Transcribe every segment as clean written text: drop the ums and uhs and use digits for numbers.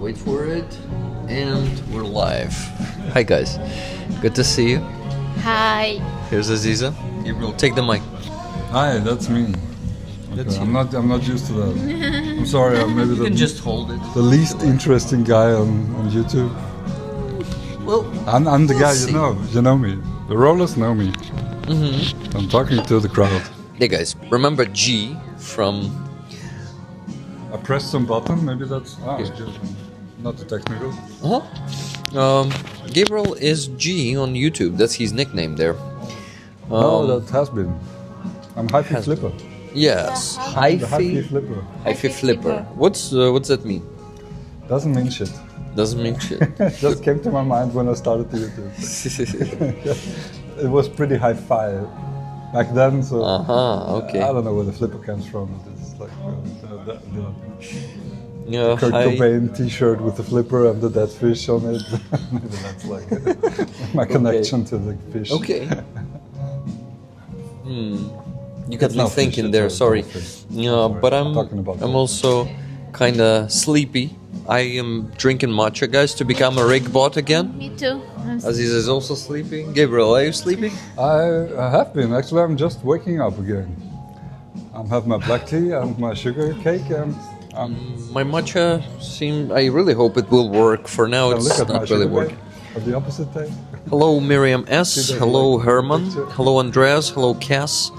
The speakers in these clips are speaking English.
Wait for it. And we're live. Hi guys. Good to see you. Hi. Here's Aziza. Gabriel, take the mic. Hi, that's me. That's I'm not used to that. I'm sorry, I'm maybe You can just hold it. the least interesting guy on YouTube. Well, I'm the we'll guy see. you know me. The rollers know me. Mm-hmm. I'm talking to the crowd. Hey guys, remember G from... I pressed some button, maybe that's not the technical. Gabriel is G on YouTube. That's his nickname there. No, that has been. I'm Hyphy Flipper. Yes, The Hyphy Hyphy Flipper. Hyphy Flipper. What's that mean? Doesn't mean shit. Doesn't mean shit. It just came to my mind when I started the YouTube. It was pretty high-fi back then, so Okay. I don't know where the flipper comes from. It's like the Yeah, Kurt Cobain T-shirt with the flipper and the dead fish on it. Maybe that's like my connection to the fish. Okay. You got It's me not thinking fish, there. it's Sorry. fish. Yeah, but talking about I'm that. also kind of sleepy. I am drinking matcha, guys, to become a rig bot again. Me too. Aziz is also sleeping. Gabriel, are you sleeping? I have been. Actually, I'm just waking up again. I'm having my black tea and my sugar cake, and My matcha I really hope it will work. For now, look it's at my not really sugar working. cake at the opposite day. Hello, Miriam S. See that Hello, like Herman. picture? Hello, Andreas. Hello, Cass.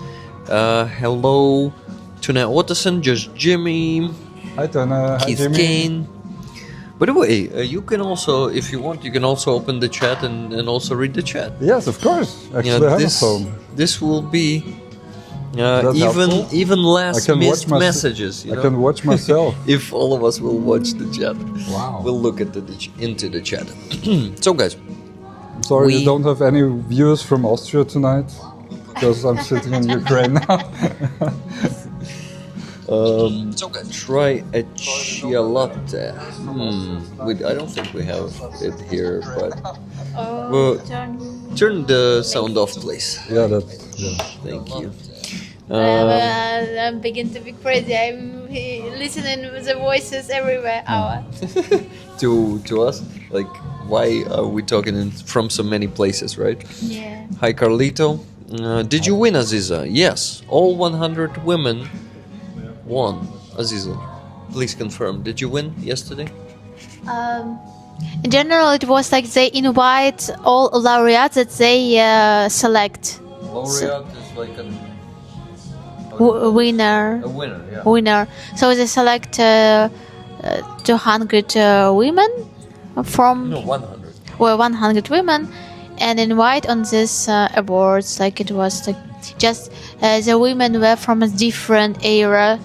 Hello, Tuna Otterson. Just Jimmy. Hi, Tana. Hi, Keith Jimmy. Kane. By the way, you can also, if you want, you can also open the chat and also read the chat. Yes, of course. Actually, I have a phone. this will be That's helpful. even less I can missed watch messages. You I know? can watch myself. If all of us will watch the chat. Wow. We'll look at into the chat. So, guys, I'm sorry We- you don't have any viewers from Austria tonight, because I'm sitting in Ukraine now. so guys, try a chia latte. I don't think we have it here, but well, turn the sound off, please. Yeah, Thank you. I'm beginning to be crazy. I'm listening to the voices everywhere. To us, like, why are we talking from so many places, right? Yeah. Hi, Carlito. Did you win, Aziza? Yes, all 100 women won. Aziza, please confirm. Did you win yesterday? In general, it was like they invite all laureates that they select. Laureate is like Winner. a winner, yeah. Winner. So they select 200 women from No, 100. 100 women and invite on this awards. Like it was like just the women were from a different area.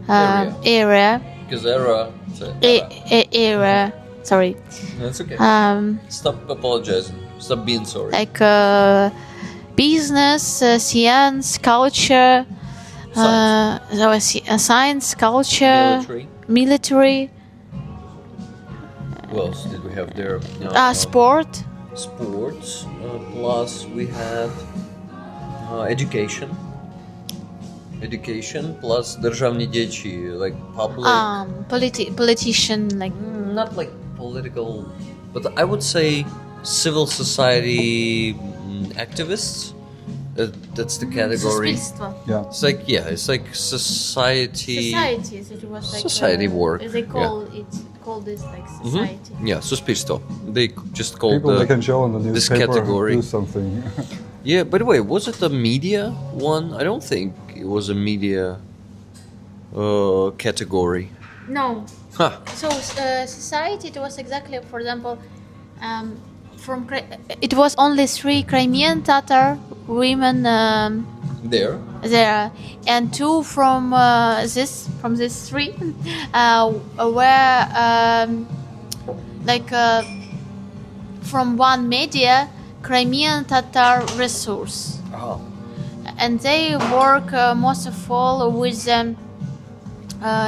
Because Era. Sorry. That's okay. Um, Stop apologizing. Stop being sorry. like business, science, culture, science, culture, military, What else did we have there? sport. Sports. Plus we had education. Education plus державні діячі, like public. Politician, like Not like political, but I would say civil society activists. That's the category. суспільство. yeah. It's like society. Societies. It was like Society work, They call this like society. Yeah, суспільство. They just call People they can show on the this newspaper category. do something. Yeah, by the way, was it a media one? I don't think it was a media category. No. Huh. So society, it was exactly, for example, it was only 3 Crimean Tatar women There. there, and 2 from this 3 were from one media, Crimean Tatar resource, Oh. and they work most of all with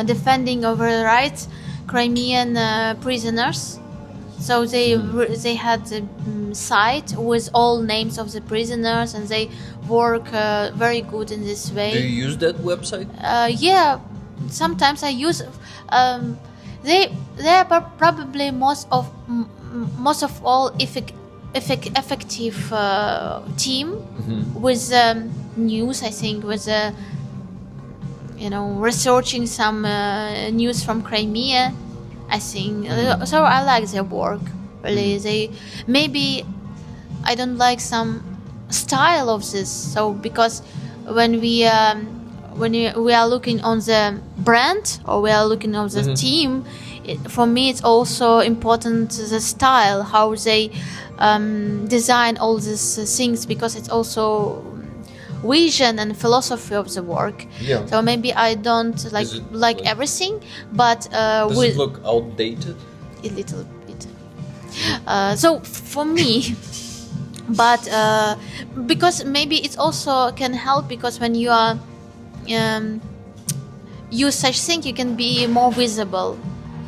defending of the rights Crimean prisoners. So they had a site with all names of the prisoners, and they work very good in this way. Do you use that website? Yeah, sometimes I use. they are probably most of all effective team with news. I think with researching some news from Crimea. I think so. I like their work. Really, maybe I don't like some style of this. So because when we are looking on the brand or we are looking on the team, for me it's also important the style, how they design all these things, because it's also vision and philosophy of the work. Yeah. So maybe I don't like everything, but does it look outdated? A little bit. So for me, but because maybe it also can help, because when you are use such thing, you can be more visible,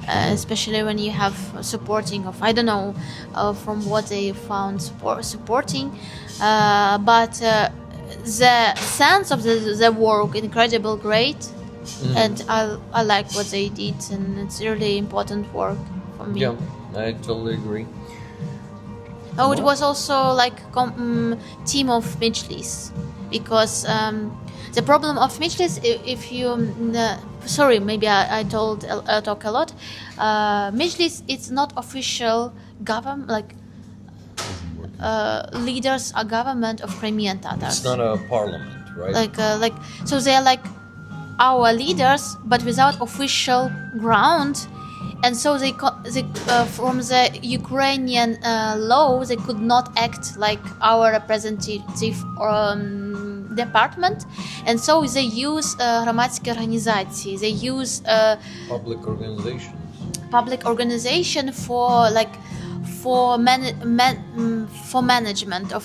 especially when you have supporting of, I don't know, from what they found supporting, but the sense of the work incredible great, and I like what they did, and it's really important work for me. Yeah, I totally agree. Oh, it was also like team of Majlis, because the problem of Majlis, if you sorry, maybe I talk a lot. Majlis, it's not official government, like leaders are government of Crimean Tatars. It's not a parliament, right? Like so they are like our leaders, but without official ground. And so they from the Ukrainian law, they could not act like our representative department, and so they use громадські організації. They use public organization for management of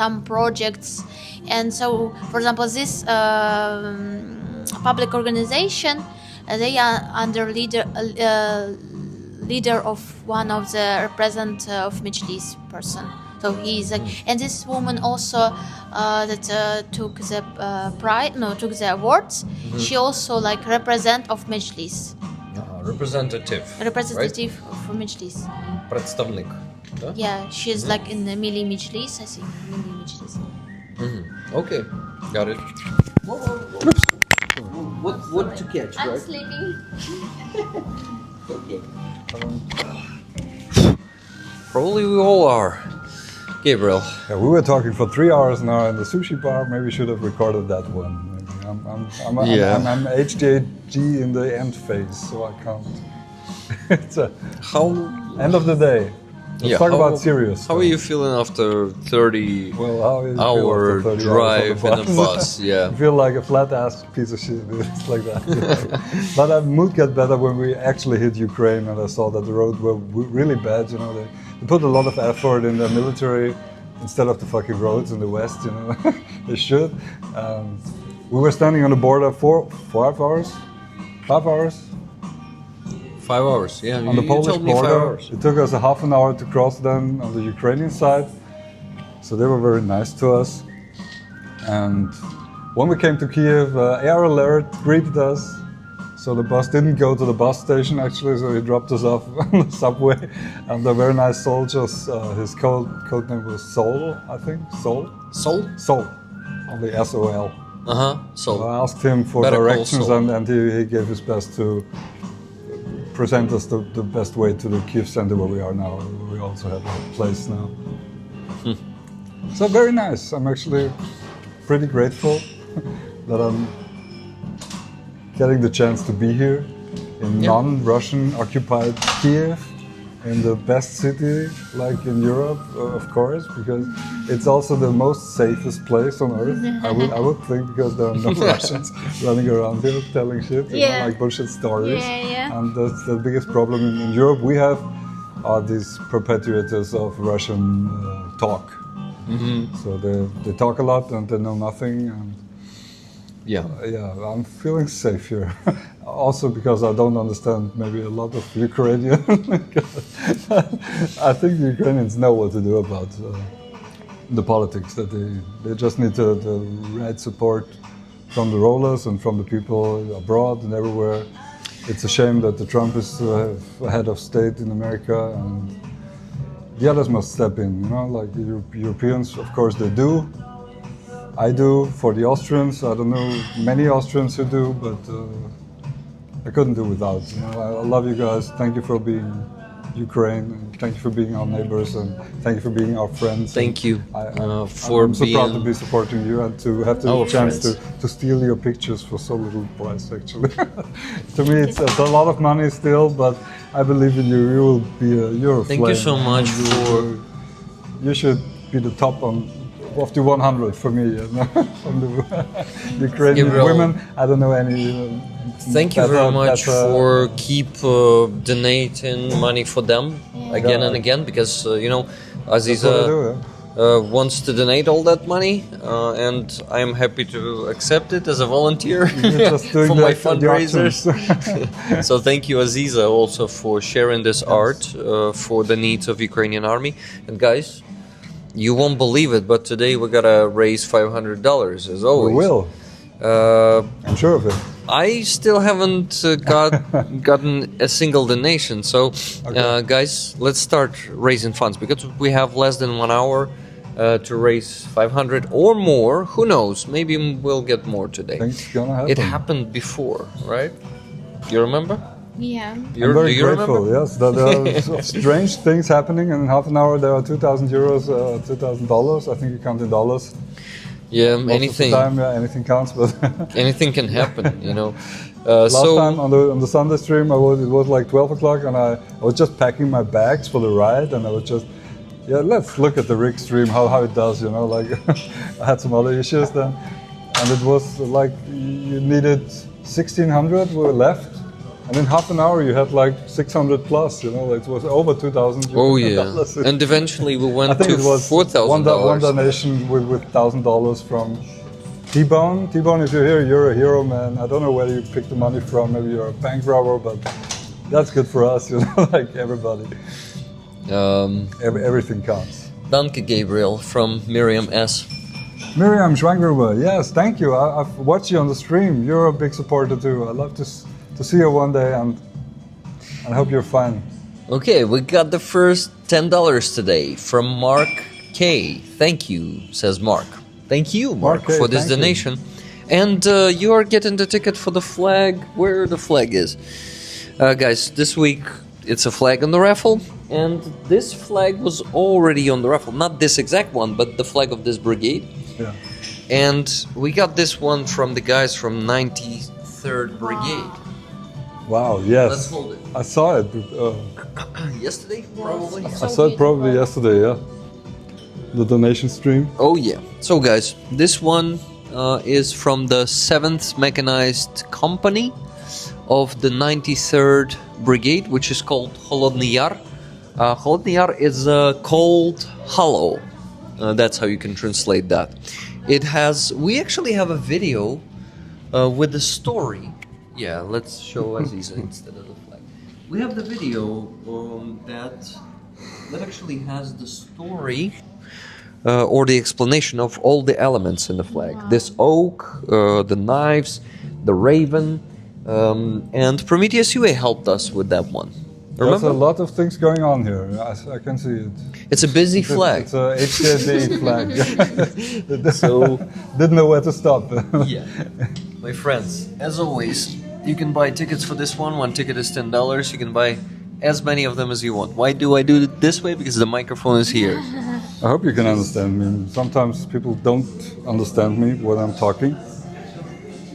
some projects. And so, for example, this public organization, they are under leader of one of the representative of Majlis person. So he's like, and this woman also took the awards. She also like represent of Majlis. Representative Right? For Majlis. Представник. Да? Yeah, she's like in the Mili Majlis, I think. Mili Majlis. Okay, got it. Oops. What to catch, I'm right? sleeping. Okay. Probably we all are. Gabriel. Yeah, we were talking for 3 hours now in the sushi bar. Maybe we should have recorded that one. Maybe. I'm HDG in the end phase, so I can't. It's a end of the day. Let's talk about serious. How are you feeling after 30 hour drive in a bus? Yeah. I feel like a flat ass piece of shit. It's like that. But the mood got better when we actually hit Ukraine, and I saw that the roads were really bad. You know, they put a lot of effort in the military instead of the fucking roads in the west. You know, they should. We were standing on the border for 5 hours. 5 hours. 5 hours, yeah. On the Polish border, it took us a half an hour to cross then on the Ukrainian side. So they were very nice to us. And when we came to Kiev, air alert greeted us. So the bus didn't go to the bus station actually, so he dropped us off on the subway. And the very nice soldiers, his code name was Sol, I think. Sol? Only S-O-L. So I asked him for directions, and he gave his best to present us the best way to the Kiev center where we are now. We also have a place now. So very nice. I'm actually pretty grateful that I'm getting the chance to be here in non-Russian occupied Kiev, in the best city like in Europe, of course, because it's also the most safest place on earth. I would think, because there are no Russians running around here telling shit, like bullshit stories. And that's the biggest problem in Europe we have are these perpetuators of Russian talk. So they talk a lot and they know nothing. And I'm feeling safe here. Also because I don't understand maybe a lot of Ukrainian. I think the Ukrainians know what to do about the politics. That they just need the right support from the rulers and from the people abroad and everywhere. it's a shame that the Trump is head of state in America, and the others must step in. You know, like the Europeans, of course, they do. I do. For the Austrians, I don't know many Austrians who do, but I couldn't do without. You know, I love you guys. Thank you for being Ukraine, and thank you for being our neighbors, and thank you for being our friends. Thank you I'm for so being proud to be supporting you and to have the our chance friends. to steal your pictures for so little price. Actually, to me, it's a lot of money still, but I believe in you. You will be you're a Thank you flame. so much for. You should be the top of the 100 for me. You know? From the Ukrainian Gabriel, women, I don't know any. Thank you very much better. for keep donating money for them again and again, because you know, That's what I Aziza do, yeah. wants to donate all that money, and I am happy to accept it as a volunteer You're just doing for my the fundraisers. auctions. So thank you, Aziza, also for sharing this art for the needs of Ukrainian army. And guys, you won't believe it, but today we gotta raise $500 as always. We will. I'm sure of it. I still haven't gotten a single donation. So, guys, let's start raising funds, because we have less than 1 hour to raise 500 or more. Who knows? Maybe we'll get more today. Things gonna happen. It happened before, right? You remember? Yeah. I'm very Do you grateful. remember? Yes, there are strange things happening, and in half an hour there are 2,000 euros, $2,000. I think you count in dollars. Yeah, Most anything. of the time, yeah, anything counts. But Anything can happen, you know. last So time on the Sunday stream, it was like 12 o'clock, and I was just packing my bags for the ride, and I was just, let's look at the rig stream, how it does, you know. Like I had some other issues then, and it was like you needed 1,600 were left. And in half an hour, you had like 600 plus, you know, like it was over 2,000 euros. oh yeah, and eventually we I went think to it was $4,000. one donation with $1,000 from T-Bone. T-Bone, if you're here, you're a hero, man. I don't know where you picked the money from. Maybe you're a bank robber, but that's good for us, you know, like everybody. Everything counts. Danke, Gabriel, from Miriam S. Miriam Schwangruber, yes, thank you. I've watched you on the stream. You're a big supporter too. I'd love to see you one day, and I hope you're fine. Okay, we got the first $10 today from Mark K. Thank you, says Mark. Thank you, Mark, K, for this thank you. donation. And you are getting the ticket for the flag, where the flag is. Guys, this week it's a flag on the raffle, and this flag was already on the raffle. Not this exact one, but the flag of this brigade. Yeah. And we got this one from the guys from 93rd Brigade. Wow, yes. Let's hold it. I saw it. Yesterday, probably. I saw it probably yesterday, yeah. The donation stream. Oh yeah. So guys, this one is from the 7th Mechanized Company of the 93rd Brigade, which is called Holodny Yar. Holodny Yar is cold hollow. That's how you can translate that. We actually have a video with the story. Yeah, let's show Aziza instead of the flag. We have the video that actually has the story or the explanation of all the elements in the flag. Wow. This oak, the knives, the raven, and Prometheus UA helped us with that one. Remember? There's a lot of things going on here. I can see it. It's a busy flag. It's a HKD flag. So didn't know where to stop. Yeah, my friends, as always, you can buy tickets for this one. One ticket is $10. You can buy as many of them as you want. Why do I do it this way? Because the microphone is here. I hope you can understand me. Sometimes people don't understand me when I'm talking.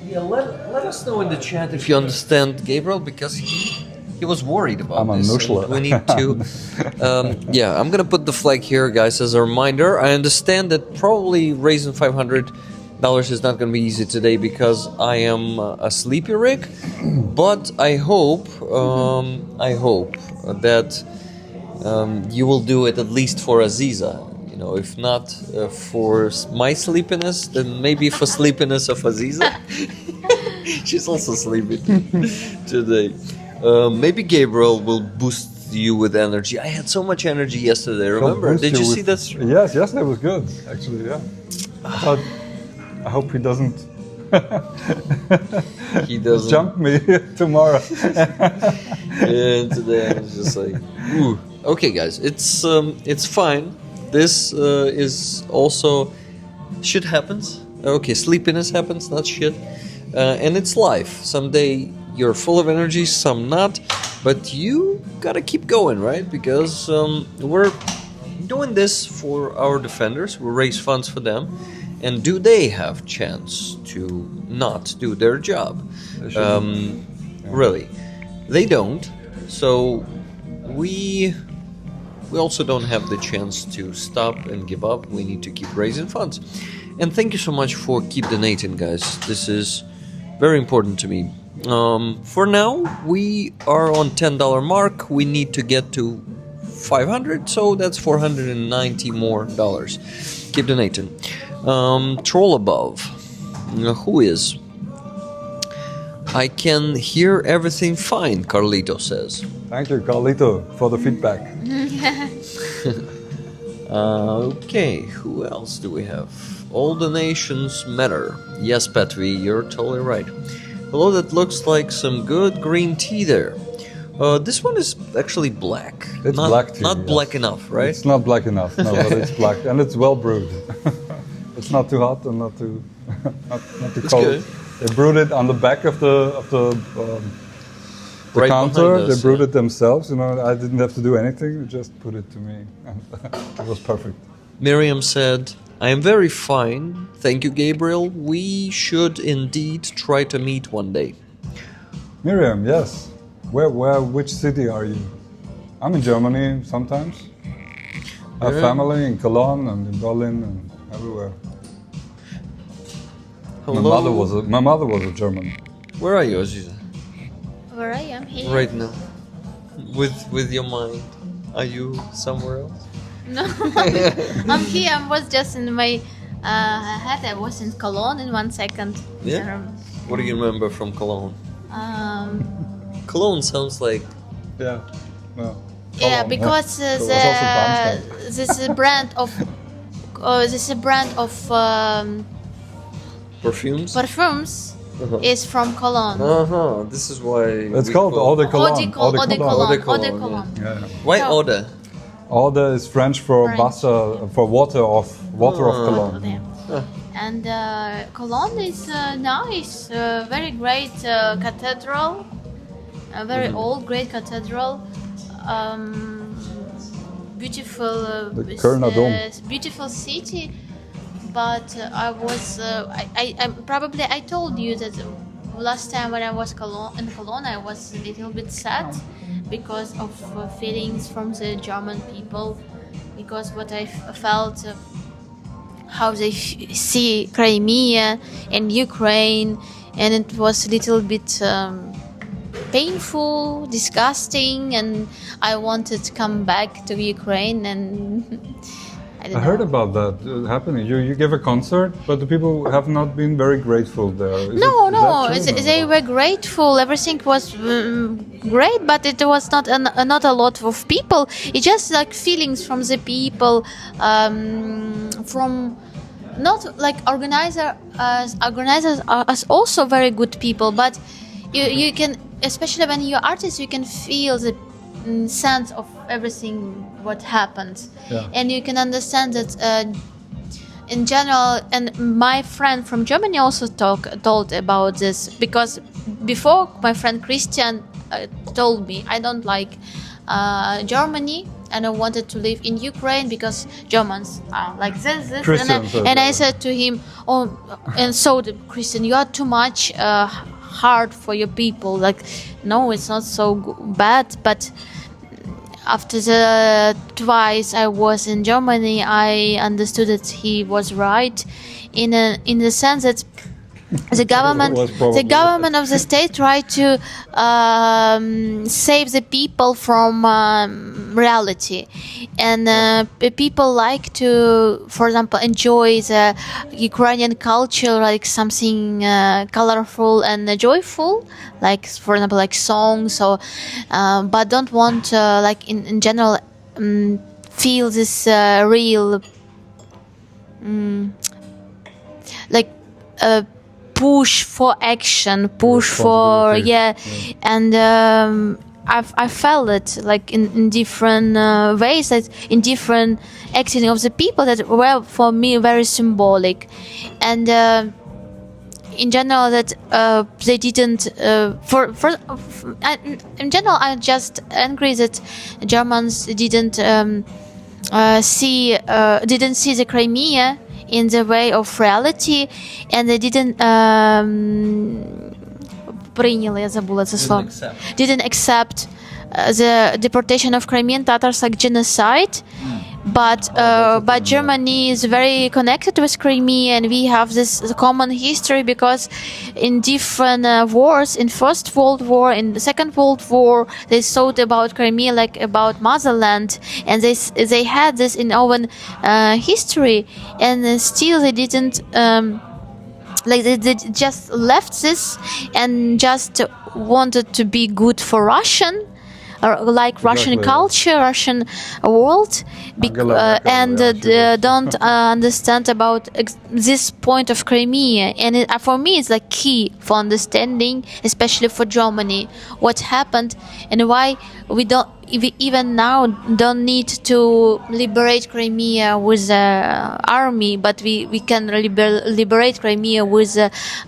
Yeah, let us know in the chat if you understand Gabriel, because he was worried about I'm a this. nushla. We need to. Yeah, I'm gonna put the flag here, guys, as a reminder. I understand that probably raising $500 is not gonna be easy today because I am a sleepy rig, but I hope that you will do it at least for Aziza. You know, if not for my sleepiness, then maybe for sleepiness of Aziza. She's also sleepy today. Maybe Gabriel will boost you with energy. I had so much energy yesterday, remember? Did you see that? Yes, yesterday was good, actually, yeah. I hope he doesn't He doesn't jump me tomorrow. And today I was just like, ooh. Okay, guys, it's fine. This is also shit happens. Okay, sleepiness happens, not shit. And it's life. Someday you're full of energy, some not. But you gotta keep going, right? Because we're doing this for our defenders. We raise funds for them. And do they have chance to not do their job? Really, they don't. So we also don't have the chance to stop and give up. We need to keep raising funds. And thank you so much for keep donating, guys. This is very important to me. For now, we are on $10 mark. We need to get to 500, so that's $490 more. Keep donating. Troll above. Who is? I can hear everything fine, Carlito says. Thank you, Carlito, for the feedback. Okay, who else do we have? All donations matter. Yes, Petvi, you're totally right. Hello, that looks like some good green tea there. This one is actually black. It's black tea. Not yes. black enough, right? It's not black enough, no, but it's black. And it's well brewed. It's not too hot and not too It's cold. good. They brewed it on the back of the Right counter. behind us, They brewed yeah. it themselves. You know, I didn't have to do anything. They just put it to me, and it was perfect. Miriam said, I am very fine. Thank you, Gabriel. We should indeed try to meet one day. Miriam, yes. Which city are you? I'm in Germany sometimes. I have Yeah. family in Cologne and in Berlin and everywhere. Hello. My mother was a German. Where are you, Aziza? Where I am here. Right now. With your mind. Are you somewhere else? No, I'm here. I was just in my head. I was in Cologne in 1 second. Yeah? What do you remember from Cologne? Um, Cologne sounds like Yeah. No. yeah, Cologne, because It was also Darmstadt. this is a brand of perfumes. perfumes Uh-huh. is from Cologne. This is why It's we called call- Eau de Cologne. Eau de Eau de Cologne. Eau de Eau de Cologne, Cologne. Yeah. Why So- Ode? Eau de is French for French. Wasser, for water of Cologne. Yeah. And Cologne is nice, very great cathedral, a very old, great cathedral. Beautiful, The Kölner Dom. beautiful city. But I told you that last time when I was in Cologne, I was a little bit sad because of feelings from the German people, because what I felt. How they see Crimea and Ukraine, and it was a little bit painful, disgusting, and I wanted to come back to Ukraine, and I I heard about that happening. You gave a concert, but the people have not been very grateful there. Is No, is that true? they were grateful. Everything was great, but it was not a lot of people. It's just like feelings from the people, from not like organizers are also very good people, but you can, especially when you're artist, you can feel the sense of everything what happened, Yeah. and you can understand that. In general, and my friend from Germany also told about this, because before my friend Christian told me I don't like Germany and I wanted to live in Ukraine because Germans are like this. Christians And I said to him, oh, and so the Christian, you are too much hard for your people. Like, no, it's not so bad, but after the twice I was in Germany, I understood that he was right, in the sense that the government of the state tried to save the people from reality, and people like to, for example, enjoy the Ukrainian culture like something colorful and joyful, like for example like songs, or but don't want like in general feel this real like push for action, push for and I felt it like in different ways, that in different acting of the people that were for me very symbolic, and in general that they didn't in general I'm just angry that Germans didn't see the Crimea in the way of reality, and they didn't didn't accept the deportation of Crimean Tatars like genocide. But Germany is very connected with Crimea, and we have this common history because in different wars, in First World War, in the Second World War, they thought about Crimea like about motherland, and they had this in own history, and still they didn't they just left this and just wanted to be good for Russian. Like Russian culture, Russian world, and don't understand about this point of Crimea. And for me, it's like key for understanding, especially for Germany, what happened and why we even now don't need to liberate Crimea with army, but we can liberate Crimea with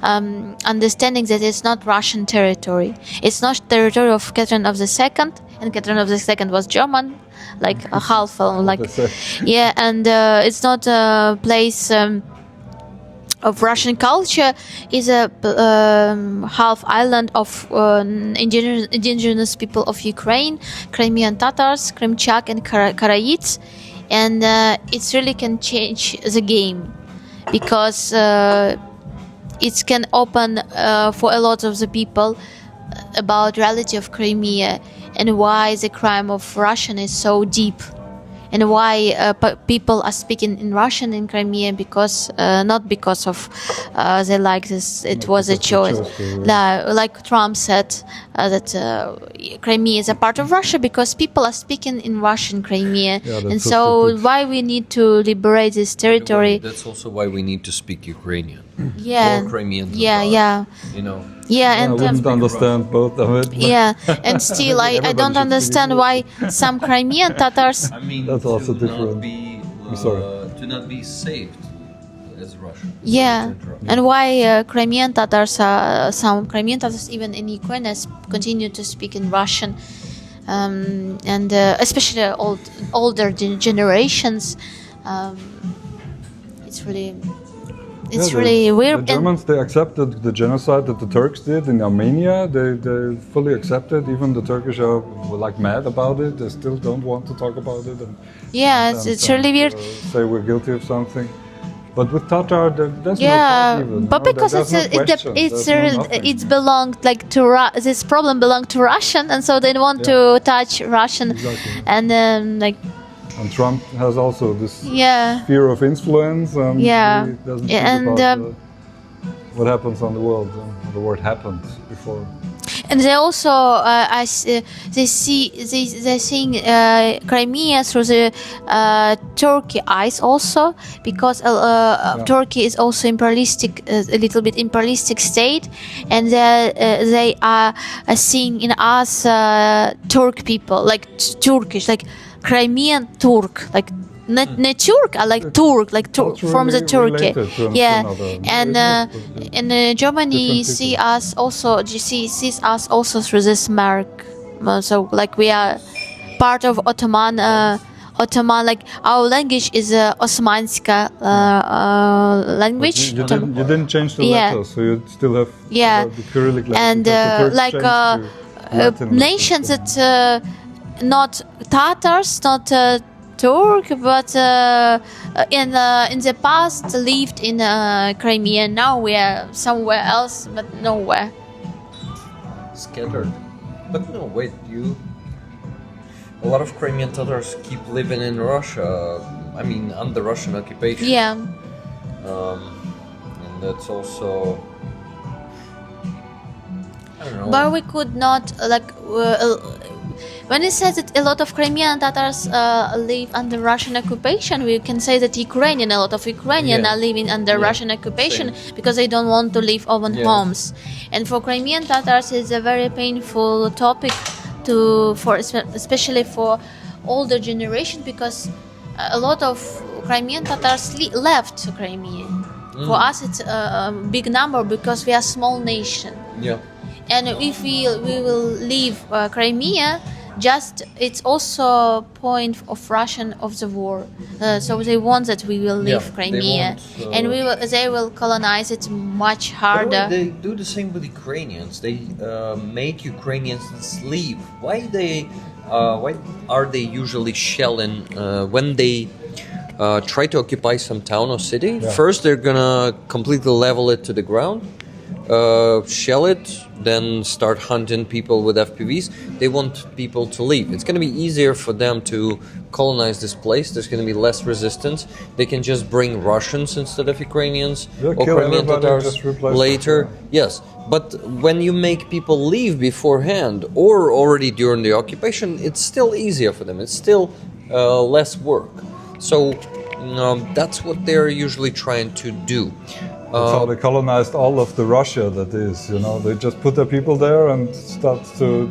understanding that it's not Russian territory. It's not territory of Catherine of the II, and Catherine of the II was German, like a half, and it's not a place of Russian culture. Is a half island of indigenous people of Ukraine, Crimean Tatars, Krimchak and Karaits, and it really can change the game because it can open for a lot of the people about reality of Crimea and why the crime of Russian is so deep, and why people are speaking in Russian in Crimea because not because of they like this. It was a choice. Like Trump said that Crimea is a part of Russia because people are speaking in Russian Crimea, and so why we need to liberate this territory. That's also why we need to speak Ukrainian. Yeah. Or Crimean. You know. Yeah, and I wouldn't understand both of it. Yeah, and still I don't understand why some Crimean Tatars. I mean, that's also to different. Not be, I'm sorry. To not be saved as Russian. Yeah, and why Crimean Tatars, some Crimean Tatars even in Ukraine continue to speak in Russian, and especially older generations. It's really weird. The Germans, they accepted the genocide that the Turks did in Armenia. They fully accepted. Even the Turkish are like mad about it. They still don't want to talk about it. It's really weird. Say we're guilty of something. But with Tatar, that's not even. But because it's belonged like to this problem belonged to Russian, and so they don't want to touch Russian, and then And Trump has also this sphere of influence, and he doesn't think about what happens on the world, the word happened before. And they also, they're seeing Crimea through the Turkey eyes also, because Turkey is also imperialistic, a little bit imperialistic state, and they are seeing in us Turk people, like Turkish, like Crimean Turk, like not Turk, I like Turk, like from the Turkey, and Germany sees us also through this mark, so like we are part of Ottoman, like our language is Osmanska language. You didn't change the letters, so you still have the Cyrillic language. And nations that not Tatars, not Turk, but in the past lived in Crimea. Now we are somewhere else, but nowhere. Scattered. But no, wait, a lot of Crimean Tatars keep living in Russia. I mean, under Russian occupation. Yeah. And that's also, I don't know. But we could not when you say that a lot of Crimean Tatars live under Russian occupation, we can say that a lot of Ukrainians are living under Russian occupation because they don't want to live own homes. And for Crimean Tatars, it's a very painful topic especially for older generation, because a lot of Crimean Tatars left Crimea. For us, it's a big number because we are a small nation. Yeah. And if we will leave Crimea, it's also a point of Russian of the war. So they want that we will leave Crimea, and they will colonize it much harder. They do the same with Ukrainians. They make Ukrainians leave. Why are they usually shelling when they try to occupy some town or city? Yeah. First, they're gonna completely level it to the ground, shell it, then start hunting people with FPVs. They want people to leave. It's going to be easier for them to colonize this place. There's going to be less resistance. They can just bring Russians instead of Ukrainians or Crimean Tatars later. Yes, but when you make people leave beforehand or already during the occupation, it's still easier for them. It's still less work. So that's what they're usually trying to do. That's how they colonized all of the Russia. That is, they just put their people there and start to.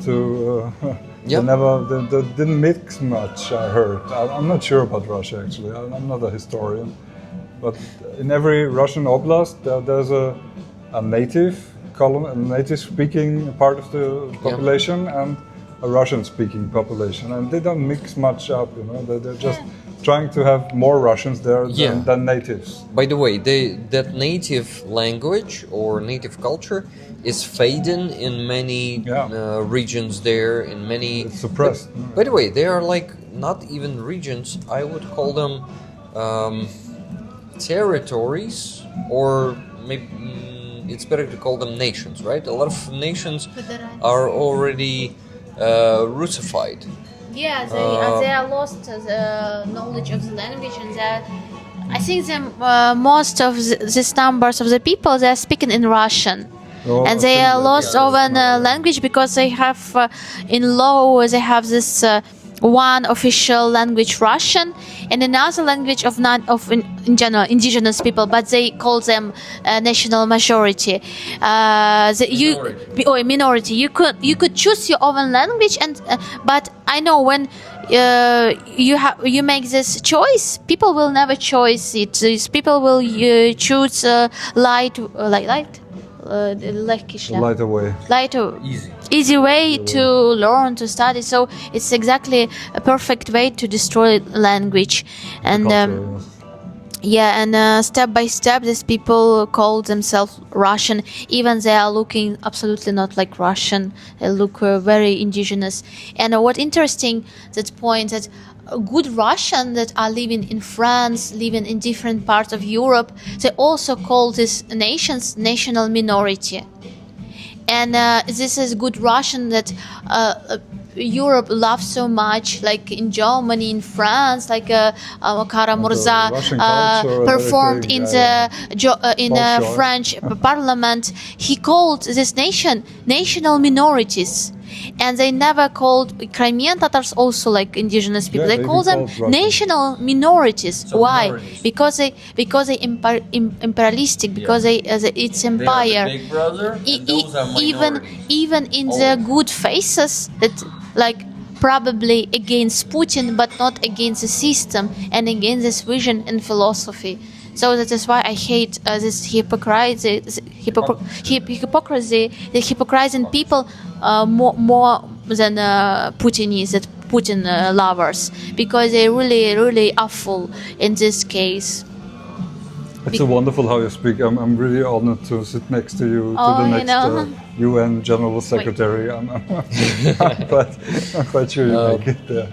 They didn't mix much. I heard. I'm not sure about Russia actually. I'm not a historian, but in every Russian oblast there's a native-speaking part of the population and a Russian-speaking population, and they don't mix much up. They're just trying to have more Russians there than natives. By the way, that native language or native culture is fading in many regions there, in many... It's suppressed. By the way, they are like not even regions, I would call them territories, or maybe it's better to call them nations, right? A lot of nations are already Russified. Yeah, they are lost the knowledge of the language, and I think most of these numbers of the people, they are speaking in Russian. And they are lost over language because they have in law they have this one official language Russian and another language of in general indigenous people, but they call them national majority. Minority. You could choose your own language, and but I know when you make this choice, people will never choose it. These people will choose lighter way, easy way to learn, to study. So it's exactly a perfect way to destroy language. And step by step these people call themselves Russian, even they are looking absolutely not like Russian. They look very indigenous. And what interesting, that point that good Russian that are living in France, living in different parts of Europe, they also call these nations national minority. And this is good Russian that Europe loves so much, like in Germany, in France, like Kara Murza performed in the French parliament. He called this nation national minorities. And they never called Crimean Tatars also like indigenous people. They call them national minorities. So why? Minorities. Because they imperialistic. Because it's empire. They are the big brother, and those are even in the good faces that like probably against Putin, but not against the system and against this vision and philosophy. So that is why I hate this hypocrisy, the hypocrising people more than Putin is, that Putin lovers, because they're really, really awful in this case. It's so wonderful how you speak. I'm really honored to sit next to you, to the next UN General Secretary. I'm quite sure you make it there.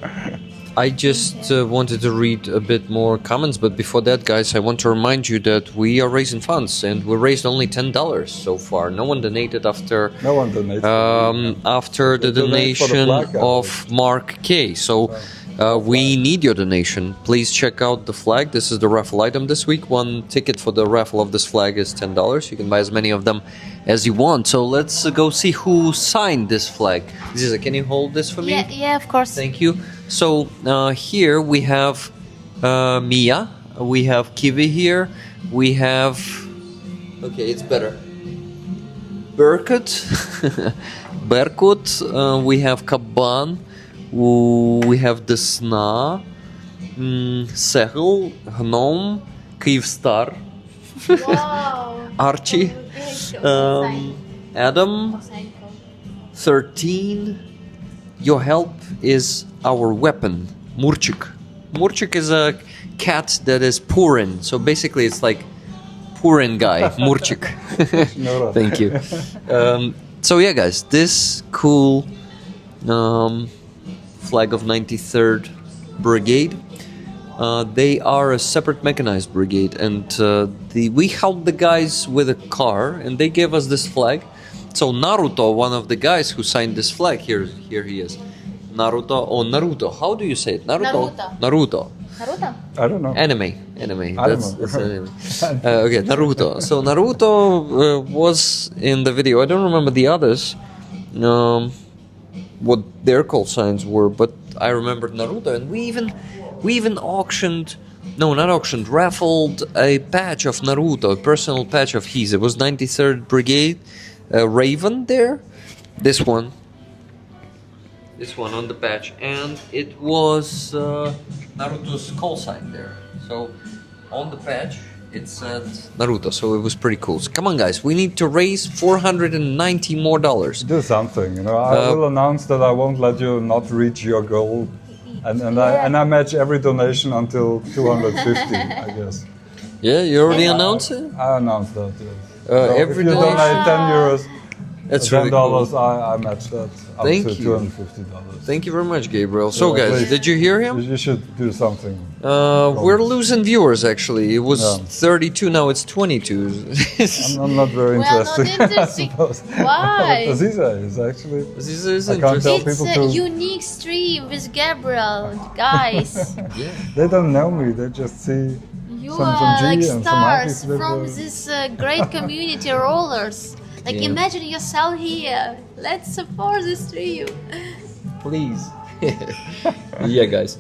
I just wanted to read a bit more comments, but before that, guys, I want to remind you that we are raising funds, and we raised only $10 so far. No one donated after the donation of Mark K. So We need your donation. Please check out the flag. This is the raffle item this week. One ticket for the raffle of this flag is $10. You can buy as many of them as you want. So let's go see who signed this flag. Ziza, can you hold this for me? Yeah, of course. Thank you. So here we have Mia. We have Kivi here. We have... Okay, it's better. Berkut. Berkut. We have Kaban. We have Desna. Sehel. Gnome. Kyivstar. Wow. Archie. Adam. 13. Your help is our weapon. Murchik. Murchik is a cat that is Purin. So basically it's like Purin guy. Murchik. Thank you. So yeah, guys, this cool flag of 93rd Brigade. They are a separate mechanized brigade, and we helped the guys with a car, and they gave us this flag. So Naruto, one of the guys who signed this flag, here he is. Naruto. How do you say it? Naruto. Naruto. I don't know. Anime. I don't That's know. anime. Okay, Naruto. So Naruto was in the video. I don't remember the others, what their call signs were, but I remembered Naruto, and we even auctioned. No, not auctioned. Raffled a patch of Naruto, a personal patch of his. It was 93rd Brigade, Raven there. This one on the patch, and it was Naruto's call sign there. So on the patch it said Naruto, so it was pretty cool. So come on, guys, we need to raise $490 more. Do something, you know. I will announce that I won't let you not reach your goal, and I match every donation until 250, I guess. Yeah, you already announced it? I announced that. Yes. So Every if you donation. donate €10, That's $10, really cool. I match that up Thank to you. $250. Thank you very much, Gabriel. So, Yeah, guys, please. did you hear him? You should do something. We're losing viewers, actually. It was Yeah. 32, now it's 22. I'm not very We are not interested. interested. Why? But Aziza is actually. This is I can't tell interesting. It's people a to- unique stream with Gabriel, guys. They don't know me. They just see You some are G like and some stars Akis from with, this great community rollers. Like Yeah. imagine yourself here. Let's support the stream. Please. Yeah, guys.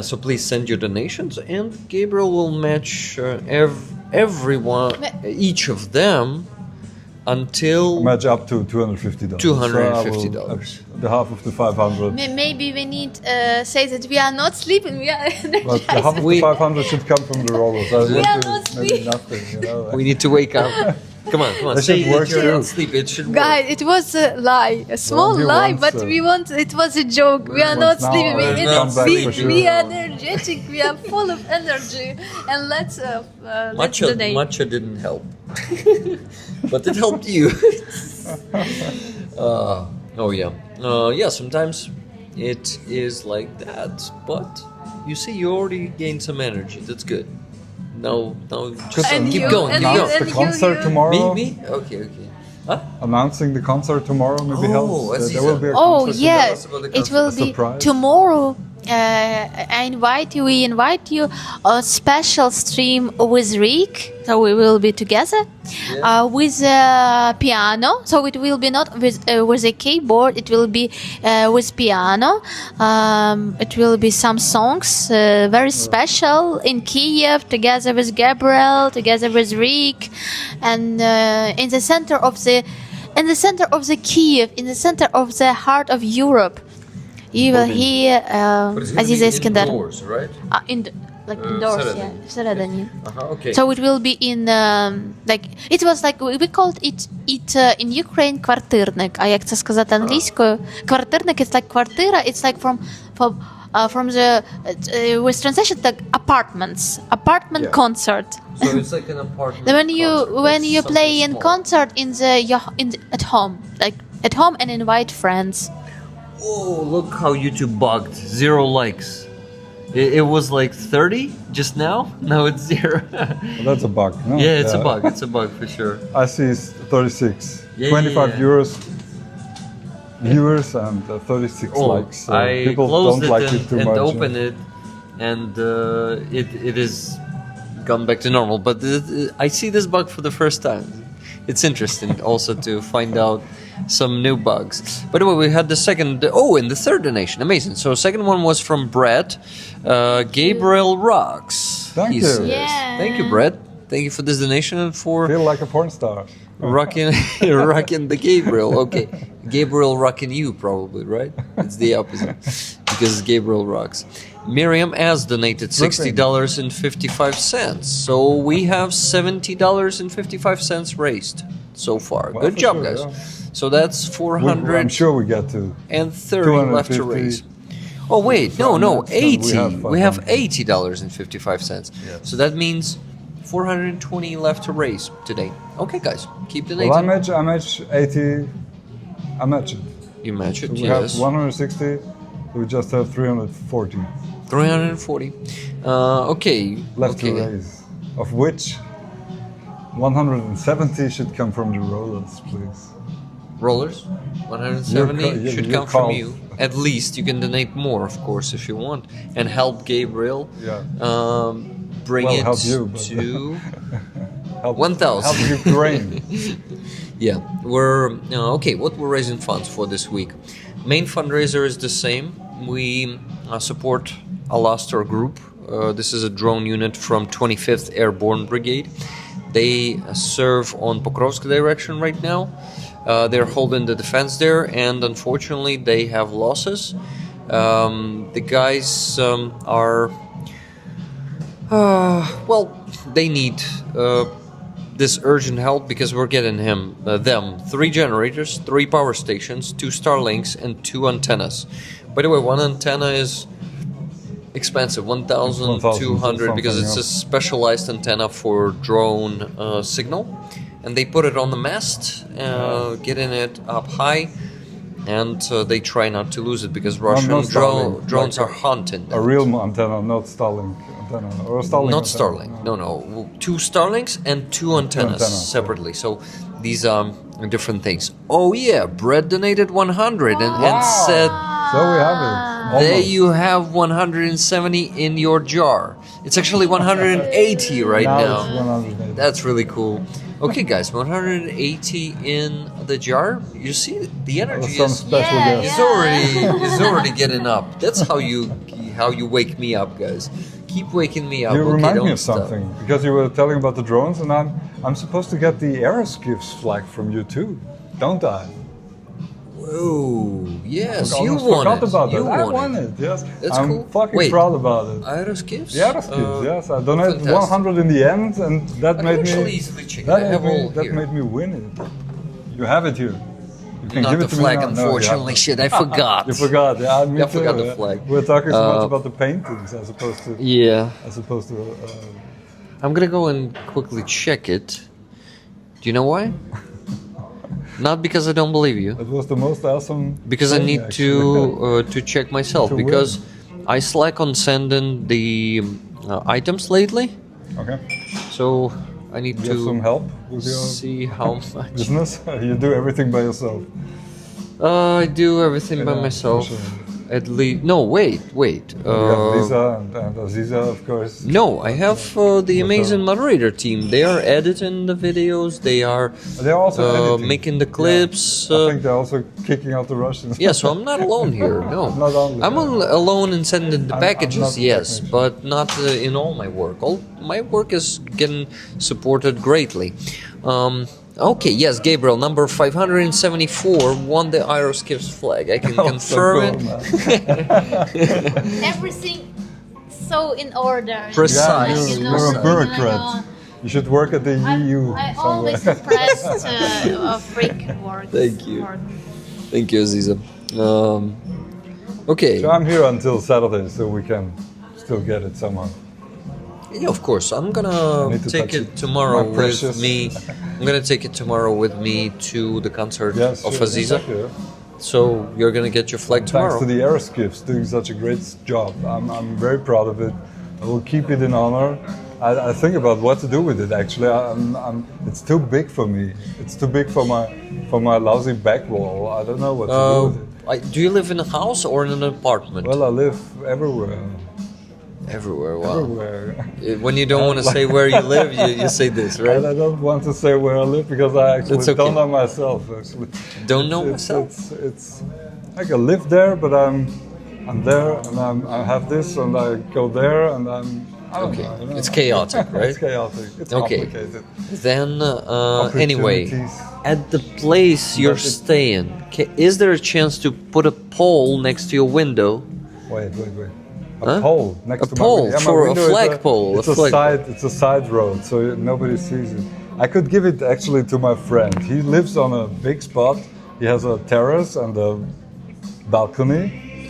So please send your donations, and Gabriel will match everyone, each of them, until match up to $250. $250. The half of the 500. Maybe we need say that we are not sleeping. We are But the half of We- the 500 should come from the rollers. I We want are to- not maybe sleeping. nothing, you know. we need to wake up. Come on. That Say should work that you're too. not sleeping. It should work. Guys, it was a lie, a small he lie, wants, but we want. It was a joke. We are not now sleeping. or We, he'll come back for sure. we are energetic. We are full of energy, and let's donate. Matcha didn't help, but it helped you. Oh yeah, yeah. Sometimes it is like that, but you see, you already gained some energy. That's good. Now, just And keep you- going. and Keep you- going. Announce the concert you- tomorrow. Me? Okay. Huh? Announcing the concert tomorrow maybe Oh, helps. Aziza. There will be a Oh concert yeah, Tell us about the it will concert. be Surprise. tomorrow. We invite you a special stream with Rick. So we will be together with a piano. So it will be not with a keyboard. It will be with piano. It will be some songs very special in Kiev, together with Gabriel, together with Rick, and in the center of the Kiev, in the center of the heart of Europe. You will hear Aziza Iskandar. Indoors, right? Indoors, всередині. yeah, всередині. Okay. So it will be in it was like we called it in Ukraine квартирник. А як це сказати англійською? Квартирник, it's like квартира, it's like from the with translation like apartment concert. So it's like an apartment. Then concert. when you It's play in something small. concert at home, like at home, and invite friends. Oh, look how YouTube bugged. 0 likes. It was like 30 just now. Now it's 0. That's a bug. No? Yeah, it's a bug. It's a bug for sure. I see it's 36. Yeah, 25 yeah. euros. viewers and 36 likes. So I people closed don't it like it too and much. opened it, and it is gone back to normal. But I see this bug for the first time. It's interesting also to find out some new bugs. By the way, we had the second, and the third donation. Amazing. So second one was from Brett. Gabriel rocks. Thank you. says. Yeah. Thank you, Brett. Thank you for this donation and for Feel like a porn star. rocking the Gabriel. Okay, Gabriel rocking you probably, right? It's the opposite because Gabriel rocks. Miriam has donated $60.55, so we have $70.55 raised so far. Well, Good for job, sure, guys. yeah. So that's I'm sure we get to 430 left to 250. raise. Oh wait, no, So 80. We have $500. $80.55. So that means 420 left to raise today. Okay, guys, keep donating. Well, I match 80. I match it. You match it, So we yes. have 160. We just have 340 340. Okay. left okay. to raise, of which 170 should come from the rollers, please. Rollers, 170 should come from called. you. At least you can donate more, of course, if you want, and help Gabriel. Yeah. Bring Well, it help you, but- to Help, 1,000. Help Ukraine. Yeah, we're okay. What we're raising funds for this week? Main fundraiser is the same. We support Alastor Group. This is a drone unit from 25th Airborne Brigade. They serve on Pokrovsk direction right now. They're holding the defense there, and unfortunately, they have losses. The guys are they need this urgent help because we're getting them 3 generators, 3 power stations, 2 Starlinks, and 2 antennas. By the way, one antenna is expensive, 1,200, because it's a specialized antenna for drone signal, and they put it on the mast, getting it up high, and they try not to lose it because Russian Starlink, drones like are hunting A them. real antenna, not Starlink antenna, or a Starlink. Not antenna. Starlink, no. 2 Starlinks and 2 antennas separately. So these are different things. Oh yeah, Brett donated 100 and said, So we have it. there Almost. you have 170 in your jar. It's actually 180 right Now now. it's 180. That's really cool. Okay, guys, 180 in the jar. You see, the energy Some is special Yeah, guest. is already getting up. That's how you wake me up, guys. Keep waking me up. You okay, remind me don't of stop. something because you were telling about the drones, and I'm supposed to get the Aeroskiffs flag from you too, don't I? Whoa, yes, I you almost won forgot it. about You that. I won won it. it. Yes, That's I'm cool. fucking Wait. proud about it. Aeroskiffs? The Aeroskiffs, yes, I donated fantastic. 100 in the end, and that I made can me. actually easily check it. That I have all that here. made me win it. You have it here. You can Not give the it to flag, me now. No, you unfortunately. have Shit, I forgot. You forgot. Yeah, me I too. forgot the yeah. flag. We're talking so much about the paintings as opposed to. Yeah. As opposed to. I'm gonna go and quickly check it. Do you know why? Not because I don't believe you. It was the most awesome. Because I thing, need actually. to check myself. To Because I slack on sending the items lately. Okay. So I need You have some to help with your see how much. business. You do everything by yourself. I do everything by Yeah, myself. for sure. At least. No, wait. You have Lisa and Aziza, of course. No, I have the amazing moderator team. They are editing the videos. They are They're also editing. making the clips. I think they're also kicking out the Russians. Yeah, so I'm not alone here. No, Not only I'm that. alone in sending the I'm packages. not the Yes, technician. but not in all my work. All my work is getting supported greatly. Okay, yes, Gabriel, number 574 won the Aeroskiffs flag. I can Oh, so confirm cool, it. man. Everything so in order. Precise. Yeah, You know, you're a so, bureaucrat. you know, You should work at the EU. I somewhere. always impressed of freak work. Thank you. Thank you, Aziza. Okay. So I'm here until Saturday, so we can still get it somehow. Yeah, of course. I'm gonna need to take touch it it. tomorrow My with precious. me. I'm gonna take it tomorrow with me to the concert Yes, of sure, Aziza. exactly, yeah. So you're gonna get your flag tomorrow. Thanks to the Aeroskiffs doing such a great job. I'm very proud of it. I will keep it in honor. I think about what to do with it. Actually, it's too big for me. It's too big for my lousy back wall. I don't know what to do with it. Do you live in a house or in an apartment? Well, I live everywhere. Everywhere, wow. Everywhere. When you don't want to say where you live, you say this, right? I don't want to say where I live because I actually That's okay. don't know myself. Actually, Don't know myself? It's like I live there, but I'm there, and I have this, and I go there, and I don't know, you know. It's chaotic, right? It's chaotic. It's Okay. complicated. Then, anyway, Opportunities. at the place you're staying, is there a chance to put a pole next to your window? Wait. A Huh? pole next A to pole my window. for a window is flagpole, It's a a flagpole. side. It's a side road, so nobody sees it. I could give it actually to my friend. He lives on a big spot. He has a terrace and a balcony,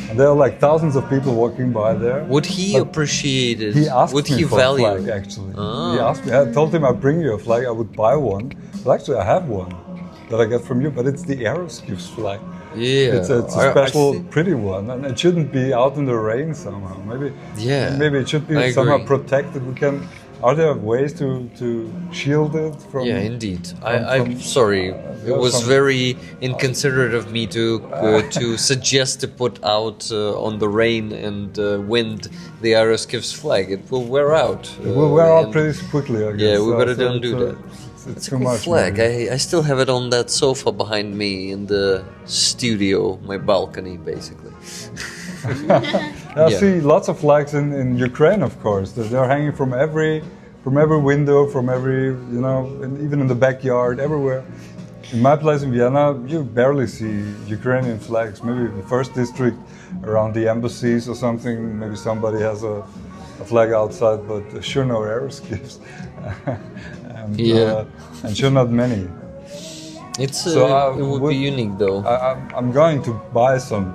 and there are like thousands of people walking by there. Would he But appreciate it? He asked Would me he for value a flag, it? actually. Ah. He asked me. I told him I'd bring you a flag. I would buy one. But actually, I have one that I get from you. But it's the Aeroskiffs flag. Yeah, It's a I special, see. pretty one, and it shouldn't be out in the rain somehow. Maybe it should be I somehow agree. protected. Are there ways to shield it from? Yeah, indeed. from- I'm sorry. It was some- very inconsiderate of me to suggest to put out on the rain and wind the Aeroskiffs flag. It will wear out. It will wear out and- pretty quickly, I guess. Yeah, we better So don't do that. It's It's a too cool much. flag. maybe. I still have it on that sofa behind me in the studio, my balcony, basically. I Yeah. see lots of flags in Ukraine, of course. They're hanging from every window, from every and even in the backyard, everywhere. In my place in Vienna, you barely see Ukrainian flags. Maybe the first district around the embassies or something. Maybe somebody has a flag outside, but sure no Aeroskiffs. and, Yeah. and sure not many. It's So I it would be would- unique though. I'm going to buy some,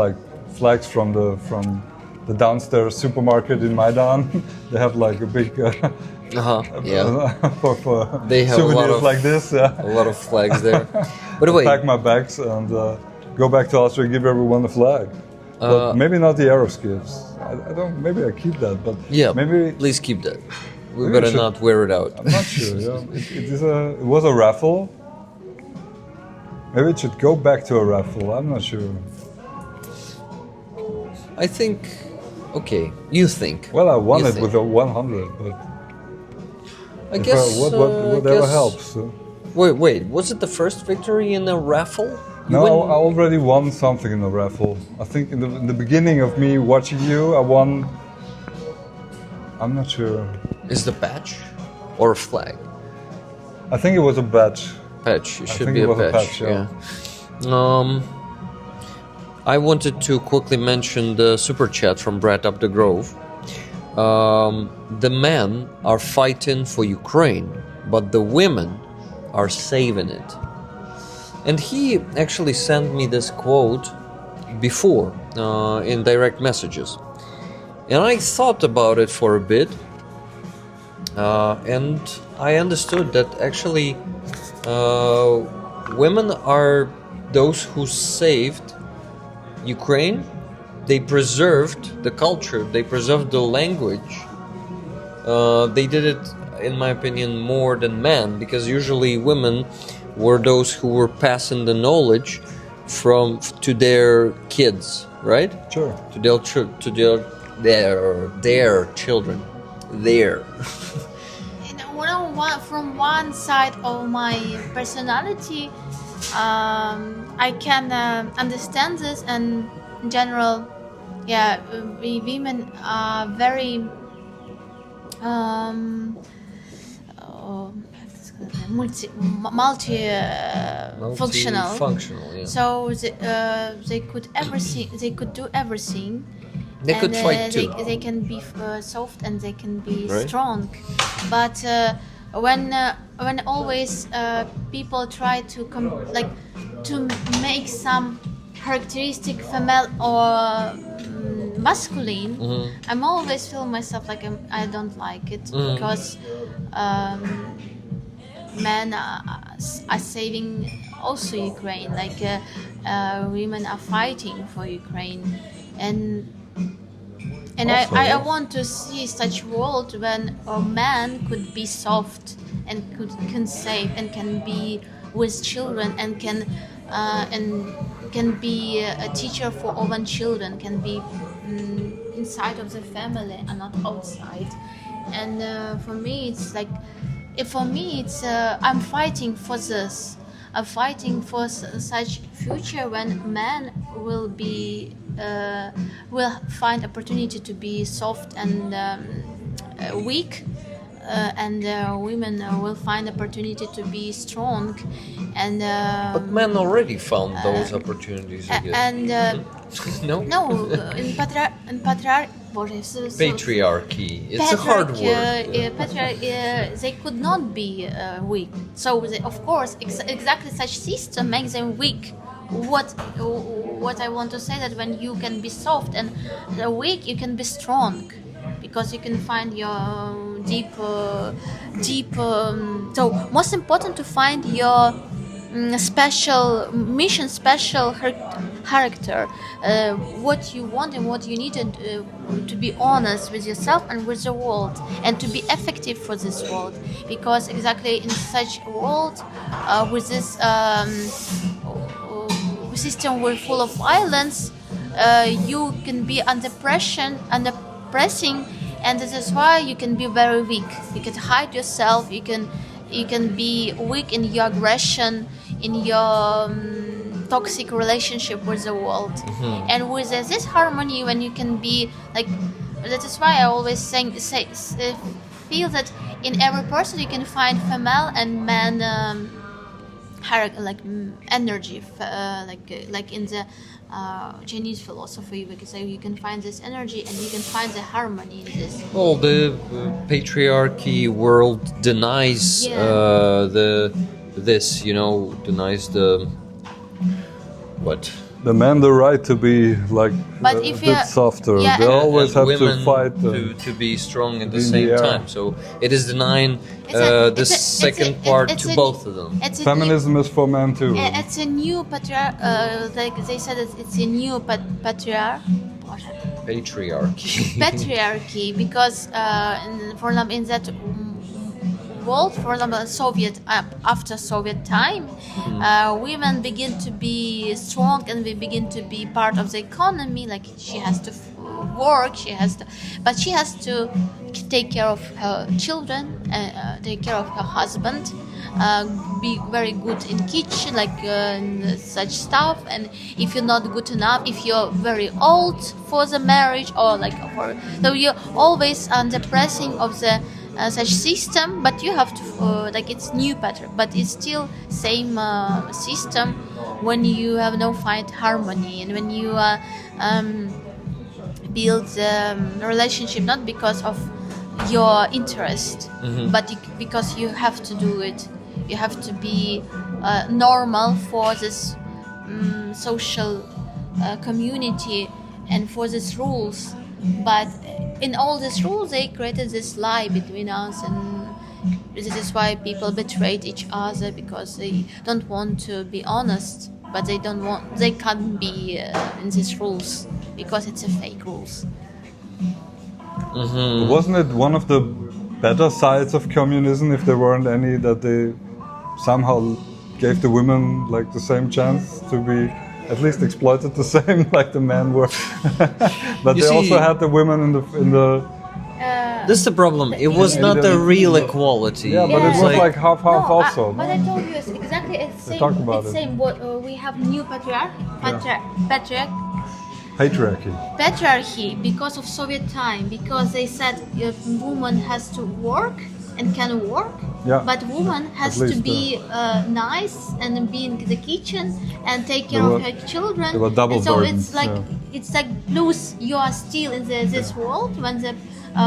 like flags from the downstairs supermarket in Maidan. They have like a big Yeah, for They have a lot souvenirs of- like this. a lot of flags there. By the way, Pack my bags and go back to Austria and give everyone a flag. Uh, But maybe not the Aeroskiffs. I don't. Maybe I keep that, but yeah, maybe please keep that. We Maybe better we should- not wear it out. I'm not sure. Yeah. It was a raffle. Maybe it should go back to a raffle. I'm not sure. I think. Okay, you think? Well, I won You it think. with a 100, but I guess. whatever guess- helps. Wait. Was it the first victory in a raffle? You No, win- I already won something in the raffle. I think in the beginning of me watching you, I won. I'm not sure. Is the patch or a flag? I think it was a badge. Patch. It should think be it a was a patch. patch, yeah. Yeah. I wanted to quickly mention the super chat from Brad Up the Grove. The men are fighting for Ukraine, but the women are saving it. And he actually sent me this quote before in direct messages. And I thought about it for a bit. And I understood that actually women are those who saved Ukraine. They preserved the culture, they preserved the language. They did it, in my opinion, more than men, because usually women were those who were passing the knowledge to their kids, right? Sure. To their children. From one side of my personality, I can understand this, and in general, we women are very multi-functional. Functional, yeah. So they could everything. They could do everything. They could And, fight too. They can be soft and they can be Right. strong, but when always people try to to make some characteristic female or masculine, I'm always feel myself like I don't like it because men are saving also Ukraine, women are fighting for Ukraine, and And Also, I yes. want to see such world when a man could be soft and can save and can be with children and can be a teacher for orphan children, can be inside of the family and not outside. And for me, it's I'm fighting for this. I'm fighting for such future when men will find opportunity to be soft and weak, and women will find opportunity to be strong, and But men already found those opportunities, I guess. and No? no, in Patriarchy. It's a hard word. They could not be weak. So of course, exactly such system makes them weak. What I want to say that when you can be soft and weak, you can be strong, because you can find your deep. So most important to find your special mission, special character, what you want and what you need, to be honest with yourself and with the world, and to be effective for this world, because exactly in such a world with this system we're full of violence, you can be under pressure, under pressing, and this is why you can be very weak. You can hide yourself. You can be weak in your aggression, in your toxic relationship with the world. Mm-hmm. And with this harmony, when you can be like, that is why I always feel that in every person you can find female and man energy, like in the Chinese philosophy, we can say you can find this energy and you can find the harmony in this. Well, the patriarchy world denies denies the what? The men the right to be like But a if bit softer. yeah, They always and have to women fight. to be strong at the in same the air. time. So it is denying the second part to both of them. Feminism is for men too. It's a new like they said, it's a new patriarchy, because in that world, for example, Soviet after Soviet time, women begin to be strong and we begin to be part of the economy. Like she has to work, but she has to take care of her children, take care of her husband, be very good in kitchen, like such stuff. And if you're not good enough, if you're very old for the marriage, or so you're always under pressing of the such system. But you have to it's new pattern, but it's still same system when you have no find harmony, and when you build relationship not because of your interest, but because you have to do it. You have to be normal for this social community and for these rules. But in all these rules, they created this lie between us, and this is why people betrayed each other, because they don't want to be honest, but they can't be in these rules because it's a fake rules. Wasn't it one of the better sides of communism, if there weren't any, that they somehow gave the women like the same chance to be at least exploited the same like the men were? But they also had the women in the This is the problem. It was not a real equality. Yeah, but it was like half also. But I told you it's exactly the same. talk about it's it. same. What we have new patriarchy because of Soviet time, because they said woman has to work and can work, but woman has to be nice and be in the kitchen and take care of her children. They were double so burdens, it's like blues. You are still in this world when the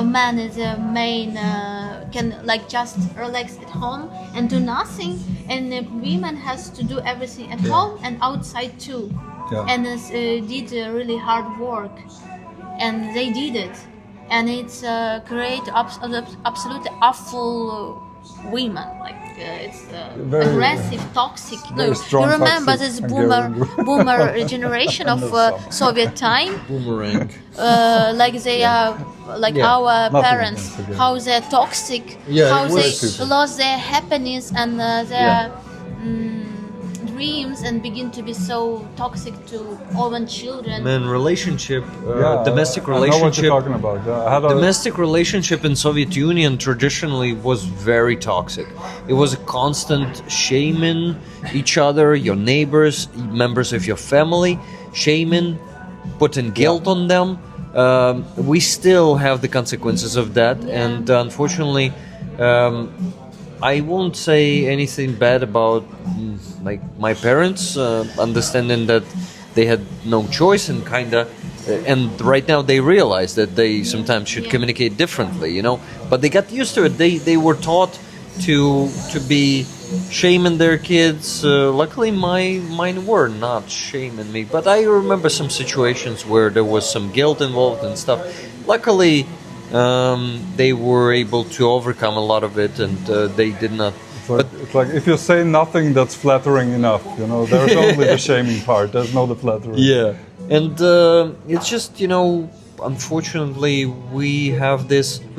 man is the main, can like just relax at home and do nothing, and the women has to do everything at home and outside too. And did really hard work, and they did it, and it's create absolutely awful women. Like it's Very, aggressive, toxic. very No, strong, you remember toxic this Hungarian boomer generation of Soviet time? Boomerang. Like they are like Yeah, our nothing parents, against again. how they're toxic, Yeah, how it they was- lost their happiness and their dreams and begin to be so toxic to own children. Man, relationship, domestic I know what you're relationship. talking about. I had a, Domestic relationship in Soviet Union traditionally was very toxic. It was a constant shaming each other, your neighbors, members of your family, shaming, putting guilt on them. We still have the consequences of that, and unfortunately, I won't say anything bad about like my parents, understanding that they had no choice and and right now they realize that they sometimes should communicate differently, you know. But they got used to it. They were taught to be shaming their kids. Luckily, mine were not shaming me, but I remember some situations where there was some guilt involved and stuff. Luckily, they were able to overcome a lot of it, and they did not. it's like if you say nothing that's flattering enough, you know, there's only the shaming part. There's no the flattering. Yeah, and it's just, you know, unfortunately we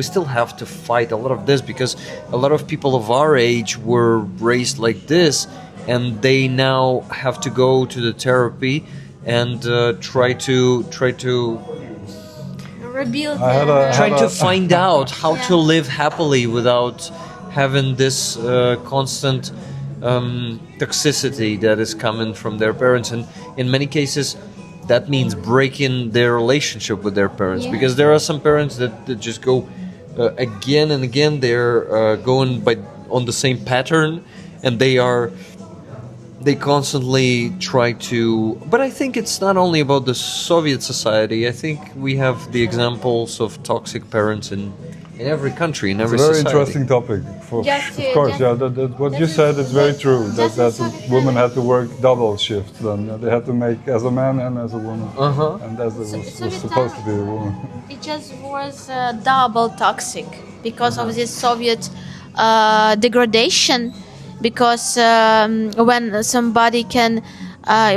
still have to fight a lot of this, because a lot of people of our age were raised like this, and they now have to go to the therapy and try to Rebuild trying to find out how to live happily without having this constant toxicity that is coming from their parents, and in many cases that means breaking their relationship with their parents, because there are some parents that just go again and again, they're going on the same pattern, and they constantly try to. But I think it's not only about the Soviet society. I think we have the examples of toxic parents in every country, in every It's a very society. interesting topic. Of course, what you said is very true. That women had to work double shifts. Then they had to make as a man and as a woman, and as it was supposed to be a woman. It just was double toxic because of this Soviet degradation. Because when somebody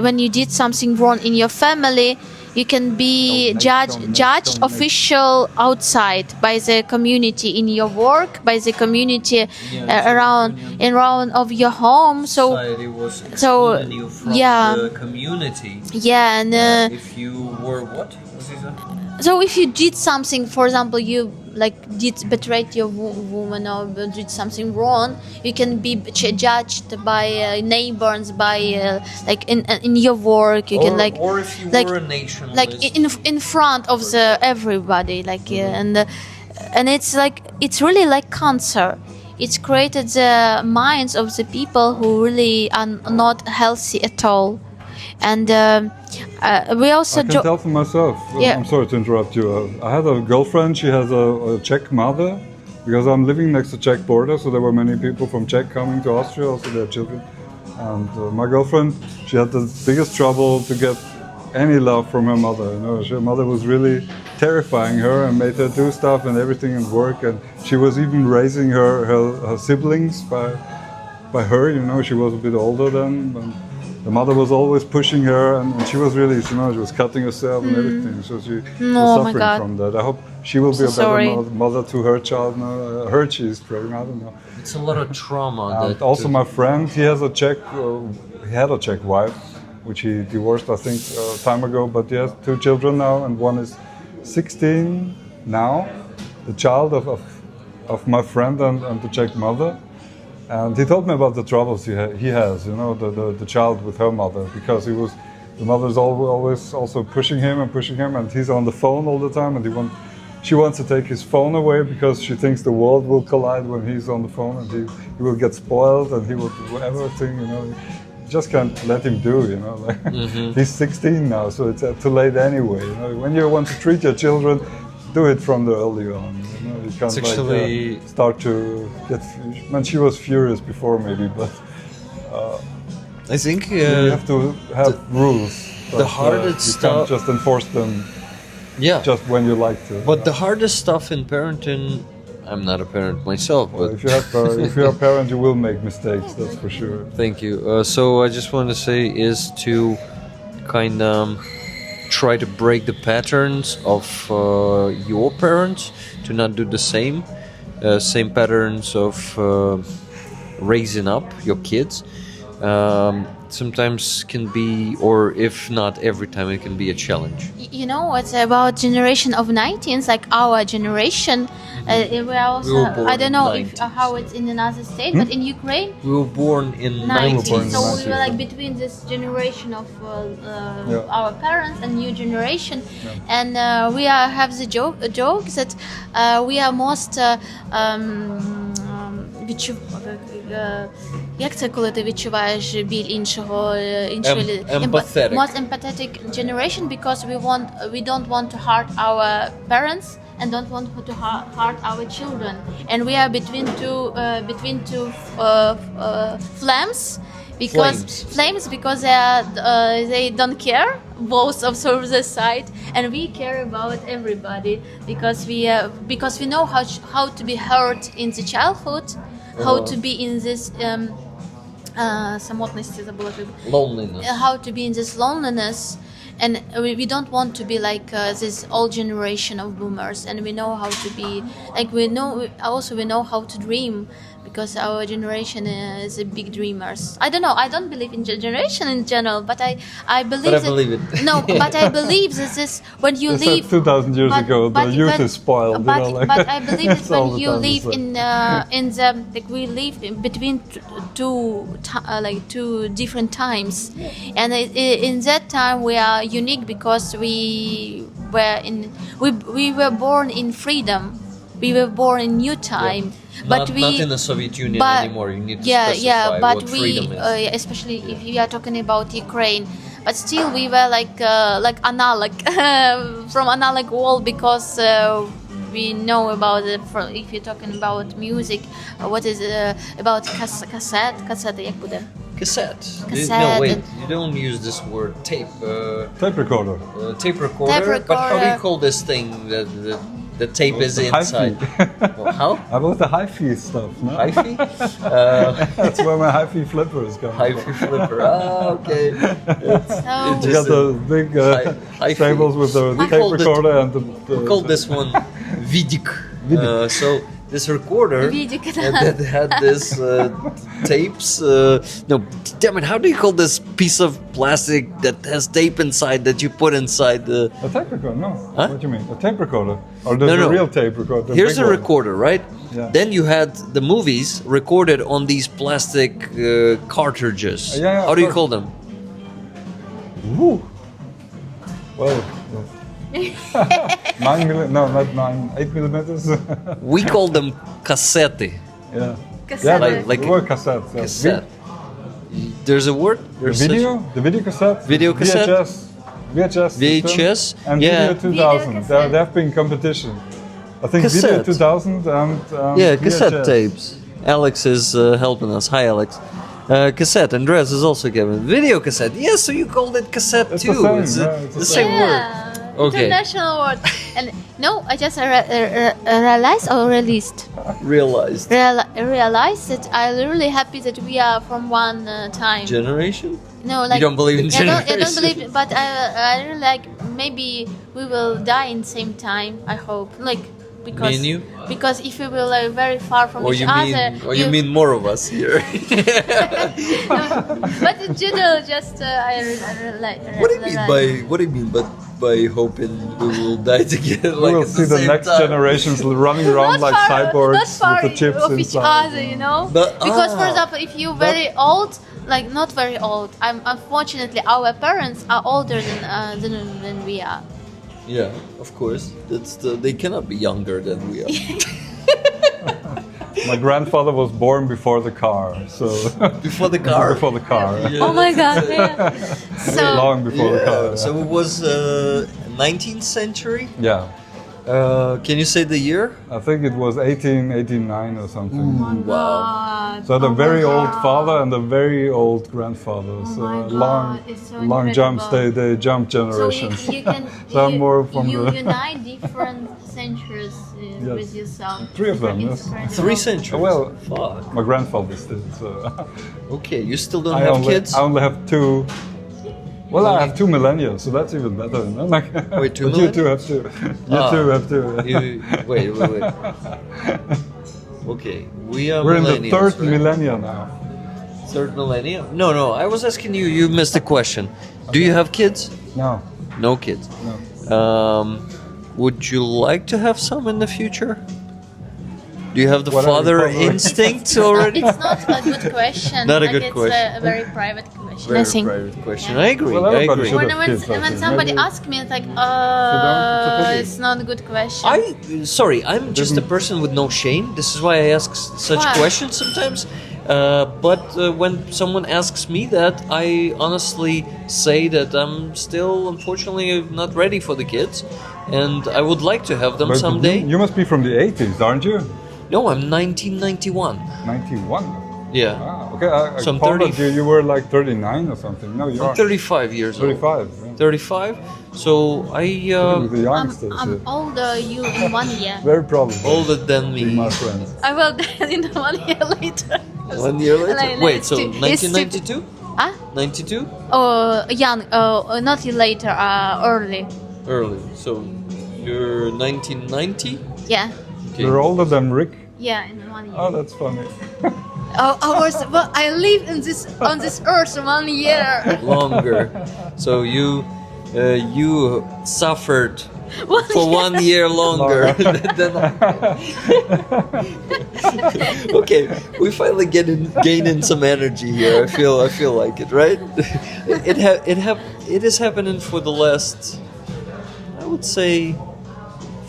when you did something wrong in your family, you can be judged official outside by the community in your work, by the community around of your home. Society was excluding you from the community. Yeah, and if you were what? Was it that? so if you did something, for example, you betrayed your woman or did something wrong, you can be judged by neighbors, by in your work. You can or if you were a nationalist, in front of everybody, and it's really like cancer. It's created the minds of the people who really are not healthy at all. And we also I can tell for myself. Yeah. I'm sorry to interrupt you. I had a girlfriend. She has a Czech mother, because I'm living next to Czech border. So there were many people from Czech coming to Austria, also their children. And my girlfriend, she had the biggest trouble to get any love from her mother. You know, her mother was really terrifying her and made her do stuff and everything and work. And she was even raising her siblings by her. You know, she was a bit older then. And the mother was always pushing her, and she was really, she was cutting herself and everything. So she was suffering from that. I hope she will be a better mother to her child now. Her she's praying. I don't know. it's a lot of trauma. And also, my friend, he has he had a Czech wife, which he divorced, I think, time ago. But he has 2 children now, and one is 16 now, the child of my friend and the Czech mother. And he told me about the troubles he has, you know, the child with her mother, because the mother's always also pushing him, and he's on the phone all the time, and she wants to take his phone away because she thinks the world will collide when he's on the phone, and he will get spoiled, and he will do everything, you know. You just can't let him do, you know. He's 16 now, so it's too late anyway. You know, when you want to treat your children, do it from the early on. You know, you can't actually start to get. Man, she was furious before maybe, but I think you have to have rules. The hardest you stuff. can't just enforce them. Just when you like to. But the hardest stuff in parenting I'm not a parent myself, Well, but if you're a parent, you will make mistakes. That's for sure. thank you. So I just want to say is to kind of try to break the patterns of your parents, to not do the same patterns of raising up your kids. Sometimes can be, or if not every time, it can be a challenge. You know what's about generation of 19s, like our generation. We also, We were born I don't know in if 90s. how it's in another state, but in Ukraine, We were born in 90s. born in So we 90s, were like yeah. between this generation of Yeah. our parents and new generation, and we have the joke that we are most як це, коли ти відчуваєш біль іншого Empathetic. most empathetic generation, because we don't want to hurt our parents and don't want to hurt our children, and we are between two flames because they don't care, both of the side, and we care about everybody because we know how to be hurt in the childhood, how to be in this самотності, забула loneliness. how to be in this loneliness, and we don't want to be like this old generation of boomers, and we know how to be like we know how to dream, because our generation is a big dreamers. I don't know, I don't believe in generation in general, but I believe But I believe it. No, but I believe that this when you They live said 2,000 years ago, the youth is spoiled. but I believe that That's all when the you time they live say. in the like we live in between two different times, and in that time we are unique because we were born in freedom. We were born in new time, but Not in the Soviet Union anymore. You need to specify but what freedom is. especially if you are talking about Ukraine, but still we were like analog from analog world, because we know about it. If you're talking about music, what is about cassette, як буде? Cassette. Cassette No, wait. and- You don't use this word tape. Tape recorder. Tape recorder. But how do you call this thing that the tape is The inside? hi-fi. Well, how? About the hi-fi stuff, no? Hi-fi? That's where my hi-fi flipper is coming Hi-fi flipper. Okay. So You got the big hi-fi. tables with the We tape called it- recorder and the We call this one vidik. So this recorder Vidik. that had this tapes. No, damn it! How do you call this piece of plastic that has tape inside that you put inside the? A tape recorder? No. Huh? What do you mean? A tape recorder? Or there's No. a real tape recorder? Here's big a one. recorder, right? Yeah. Then you had the movies recorded on these plastic cartridges. Yeah, How of do you course. call them? Woo. Well, 9 millimeters? No, not 9. 8 millimeters? We call them cassette. Yeah. Cassette. Yeah, Like the a word cassette. Yeah. Cassette. There's a word. The There's such- video? The video cassette? Video cassette? VHS. VHS? system, and Yeah. Video 2000. Video There have been competition. I think Video Cassette. 2000 and Yeah, cassette VHS. tapes. Alex is helping us. Hi, Alex. Cassette. Andreas is also giving video cassette. Yes, so you called it cassette It's too. the same, It's yeah, it's the the same word. Okay. International word. And no, I just realized or released. Realized. Realized that I'm really happy that we are from one time. Generation? No, like don't believe in I don't generation? believe, but I really like maybe we will die in same time. I hope, like because Me and you? because if we will very far from Or each you other, mean? Or you mean more of us here? but in general, just I like. What do you mean by hoping we will die together? We Like will at see the same next time? generations running around like cyborgs not far with the chips of each inside. other, you know. But- because, for ah, example, if you're very old, like not very old, unfortunately our parents are older than we are. Yeah, of course. They cannot be younger than we are. My grandfather was born before the car, so Before the car. before the car, Yeah. Oh my God! Yeah. So long before the car. Yeah. So it was 19th century. Yeah, Can you say the year? I think it was 1889 or something. Wow. God. So I had a Oh very my old God. father and a very old grandfather. So my God, long, it's so long jumps. incredible. They jump So generations. you can So I'm more from you the- unite different centuries Yes. with yourself. 3 of them, It's yes. incredible. 3 centuries. Well, Fuck. my grandfather still. So Okay, you still don't have kids? I only have 2. Well, I have 2 millennia, so that's even better. No? Like, Wait, 2 but you 2 have 2. You 2 have 2. Wait. Okay, we are We're in the millennials, 3rd right? millennia now. 3rd millennium? No, I was asking you, you missed the question. Do you have kids? No, No kids. no. Would you like to have some in the future? Do you have the Whatever, father probably. instinct already? It's not a good question. Not a like good it's question. a very private question. Very I think. private question. Yeah. I agree. Well, I everybody agree. should. When, Kids, I when think. somebody Maybe- asks me, it's like, it's a pity. it's not a good question. Sorry, I'm just a person with no shame. This is why I ask such Why? questions sometimes. But when someone asks me that, I honestly say that I'm still, unfortunately, not ready for the kids, and I would like to have them But someday. You must be from the 80s, aren't you? No, I'm 1991. 91. Yeah, Ah, okay. I So I'm thought 30 that you were like 39 or something. No, you I'm are 35 years old. 35. Yeah. 35. So I With the youngsters. I'm older you in 1 year. Very probably. older than Be me. my friend. I will die in 1 year later. 1 year later. Like, Wait, so it's 1992? Huh? 92? Young. Not later. Early. Early. So you're 1990? Yeah. Okay. You're older than Rick. Yeah, in 1 year. Oh, that's funny. I live on this earth 1 year. Longer. So you suffered for 1 year longer than Okay, we finally gain in some energy here. I feel like it, right? It is happening for the last, I would say,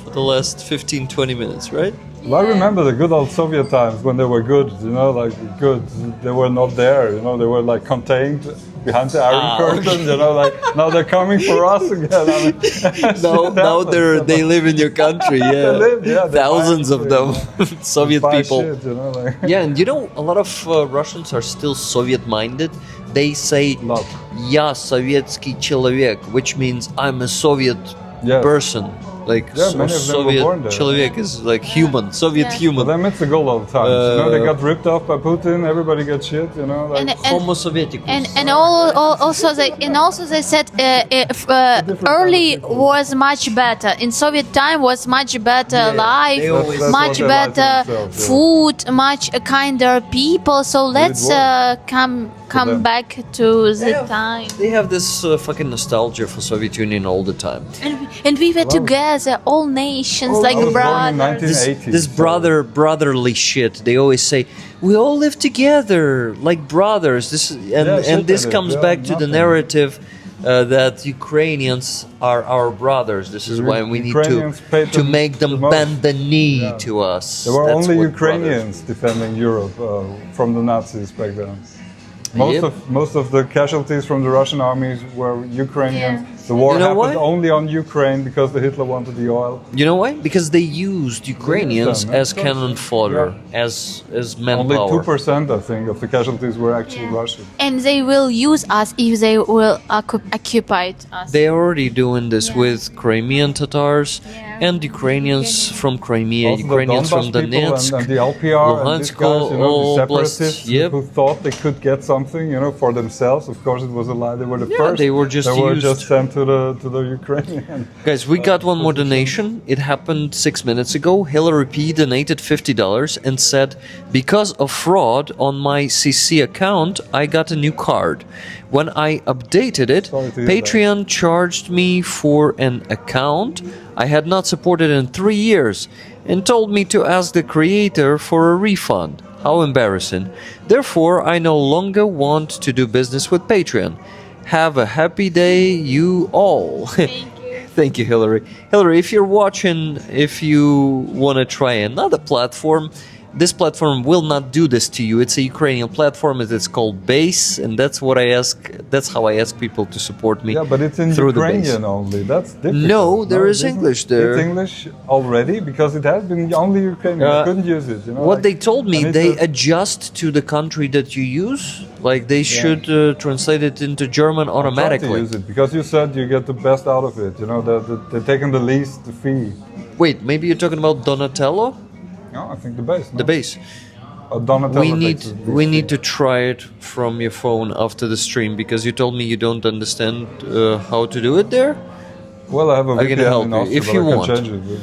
for the last 15-20 minutes, right? Well, I remember the good old Soviet times when they were good, like good. They were not there, they were like contained behind the Iron Curtain, like now they're coming for us again. I mean, Now they live in your country, yeah. They live, yeah, they Thousands of them, Soviet buy people. shit, like. Yeah, and a lot of Russians are still Soviet-minded. They say Lot. "Я советский человек," which means I'm a Soviet Yes. person. Like Yeah, many of them were Soviet born there. человек is like human, Soviet Yeah. For human. them, it's the gold old times. They got ripped off by Putin. Everybody gets shit. Like Homo Sovieticus. And also they said early was much better. In Soviet time was much better they life, always- That's much what they like better themselves, yeah. food, much kinder people. So let's work come them. back to the have- time. They have this fucking nostalgia for Soviet Union all the time. And we were together, all nations, like I was born in brothers. 1980. This brotherly shit. They always say we all live together like brothers. This is, shit and this they do. comes Yeah, back to the nothing. narrative that Ukrainians are our brothers. This is why we need Ukrainians paid to them make them the most. bend the knee Yeah. to us. There were That's only what Ukrainians defending Europe from the Nazis back then. Yep. Most of the casualties from the Russian armies were Ukrainians. Yeah. The war You know happened why? only on Ukraine because the Hitler wanted the oil. You know why? Because they used Ukrainians them, as of course. cannon fodder, Yeah. as Only manpower. 2%, I think, of the casualties were actually Yeah. Russian. And they will use us if they will occupy us. They are already doing this Yeah. with Crimean Tatars Yeah. and Ukrainians from Crimea, Also Ukrainians the from Donbas people Donetsk. and the LPR and these Luhansk, guys, the all separatists blessed. Yep. who thought they could get something, for themselves. Of course, it was a lie. They were the first. they were just They were used. just sent to the Ukrainian. Guys, we got one more donation. It happened 6 minutes ago. Hillary P donated $50 and said, because of fraud on my CC account, I got a new card. When I updated it, Sorry to hear Patreon charged me for an account I had not supported in 3 years and told me to ask the creator for a refund. How embarrassing. Therefore, I no longer want to do business with Patreon. Have a happy day, you all. Thank you. Thank you, Hillary. Hillary, if you're watching, if you want to try another platform, this platform will not do this to you. It's a Ukrainian platform. It's called Base, and that's what I ask. That's how I ask people to support me. Yeah, but it's in through Ukrainian the only. That's difficult. No, there is isn't English it? there. It's English already because it has been only Ukrainian. I couldn't use it. You know, What like, they told me, I need they to- adjust to the country that you use. Like they should translate it into German try to automatically. use it because you said you get the best out of it. You know, they're taking the least fee. Wait, maybe you're talking about Donatello, No, I think the base. the base. Donatello We takes need the we least need fee. to try it from your phone after the stream because you told me you don't understand how to do it there. Well, I have a I can VPN help in you, Austria, if but you I can want. change it.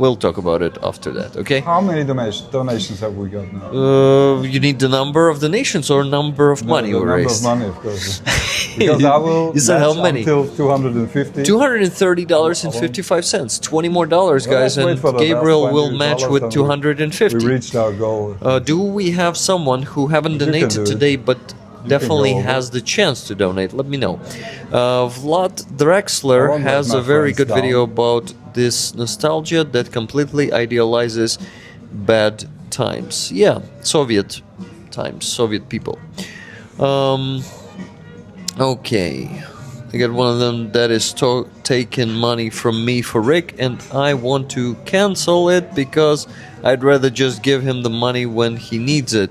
We'll talk about it after that. Okay. How many donations have we got now? You need the number of donations or number of money the we number raised. of money, of course. Because I will You said how match many? until 250. $230.55. $20 Well, guys, let's wait and for the Gabriel last will $20 match and with we 250. reached our goal. Do we have someone who haven't You can donated do it. today but definitely go over. has the chance to donate? Let me know. Vlad I Drexler won't let has my a very friends good down. video about this nostalgia that completely idealizes bad times. Yeah, Soviet times, Soviet people. Okay. I got one of them that is taking money from me for Rick, and I want to cancel it because I'd rather just give him the money when he needs it.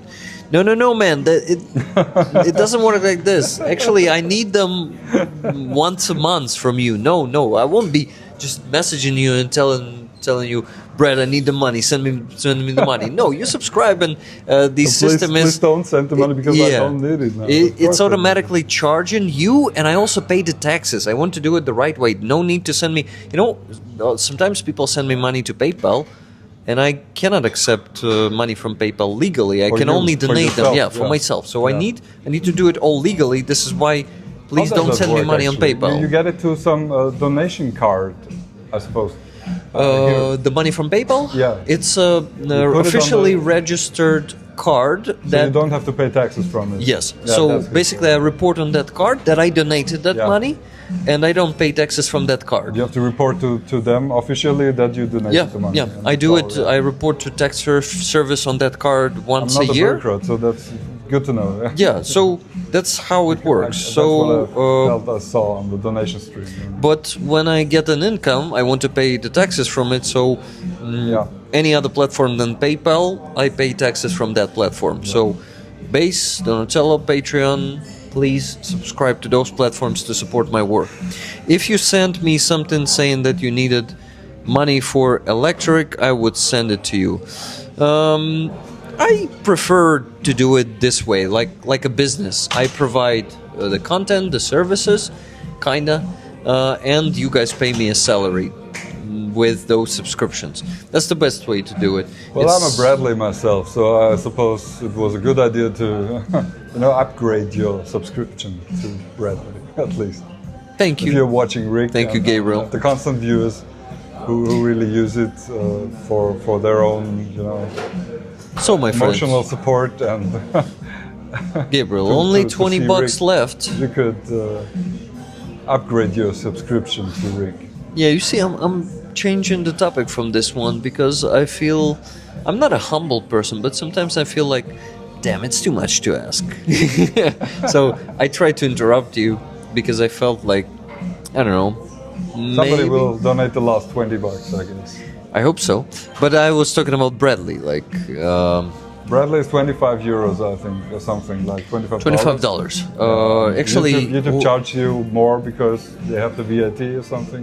No, man. It doesn't work like this. Actually, I need them once a month from you. No, I won't be just messaging you and telling you, Brad, I need the money. Send me the money. No, you subscribe, and the system please is. don't send the money because I don't need it now. Of course It's I automatically charging you, and I also pay the taxes. I want to do it the right way. No need to send me. Sometimes people send me money to PayPal, and I cannot accept money from PayPal legally. I For can you, only for donate them. yourself, Yeah, for yeah. myself. So I Yeah. need to do it all legally. This is why. Please How does don't that send me work, money actually? on PayPal. You get it to some donation card, I suppose. Here. The money from PayPal? Yeah. It's a put it on officially the- registered card So that. you don't have to pay taxes from it. Yes. Yeah, So that's good. basically, I report on that card that I donated that Yeah. money, and I don't pay taxes from that card. You have to report to them officially that you donated the money. Yeah. And I do that's it. all, yeah. I report to tax service on that card I'm once not a a year. bureaucrat, so that's good to know. Yeah. So that's how it works. That's So. what I felt I saw on the donation stream. But when I get an income, I want to pay the taxes from it. So, Yeah. any other platform than PayPal, I pay taxes from that platform. So, Base, Donatello, Patreon, please subscribe to those platforms to support my work. If you sent me something saying that you needed money for electric, I would send it to you. I prefer to do it this way, like a business. I provide the content, the services, kinda, and you guys pay me a salary with those subscriptions. That's the best way to do it. Well, I'm a It's- Bradley myself, so I suppose it was a good idea to, upgrade your subscription to Bradley, at least. Thank If you. you're watching Rick, Thank you, and, Gabriel. the constant viewers who really use it for their own, So, my friends, emotional support, and Gabriel, to- only to 20 see bucks Rick. left. you could upgrade your subscription to Rick. Yeah, you see, I'm changing the topic from this one because I feel I'm not a humble person, but sometimes I feel like, damn, it's too much to ask. So I tried to interrupt you because I felt like, I don't know, Somebody maybe. will donate the last 20 bucks, I guess. I hope so. But I was talking about Bradley, like Bradley is 25 euros, I think, or something like $25. $25. Actually, YouTube charge you more because they have the VAT or something.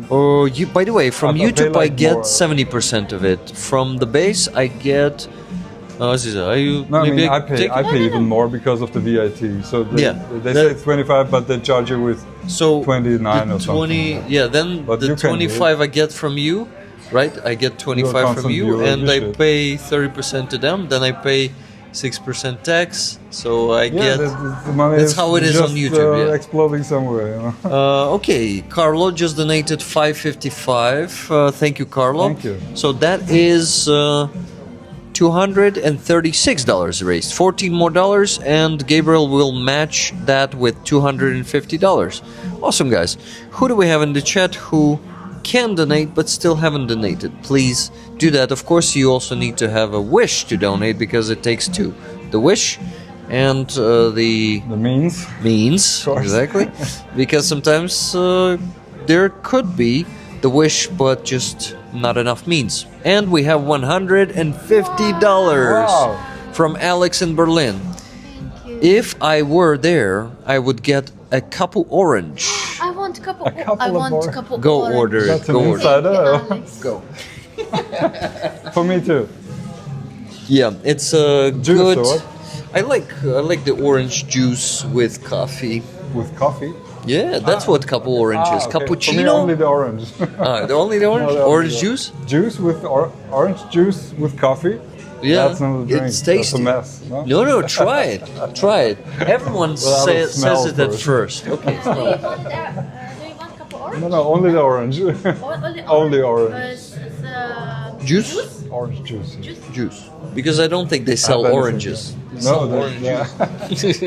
By the way, from I pay YouTube I like get more. 70% of it. From the base I get. Are you? No, I maybe mean, I pay even more because of the VAT. So Yeah, they that- say it's 25, but they charge you with So 29 the or something. Yeah, then But the you can do it. 25 I get from you, right? I get 25 from constant you, viewer, and you I should. pay 30% to them. Then I pay 6% tax, so I get. The money that's how it is on just, YouTube, yeah. exploding somewhere. Okay, Carlo just donated 555. Thank you, Carlo. Thank you. So that is $236 raised. 14 more dollars, and Gabriel will match that with $250. Awesome, guys. Who do we have in the chat who can donate but still haven't donated, please do that. Of course, you also need to have a wish to donate because it takes two: the wish and the means. course. Exactly, because sometimes there could be the wish but just not enough means. And we have $150 Wow. from Alex in Berlin. If I were there, I would get a couple orange. I want couple. A couple I of want orange. couple. Go orange. order it. That's an Go order. insider. Alex. Go. For me too. Yeah, it's a Juice good. or what? I like the orange juice with coffee. With coffee. Yeah, that's what couple orange is. Okay. For me, Cappuccino. only the orange. Only the orange. No, the Orange juice. Juice with orange juice with coffee. Yeah, That's not a drink. it's That's a tasty. mess. No? No, try it. Try it. Everyone Well, I will says smell it at first. first. Okay. Do you want couple orange? No, only the orange. Only orange. Juice? Orange juice. Juice. Because I don't think they sell anything. oranges. They No, sell that- orange yeah. juice.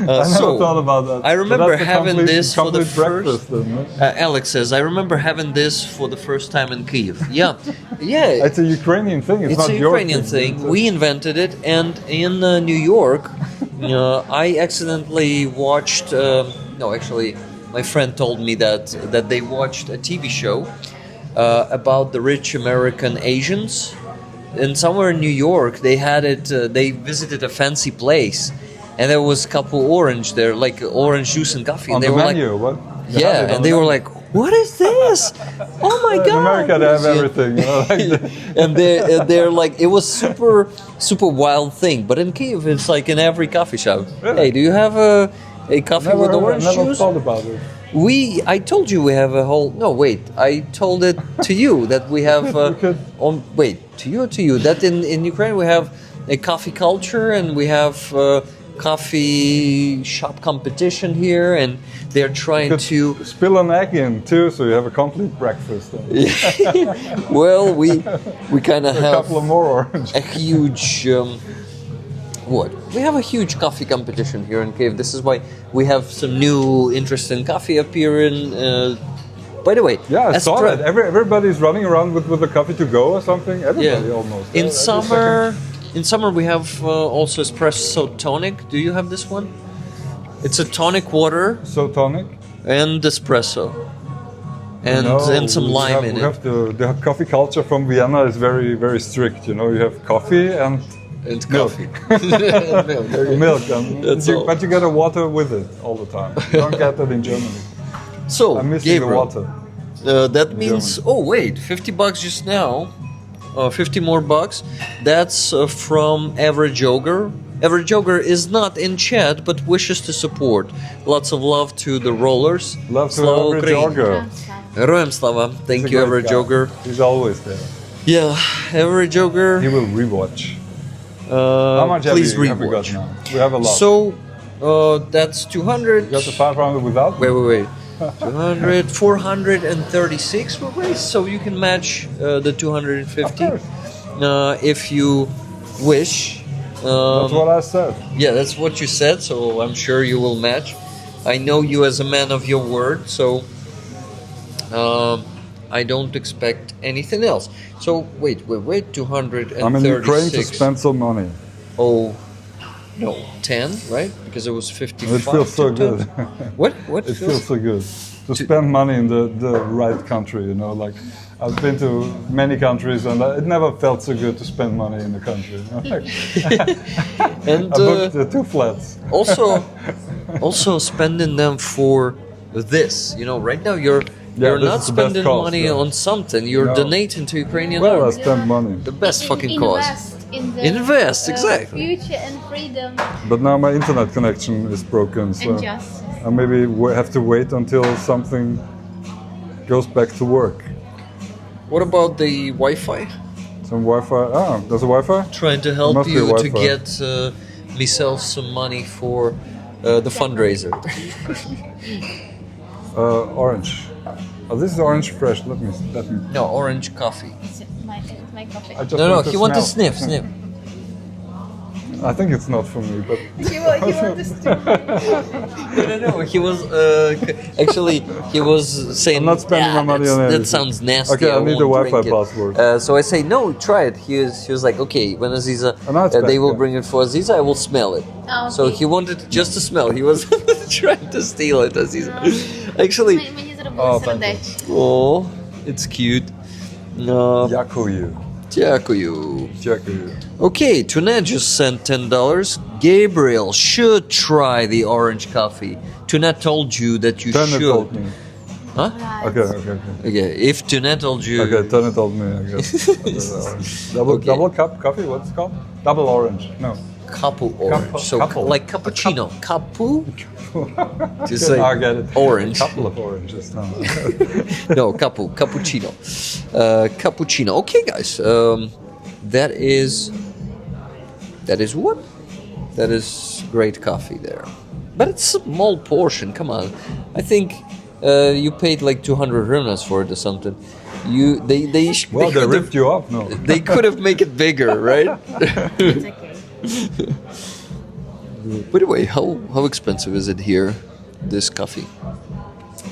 I never thought about that. I So remember that's a having this for the complete first. breakfast, then, no? Alex says, I remember having this for the first time in Kyiv. Yeah, yeah. It's a Ukrainian thing. It's It's not a your Ukrainian thing. We invented it, and in New York, I accidentally watched. No, actually, my friend told me that they watched a TV show about the rich American Asians, and somewhere in New York they had it. They visited a fancy place, and there was a couple orange there, like orange juice and coffee, On and they the were menu, like, what? They had it yeah, on and the they were menu. like, what is this? Oh my god! In America, they have Yeah. everything. You know, like And they're like, it was super wild thing. But in Kyiv, it's like in every coffee shop. Really? Hey, do you have a coffee with orange never juice? thought about it. I told you we have a whole. No, wait. I told it to you that we have. Wait, to you or to you that in Ukraine we have a coffee culture and we have coffee shop competition here, and they're trying Could to. spill an egg in too, so you have a complete breakfast. Then. Well, we kind of A have couple of more orange. a huge. What? We have a huge coffee competition here in Kyiv. This is why we have some new interesting coffee appearing. By the way, Yeah, I saw espre- that. Everybody's running around with a coffee to go or something. Everybody Yeah. almost. In Every summer we have also espresso tonic. Do you have this one? It's a tonic water second. So tonic. and espresso, and No, some we lime have, in we it. have the coffee culture from Vienna is very very strict. You know, you have coffee and And milk. coffee. Milk, there you go. milk, and That's all. but you get a water with it all the time. You don't get that in Germany. So, I'm missing the Gabriel, water. that means, oh wait, $50 just now, 50 more bucks. That's from Average Ogre. Average Ogre is not in chat, but wishes to support. Lots of love to the rollers. Love to Slava Average Ukraini. Ogre. Героям слава. Thank He's a you, great Average guy. Ogre. He's always there. Yeah, Average Ogre. He will rewatch. How much please have we got rewatch. now? We have a lot. So, that's 200. you got the 500 without? Wait. 200, 436 were raised, so you can match the 250 Of course. if you wish. That's what I said. Yeah, that's what you said, so I'm sure you will match. I know you as a man of your word, so I don't expect anything else. So wait, 236. I'm in Ukraine to spend some money. Oh, no, 10, right? Because it was 55. It feels so to 10. good. What? It feels so good to spend money in the right country. You know, like I've been to many countries and it never felt so good to spend money in the country. You know? Like, And I booked 2 flats. also spending them for this. You know, right now you're this not is the best spending cause, money yeah. on something. You're No. donating to Ukrainian Well, I army. spend money. The best fucking cause. In the Invest, exactly. future and freedom But now my internet connection is broken, so and justice. I maybe have to wait until something goes back to work. What about the Wi-Fi? Some Wi-Fi. There's a Wi-Fi? Trying to help Must be you to Wi-Fi. get myself some money for the fundraiser. Orange. Oh, this is orange fresh. Let me. No, orange coffee. It's my coffee. I just No, want to he wants to smell. sniff. I think it's not for me, but He wants to. No. He was actually he was saying. I'm not spending my money on That anything. sounds nasty. Okay, I need the won't Wi-Fi drink it." password. So I say no, try it. He was like, okay, when Aziza, now it's they back, will yeah. bring it for Aziza, I will smell it. Oh, So okay. he wanted just to smell. He was trying to steal it, Aziza. Actually, Мені зробили Oh, thank you. сердечко. oh, it's cute. Дякую. Дякую. Дякую. Okay, Tunette just sent $10. Gabriel should try the orange coffee. Tunette told you that you Tana should. told me. Huh? Okay. Okay, if Tunette told you. Okay, Tana told me, I guess. Double cup coffee, what's it called? Double orange. No. Couple orange. So couple. like cappuccino. Couple? Just Okay, like I get it. orange. Couple of oranges. No. No, cappuccino. Cappuccino. Okay, guys. That is what? That is great coffee there. But it's a small portion. Come on. I think you paid like 200 hryvnias for it or something. Well, they could've- ripped you off, no? They could have made it bigger, right? It's okay. By the way, how expensive is it here? This coffee?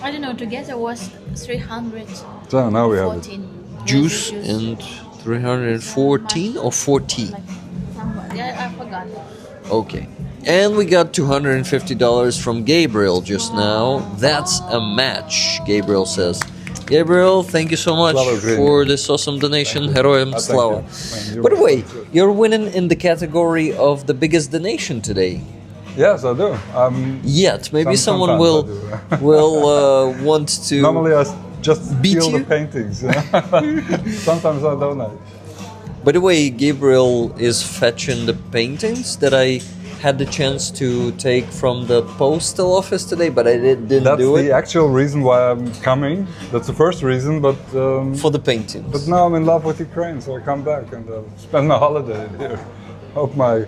I don't know. Together was 314. So now we have it. Juice and 314 or 40? Like, somewhat. Yeah, I forgot. Okay. And we got $250 from Gabriel just now. That's a match, Gabriel says. Gabriel, thank you so much Slava Ukraini. for this awesome donation. Heroyam Thank Slava. you. By the way, you're winning in the category of the biggest donation today. Yes, I do. Yet, maybe someone sometimes will want to. Normally I just Beat steal you? the paintings. Sometimes I donate. By the way, Gabriel is fetching the paintings that I had the chance to take from the postal office today, but I didn't That's do the it actual reason why I'm coming. That's the first reason, but for the paintings. but now I'm in love with Ukraine, so I come back and spend my holiday here. Hope my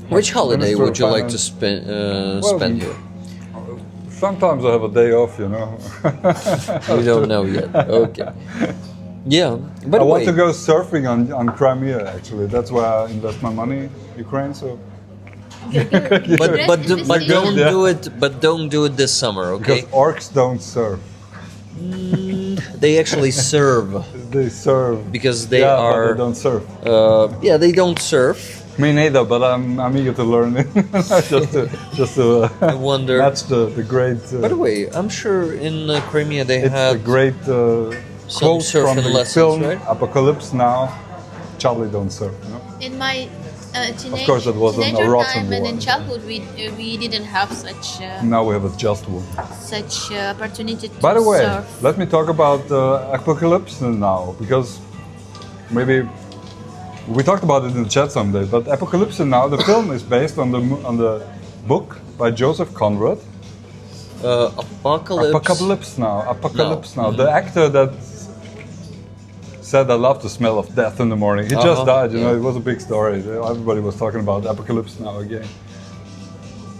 Which holiday Minister would you of like to Finance- spend here? Sometimes I have a day off, you know. We don't know yet. Okay. Yeah, but I want to go surfing on Crimea. Actually, that's where I invest my money, Ukraine. So but don't Yeah. do it. But don't do it this summer, okay? because orcs don't surf, They actually serve they serve because they yeah, but are. they don't surf. Yeah, they don't surf. Me neither, but I'm eager to learn it. just to I wonder. That's the great. By the way, I'm sure in Crimea they It's have the great some quote from surfing the lessons, film right? Apocalypse Now. Charlie don't surf. You know? In my teenage, course, it was a teenager rotten time and in one. childhood, we didn't have such Now we have a just one. opportunity to By the way, surf. let me talk about Apocalypse Now, because maybe we talked about it in the chat someday. But Apocalypse Now, the film is based on the book by Joseph Conrad. Apocalypse. Apocalypse Now. The actor that said I love the smell of death in the morning. He just died. You know, it was a big story. Everybody was talking about Apocalypse Now again.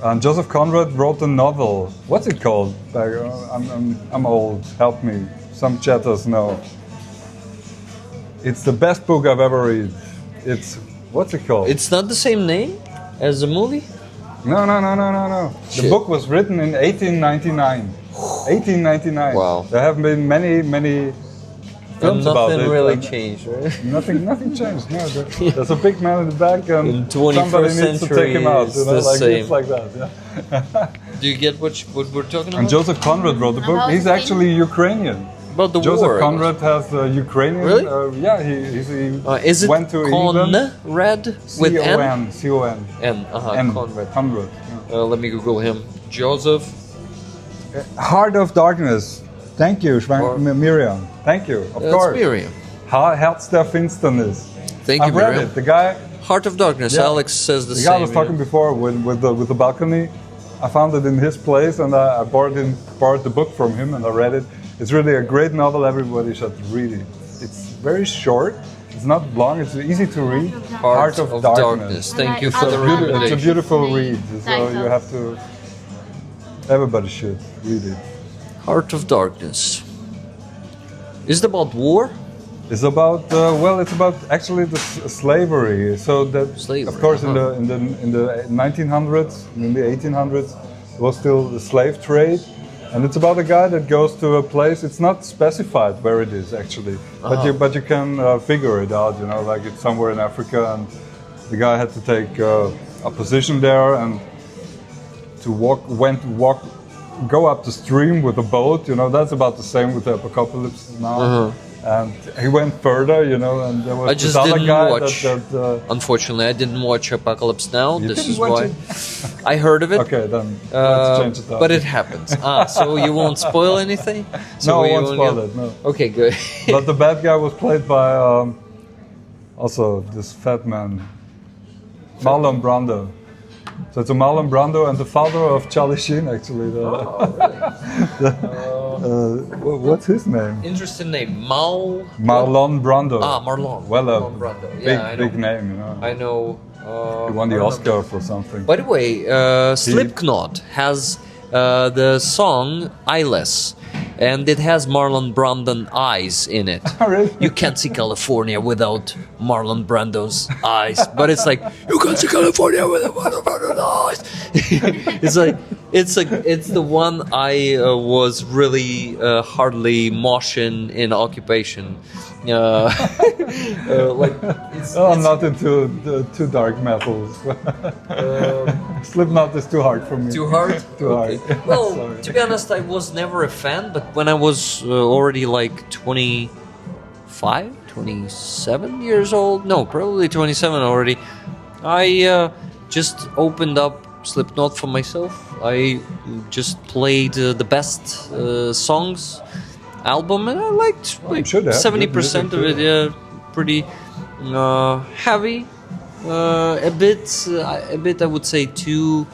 And Joseph Conrad wrote a novel. What's it called? I'm old. Help me. Some chatters know. It's the best book I've ever read. It's what's it called? It's not the same name as the movie. No. The Shit. book was written in 1899. 1899. Wow. There have been many And films about nothing it. really and changed, right? Nothing changed. No, there's a big man in the back, and In 21st somebody needs to take him century, out. it's You know, the like same. it's like that. Yeah. Do you get what we're talking about? And Joseph Conrad wrote the book. About He's the actually Ukrainian. About the Joseph war. I Conrad has Ukrainian. Really? Yeah, he Is it went to England. Conrad with N? C-O-N. N. N. Conrad. Conrad. Yeah. Let me Google him. Joseph. Heart of Darkness. Thank you, Miriam. Thank you. Of That's course. Miriam. Herz der Finsternis. Thank you, I've read Miriam. it. The guy. Heart of Darkness. Yeah. Alex says the The same. guy I was talking before with the balcony. I found it in his place, and I borrowed the book from him, and I read it. It's really a great novel. Everybody should read it. It's very short. It's not long. It's easy to read. Heart of Darkness. Thank you for the I like It's a recommendation. beautiful read. So Title. you have to. Everybody should read it. Heart of Darkness. Is it about war? It's about it's about actually the slavery. So that Slavery, of course in the 1900s, in the 1800s, it was still the slave trade, and it's about a guy that goes to a place. It's not specified where it is actually, but you can figure it out. You know, like it's somewhere in Africa, and the guy had to take a position there and to go up the stream with a boat. You know, that's about the same with the apocalypse now. And he went further, you know, and there was I just this other didn't guy watch. Unfortunately, I didn't watch Apocalypse Now. You This didn't is watch why it? I heard of it. Okay, then let's change it up. But it happens. So you won't spoil anything? So No, I you won't spoil it, no. Okay, good. But the bad guy was played by also this fat man, Marlon Brando. So it's a Marlon Brando and the father of Charlie Sheen, actually. What's his name? Interesting name. Marlon Brando. Marlon. Well, Marlon Brando. Yeah, big name, you know. I know. He won the Oscar for something. By the way, Slipknot has the song Eyeless, and it has Marlon Brando eyes in it. Really? You can't see California without Marlon Brando's eyes, but it's like you can't see California without Marlon Brando's eyes. it's the one I was really hardly moshing in Occupation. I'm not into the too dark metals. Slipknot is too hard for me. Too hard? Too hard. Well, Sorry. to be honest, I was never a fan, but when I was already like 25, 27 years old, no, probably 27 already, I just opened up Slipknot for myself. I just played the best songs album, and I liked like 70% of it. Yeah, pretty heavy, a bit. I would say too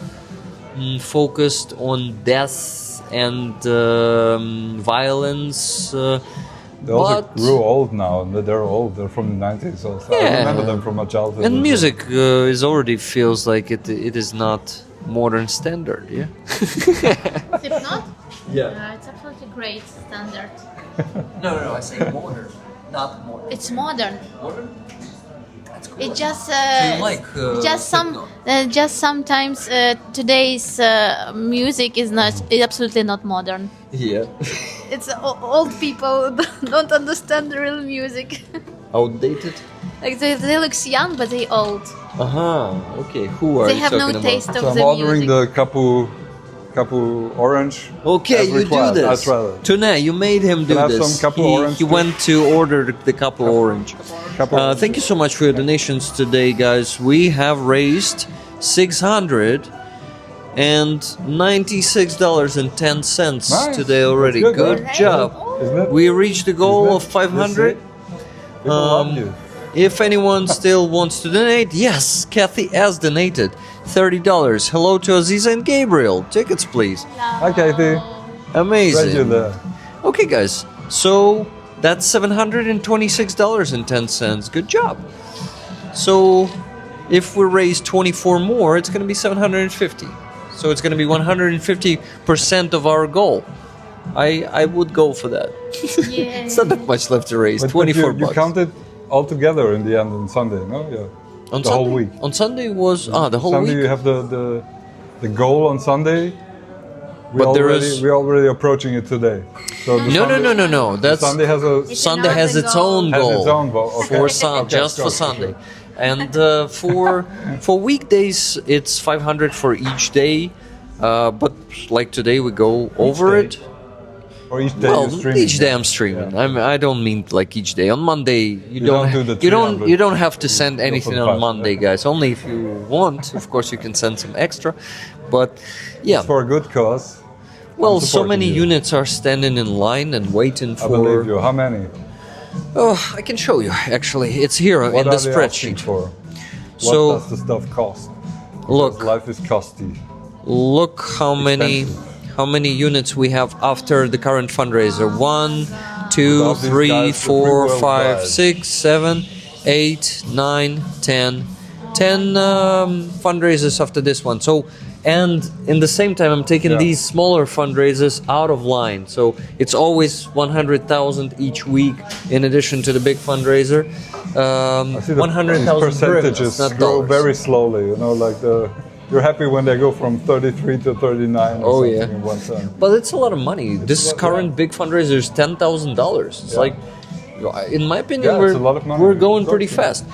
focused on death and violence. They also grew old now. They're old. They're from the 90s also. Yeah. I remember them from my childhood. And music is already feels like it is not modern standard. Yeah. Slipknot? Yeah. It's absolutely great standard. No. I say modern, not modern. It's modern. Modern. That's cool. It just you like just sometimes today's music is absolutely not modern. Yeah. It's old people don't understand the real music. Outdated. Like they look young, but they old. Okay. Who are They you have talking no about? taste of So I'm the ordering music. the Capu Orange. Okay, as you do required. this. I try that. Tune, you made him do Can I have this. some Capu Orange He too? went to order the Capu Orange. Capu Orange. Thank you so much for your donations today, guys. We have raised $696.10 Nice. today already. That's Good good, job. Isn't it? We reached the goal Isn't of it? 500. People love you. If anyone still wants to donate, yes, Kathy has donated $30. Hello to Aziza and Gabriel. Tickets, please. Hi, Katie. Amazing. Glad you're there. Okay, guys. So that's $726.10. Good job. So if we raise 24 more, it's going to be 750. So it's going to be 150% of our goal. I would go for that. Yeah. It's not that much left to raise. But 24 you bucks. counted all together in the end on Sunday, no? Yeah. On the Sunday? whole week. On Sunday was the whole Sunday week. you have the goal on Sunday. But there is- We're already approaching it today. So the Sunday, No. That's Sunday has a Sunday has another its goal. own has goal its own goal. Okay. for Sun, Okay, just for sure, Sunday, sure. and for weekdays it's 500 for each day. But like today we go over day? it. Or each day Well, you're streaming. each day I'm streaming. Yeah. I don't mean like each day. On Monday you don't do the you 300. don't have to send for anything the on 500. Monday, guys. Only if you want. Of course, you can send some extra. But yeah, It's for a good cause. well, I'm so supporting many you. units are standing in line and waiting I believe for. you. How many? Oh, I can show you. Actually, it's here What in the are they asking spreadsheet. for? What So does the stuff cost? look, Life is costly. look how many units we have after the current fundraiser. 1, 2, Without these 3, guys, 4, we're 5, worldwide. 6, 7, 8, 9, 10. 10 fundraisers after this one. So And in the same time, I'm taking these smaller fundraisers out of line. So it's always 100,000 each week in addition to the big fundraiser. I see the 100,000 percentages not grow dollars. very slowly. You know, like you're happy when they go from 33 to 39 or something in one time. But it's a lot of money. This current big fundraiser is $10,000. It's like, in my opinion, it's a lot of money. we're going pretty Exactly. fast.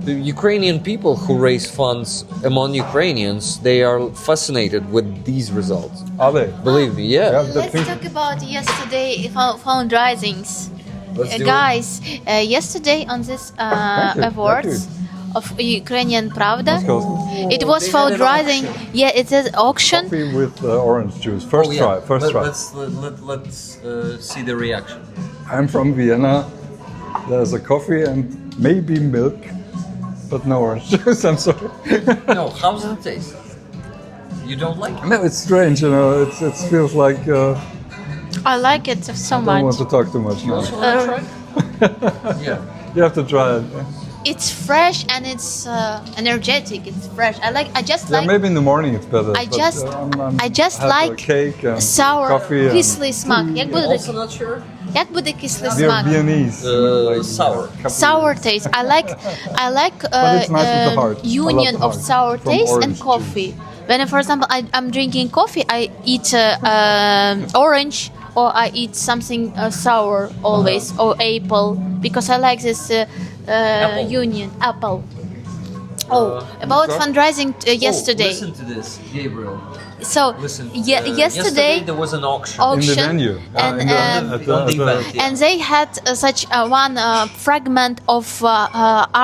The Ukrainian people who raise funds among Ukrainians, they are fascinated with these results. Are they? Believe me, yeah. the Let's thing- talk about yesterday fundraisings. Let's do it. Guys, yesterday on this awards of Ukrainian Pravda, Let's go. it was they had an fundraising. Yeah, it is auction. Coffee with orange juice. First try. First try. Let's see the reaction. I'm from Vienna. There's a coffee and maybe milk, but no orange juice. I'm sorry. No, how does it taste? You don't like it? No, it's strange. You know, it feels like I like it so I don't much. want to talk too much now. Yeah. You have to try it. It's fresh and it's energetic. It's fresh. I just Yeah, like maybe in the morning it's better. I but, just- I just have like a cake and sour, coffee and кислий смак. Also not sure? Як буде кислий they're смак? Viennese. Sour. Sour taste. I like it's nice with the heart. I love union the of heart sour from taste and orange coffee. When, for example, I'm drinking coffee, I eat orange or I eat something sour always or apple because I like this union apple. About so- fundraising yesterday. Oh, listen to this, Gabriel. So Listen. yesterday there was an auction. auction In the venue. and at the event, yeah. and they had such one fragment of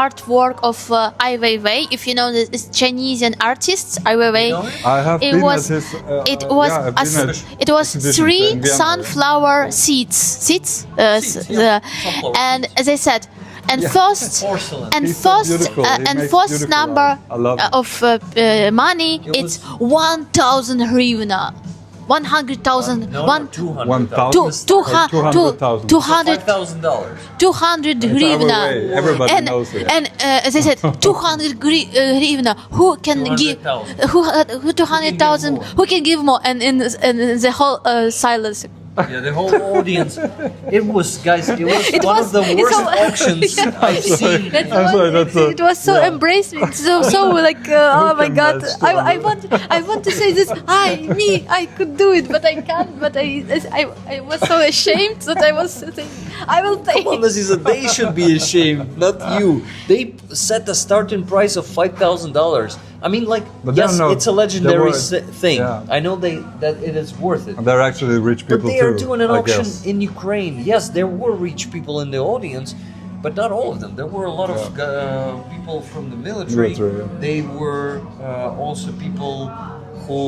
artwork of Ai Weiwei. If you know this Chinese artists, Ai Weiwei. You know it? I have It been was at his. it was yeah, I've been at it was exhibitions three in Vienna, sunflower seeds Seeds, yeah. Sunflower and as I said and first Porcelain. and He's so first beautiful. He and makes first beautiful number art. I love it. of money It it's 1,000 hryvnia 100,000 No, one 200. 1,000. two, two, hu- two, 200,000. 200 $5,000. 200 Ai hryvnia Weiwei. Everybody and knows it. and as I said 200 hryvnia who can give 200,000. who 200,000 more? who can give more and in the whole silence Yeah, the whole audience. It was, guys, it was It one was- of the it's worst so- auctions I've seen. I'm sorry, that's a- it was so yeah. embracing so like oh my can god match 200? I want to say this I could do it but I can't but I was so ashamed that I was saying I will pay Come on, Aziza, they should be ashamed, not you. They set a starting price of $5,000. I mean, like, But yes, they're not- it's a legendary they were- thing. yeah. I know that it is worth it. And they're actually rich But people they too. are doing an I auction guess. in Ukraine. Yes, there were rich people in the audience, but not all of them. There were a lot of people from the military. Military, yeah. They were also people who,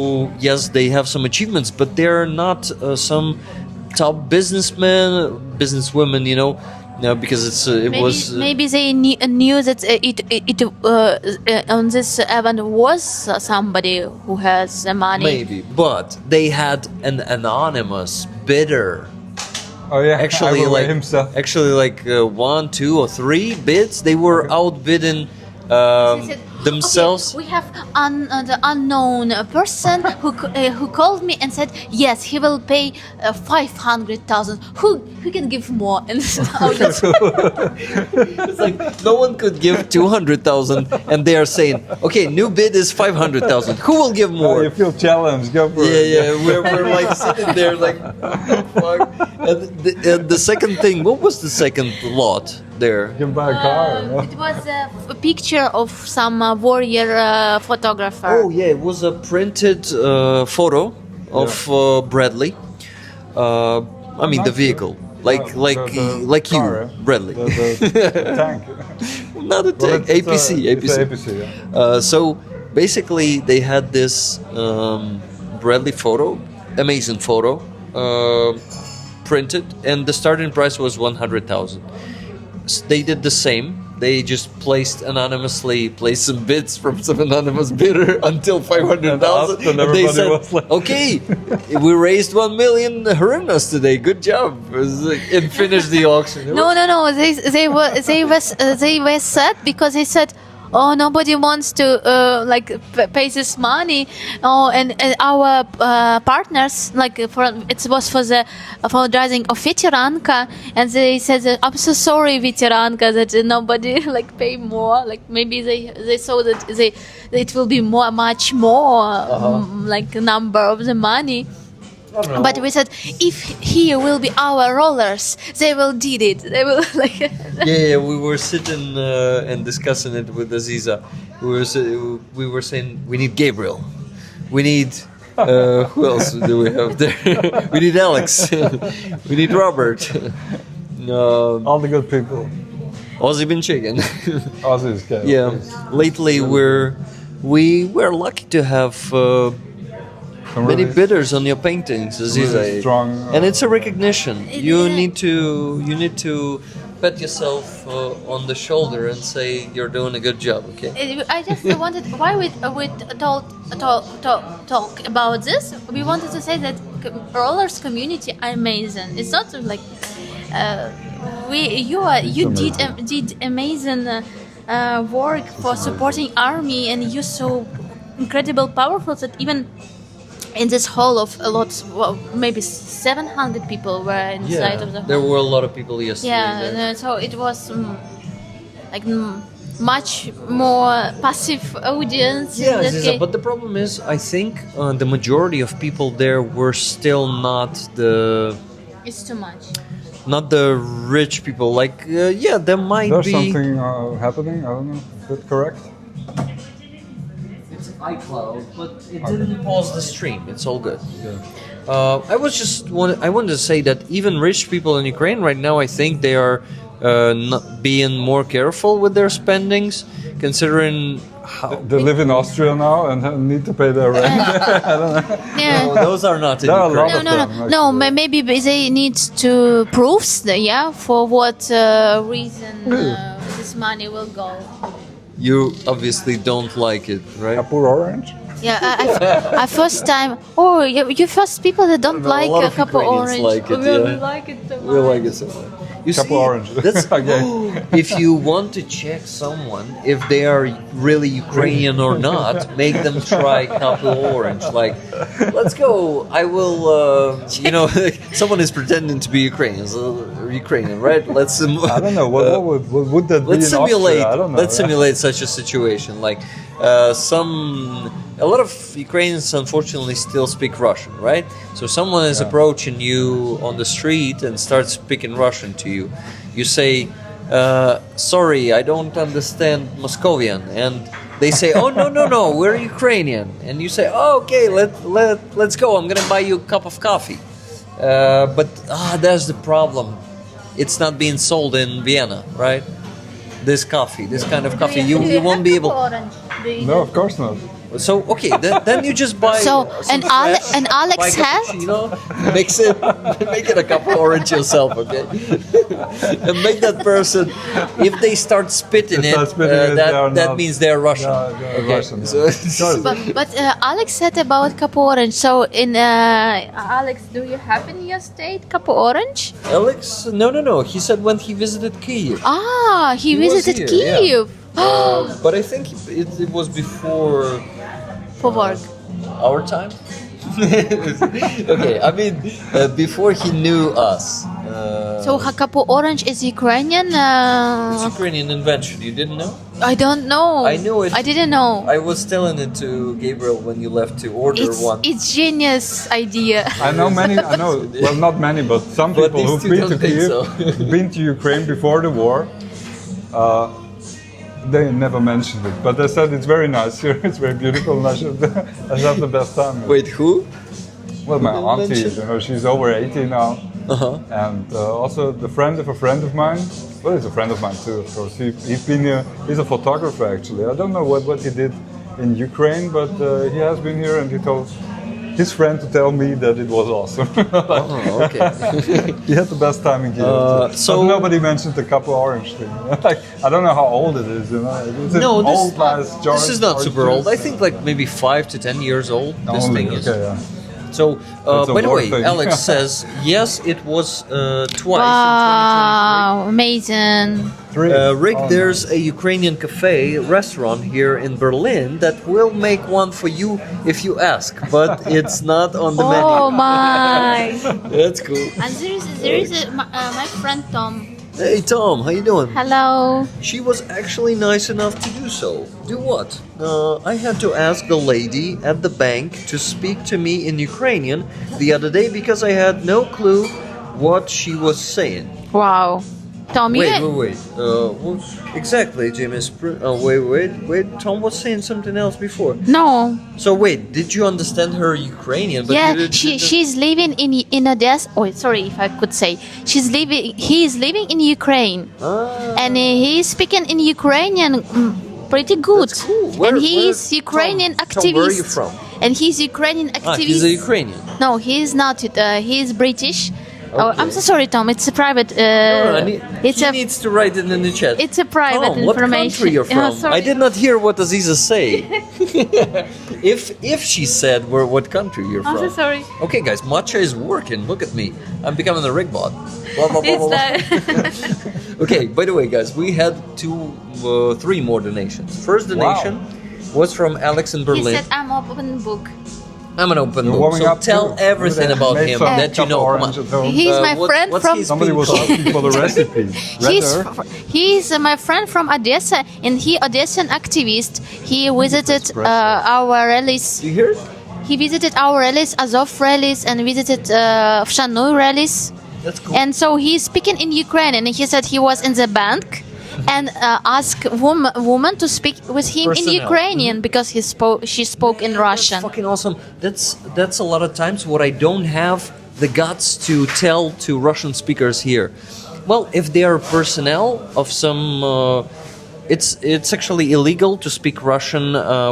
yes, they have some achievements, but they're not some top businessmen, businesswomen, you know. Because it was maybe they knew that it on this event was somebody who has the money maybe, but they had an anonymous bidder. Oh yeah, Actually, Ai Weiwei like himself. like 1, 2, or 3 bids. They were outbidding They said, themselves. "Okay, we have the unknown person who called me and said yes, he will pay 500,000. Who can give more?" And It's like no one could give 200,000, and they are saying, "Okay, new bid is 500,000. Who will give You more?" feel challenged, go for Yeah, it. yeah, we're like sitting there, like, fuck. And the second thing, what was the second lot there? You can buy a car. you know? it was a picture of some warrior photographer. Oh yeah, it was a printed photo of Bradley. I mean the vehicle, like The you, car, eh? Bradley. The tank. Not a Well, tank, it's APC, It's APC. APC, yeah. So basically, they had this Bradley photo, amazing photo, printed, and the starting price was 100,000. They did the same. They just placed some bids from some anonymous bidder until 500,000. And they everybody said, was like- "Okay, we raised 1 million hryvnias today. Good job!" It was like- and finished the auction. It No. They were sad because they said, oh, nobody wants to pay this money. Oh, and our partners, it was for the fundraising of Veteranka, and they said that, I'm so sorry, Veteranka, that nobody pay more. Maybe they saw that it will be much more number of the money. But we said, if here will be our rollers, they will did it. They will Yeah, we were sitting and discussing it with Aziza. We were saying we need Gabriel. We need who else do we have there? We need Alex. We need Robert. All the good people. Ozzy been chicken. Ozzy is good. Yeah. Lately we were lucky to have many bidders on your paintings, Aziza. Really strong, and it's a recognition. You need to pat yourself on the shoulder and say you're doing a good job. Okay. I just wanted why we talk about this. We wanted to say that rollers community are amazing. It's not you did amazing work for supporting army, and you're so incredible powerful that even in this hall of maybe 700 people were inside of the hall. There were a lot of people yesterday. Yeah, so it was much more passive audience. Yeah, Ziza, but the problem is, I think the majority of people there were still not the. It's too much. Not the rich people. There might There's be. There's something happening. I don't know. Is that correct? iCloud, but it didn't pause the stream. It's all good. Yeah. I wanted to say that even rich people in Ukraine right now, I think they are not being more careful with their spendings, considering how they live in Austria now and need to pay their rent. I don't know. Yeah. No, those are not in There are a Ukraine. lot of them, No. actually. Maybe they need to proofs. For what reason this money will go. You obviously don't like it, right? Apple orange? Yeah, I first time. Oh, you first people that don't No, like a lot a of cup of Ukrainians orange. like it, We yeah. like it so We much. like it so much. You Cup see, of orange. That's Okay. if you want to check someone if they are really Ukrainian or not, make them try cup of orange. Let's go. I will. Someone is pretending to be Ukrainian, right? Let's. I don't know. What would that Let's be in simulate. Austria? I don't know. Let's simulate such a situation. A lot of Ukrainians unfortunately still speak Russian, right? So someone is approaching you on the street and starts speaking Russian to you. You say, "Sorry, I don't understand Moscovian," and they say, "Oh no, we're Ukrainian," and you say, "Oh, okay, let's go. I'm gonna buy you a cup of coffee." But there's the problem. It's not being sold in Vienna, right? This kind of coffee, you won't be able. No, of course not. So okay, then you just buy. So, some fresh, and Alex buy has? cappuccino, make it a cup of orange yourself, okay? And make that person, if they start spitting They start spitting it, they are that not- means they're Russian. they're okay? Russian, yeah. So, But Alex said about cup of orange. So Alex, do you have in your state cup of orange? Alex, no. He said when he visited Kyiv. He was visited here, Kyiv. But I think it was before For work. our time. Okay, I mean before he knew us. So cup of orange is Ukrainian. It's Ukrainian invention. You didn't know? I don't know. I knew it. I didn't know. I was telling it to Gabriel when you left to order one. It's genius idea. I know many. I know. Well, not many, but some But people these who've two been to don't think Kyiv, so. been to Ukraine before the war. They never mentioned it, but they said it's very nice here. It's very beautiful, and I should have the best time. here. Wait, who? Well, my didn't auntie, mention? she's over 80 now, Uh-huh. and also the friend of a friend of mine. Well, he's a friend of mine too, of course. He's been here. He's a photographer, actually. I don't know what he did in Ukraine, but he has been here, and he told his friend to tell me that it was awesome. Oh, okay. He had the best time in Kyiv. so- But nobody mentioned the cup of orange thing. I don't know how old it is. It's No, an old, nice this is not orange super old. juice. I think like maybe 5 to 10 years old. This Only, thing is. okay, yeah. So, That's a by the war way, thing. Alex says yes, it was twice Wow, amazing. Rick, Oh, there's a Ukrainian cafe restaurant here in Berlin that will make one for you if you ask, but it's not on the Oh menu. my! That's cool. And there is my friend Tom. Hey Tom, how you doing? Hello. She was actually nice enough to do so. Do what? I had to ask the lady at the bank to speak to me in Ukrainian the other day because I had no clue what she was saying. Wow. Tom, Wait. What exactly, Jimmy? Wait. Tom was saying something else before. No. So wait, did you understand her Ukrainian? But Yeah, you she's living in Odessa. Oh, sorry if I could say. He is living in Ukraine, and he is speaking in Ukrainian pretty good. That's cool. And he is Ukrainian Tom, activist. where are you from? And he's Ukrainian activist. He's a Ukrainian. No, he is not. He is British. Oh, I'm Okay. so sorry, Tom. It's a private. He needs to write it in the chat. It's a private Tom, information. What country you're from? Sorry. I did not hear what Aziza say. if she said what country you're I'm from. so sorry. Okay, guys, matcha is working. Look at me. I'm becoming a rigbot. Blah, blah, blah, It's blah, blah. Okay, by the way, guys, we had three more donations. First donation was from Alex in He Berlin. said, "I'm open book." I'm an open You're book, warming so up tell too. everything Maybe about make him some that you cup know. of Come orange on. at home. He's my friend what's from. his Somebody pin was code? asking for the recipe. He's my friend from Odessa, and he Odessan activist. He visited our rallies. Do you hear it? He visited our rallies, Azov rallies, and visited Vshanui rallies. That's cool. And so he's speaking in Ukrainian, and he said he was in the bank and asked woman to speak with him in Personnel. Ukrainian because she spoke in Russian. That's fucking awesome. That's a lot of times what I don't have the guts to tell to Russian speakers here. Well, if they are personnel of some, it's actually illegal to speak Russian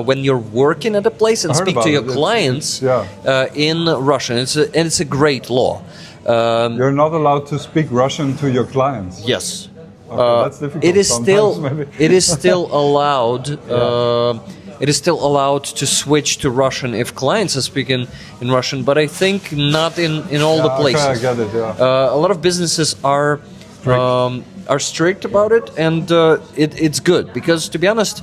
when you're working at a place and I heard speak to about your it. clients in Russian. It's a great law. You're not allowed to speak Russian to your clients. Yes. Okay, that's difficult. It is still sometimes, maybe. it is still allowed. It is still allowed to switch to Russian if clients are speaking in Russian, but I think not in all the places. Okay, I get it. Yeah. A lot of businesses are strict about it, and it's good because, to be honest,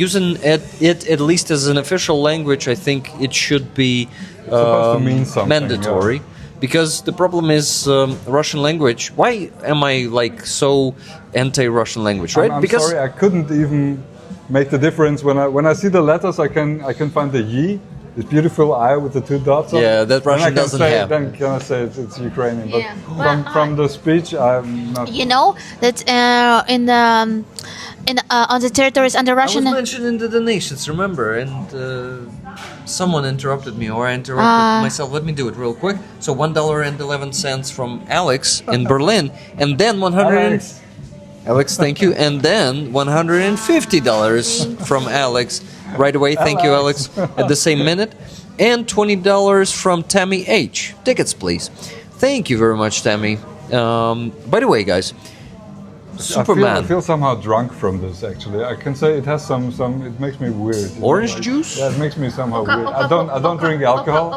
using it at least as an official language, I think it should be supposed to mean something, mandatory. Because the problem is Russian language. Why am I like so anti-Russian language, right? I'm Because sorry, I couldn't even make the difference when I see the letters. I can find the yi, this beautiful I with the two dots. on Yeah, it. that Russian Then I can doesn't say, have. Then can I say it's Ukrainian? But Yeah. from the speech, I'm not. You know that on the territories under I was Russian. mentioning the donations, remember, and someone interrupted me, or I interrupted myself. Let me do it real quick. So $1.11 from Alex in Berlin, and then Alex, thank you, and then $150 from Alex right away. Thank you, Alex, at the same minute, and $20 from Tammy H. Tickets, please. Thank you very much, Tammy. By the way, guys, Superman. I feel somehow drunk from this. Actually, I can say it has some. It makes me weird. you know, Orange like- juice? Yeah, it makes me somehow weird. I don't drink alcohol.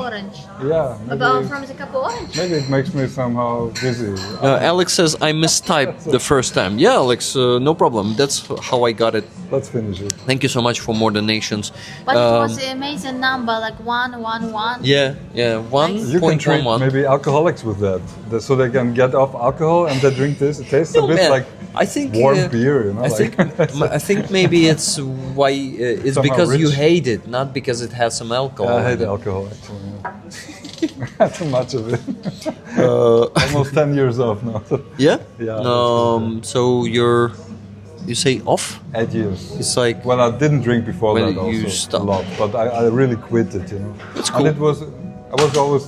orange. Yeah, From the cup of orange. maybe it makes me somehow dizzy. Alex says I mistyped the first time. Yeah, Alex, no problem. That's how I got it. Let's finish it. Thank you so much for more donations. But it was an amazing number, like 111. Yeah, You can treat 1.11. maybe alcoholics with that, so they can get off alcohol and they drink this. It tastes a No, bit man, like I think warm beer, you know. I think maybe it's why it's Somehow because you rich. hate it, not because it has some alcohol. I hate in it. alcohol actually. Yeah. Too much of it. Almost 10 years off now. Yeah. Yeah, So you say off? 8 years. It's like Well, I didn't drink before When that you also stopped. a lot, but I really quit it, you know. That's And cool. I was always.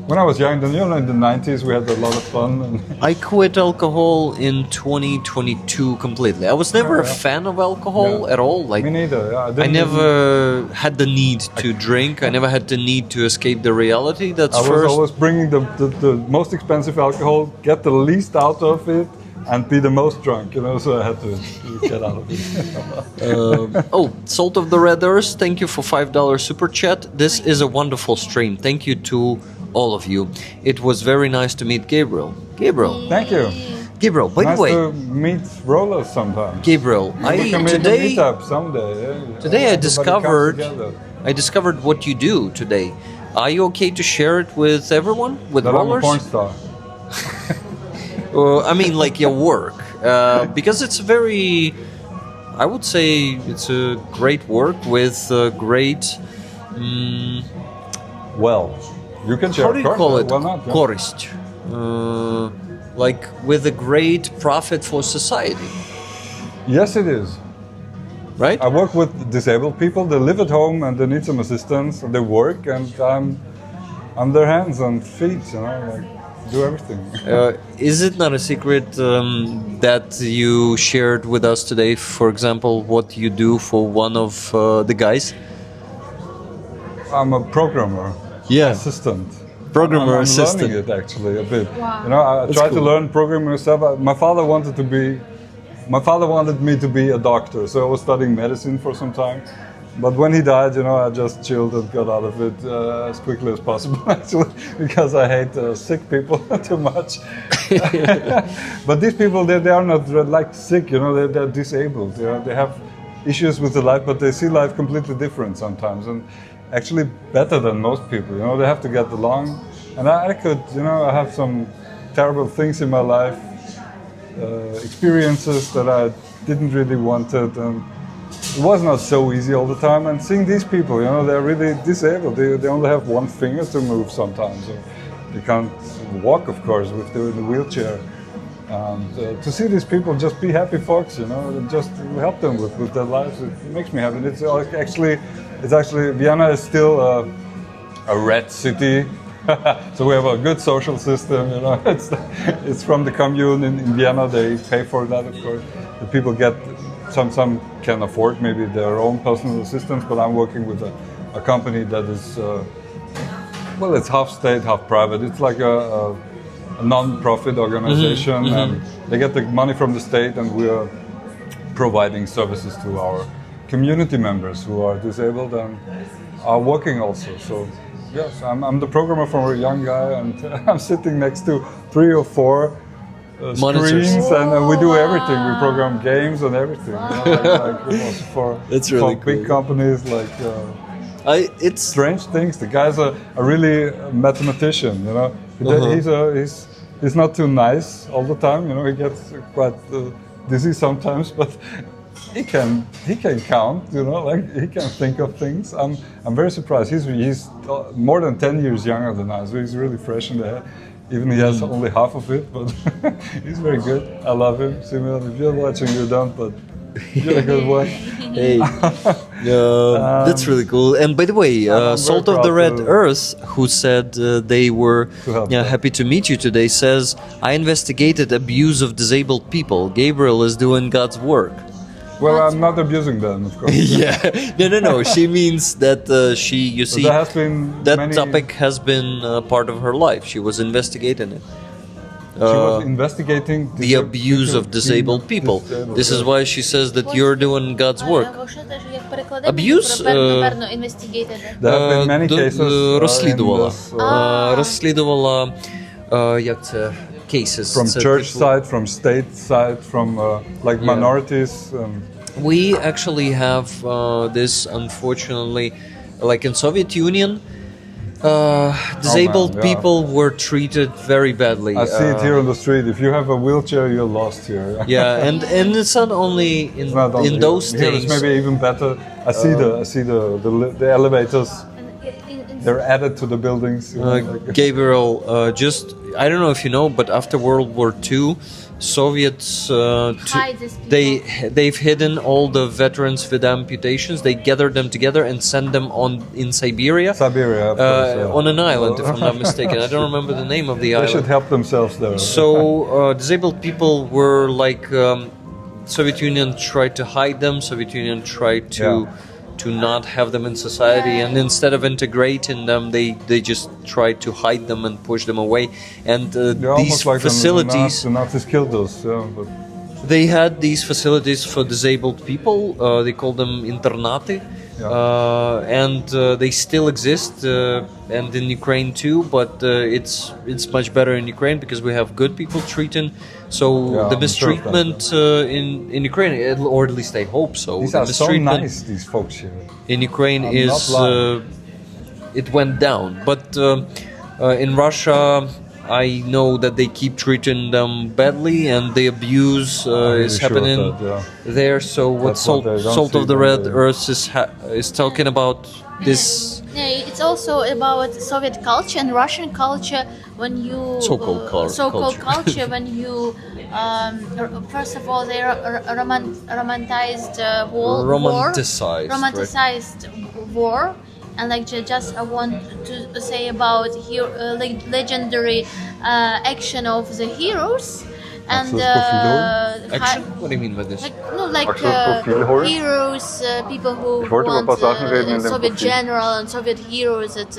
When I was young, in the 90s, we had a lot of fun. And I quit alcohol in 2022 completely. I was never a fan of alcohol Yeah. at all. Like me neither. Yeah, I didn't never had the need to drink. I never had the need to escape the reality. That's I was first. always bringing the most expensive alcohol, get the least out of it, and be the most drunk, so I had to get out of it. Salt of the Red Earth, thank you for $5 super chat. This is a wonderful stream. Thank you to all of you. It was very nice to meet Gabriel. Gabriel. Thank you. Gabriel, by nice the way. to meet rollers sometime. Gabriel, We can make a meetup someday. Today I discovered together. what you do today. Are you okay to share it with everyone? With That rollers? I'm a porn star. I mean, like your work, because it's very. I would say it's a great work with great. Well, you can share. How do you call it? Why not? Yeah. Korist. Like with a great profit for society, Yes, it is. right? I work with disabled people. They live at home and they need some assistance. And they work, and I'm their hands and feet. Like do everything. Is it not a secret that you shared with us today, for example, what you do for one of the guys? I'm a programmer. Yeah. Assistant. Programmer I'm assistant. learning it actually a bit. Wow. I tried to cool. learn programming myself. My father wanted me to be a doctor, so I was studying medicine for some time. But when he died, I just chilled and got out of it as quickly as possible, actually, because I hate sick people too much. But these people, they are not like sick, they're disabled. They have issues with the life, but they see life completely different sometimes, and actually better than most people. They have to get along, and I could, I have some terrible things in my life, experiences that I didn't really wanted, and it was not so easy all the time. And seeing these people, they're really disabled. They only have one finger to move sometimes. So they can't walk, of course, if they're in a wheelchair. And to see these people just be happy folks, and just help them with their lives, it makes me happy. It's actually Vienna is still a red city. So we have a good social system, It's from the commune in Vienna. They pay for that, of course. The people get some can afford maybe their own personal assistance, but I'm working with a company that is it's half state, half private. It's like a non-profit organization, and they get the money from the state, and we are providing services to our community members who are disabled and are working also. So yes, I'm the programmer from a young guy, and I'm sitting next to 3 or 4 Monitors. screens, and we do everything. We program games and everything. For That's really for big cool. companies like. It's Strange things. The guy's a really mathematician. He's not too nice all the time. He gets quite dizzy sometimes, but he can count. He can think of things. I'm very surprised. He's more than 10 years younger than us. So he's really fresh in the head. Even he has only half of it, but he's very good. I love him. Simeon, if you're watching, you don't, but you're a good one. Hey, that's really cool. And by the way, I'm Salt very of the proud Red to- Earth, who said they were help. happy to meet you today, says, I investigated abuse of disabled people. Gabriel is doing God's work. Well, I'm not abusing them, of course. Yeah, no. She means that you see, There has been that many, topic has been part of her life. She was investigating it. She was investigating The abuse of disabled people. This is why she says that you're doing God's work. Abuse, There have been many cases розслідувала. in this, Розслідувала, як це, cases. from Це church типу- side, from state side, from like minorities. We actually have this, unfortunately, like in Soviet Union, disabled yeah. people were treated very badly. I see it here on the street. If you have a wheelchair, you're lost here. Yeah, and it's not only in It's not only in those here. Here things. it's maybe even better. I see the elevators. They're added to the buildings. Gabriel, I don't know if you know, but after World War II, Soviets Hide these people. they've hidden all the veterans with amputations. They gather them together and send them in Siberia. Siberia, of course, yeah. On an island, if I'm not mistaken. I don't remember the name of the They should island. help themselves there. So disabled people were like Soviet Union tried to hide them. Soviet Union tried to to not have them in society, and instead of integrating them, they just try to hide them and push them away. And these almost like facilities, the Nazis killed us. Yeah, but they had these facilities for disabled people. They call them internati. And they still exist, and in Ukraine too. But it's much better in Ukraine because we have good people treating. So the mistreatment in Ukraine, or at least I hope so. These the are so nice, these folks here. In Ukraine it went down, but in Russia, I know that they keep treating them badly, and the abuse is happening there. So what Salt of the Red Earth is talking about this. Yeah, it's also about Soviet culture and Russian culture. When you so-called culture, when you first of all they romanticized war. And like just I want to say about legendary action of the heroes and action. What do you mean by this? Heroes, people who want Soviet general and Soviet heroes that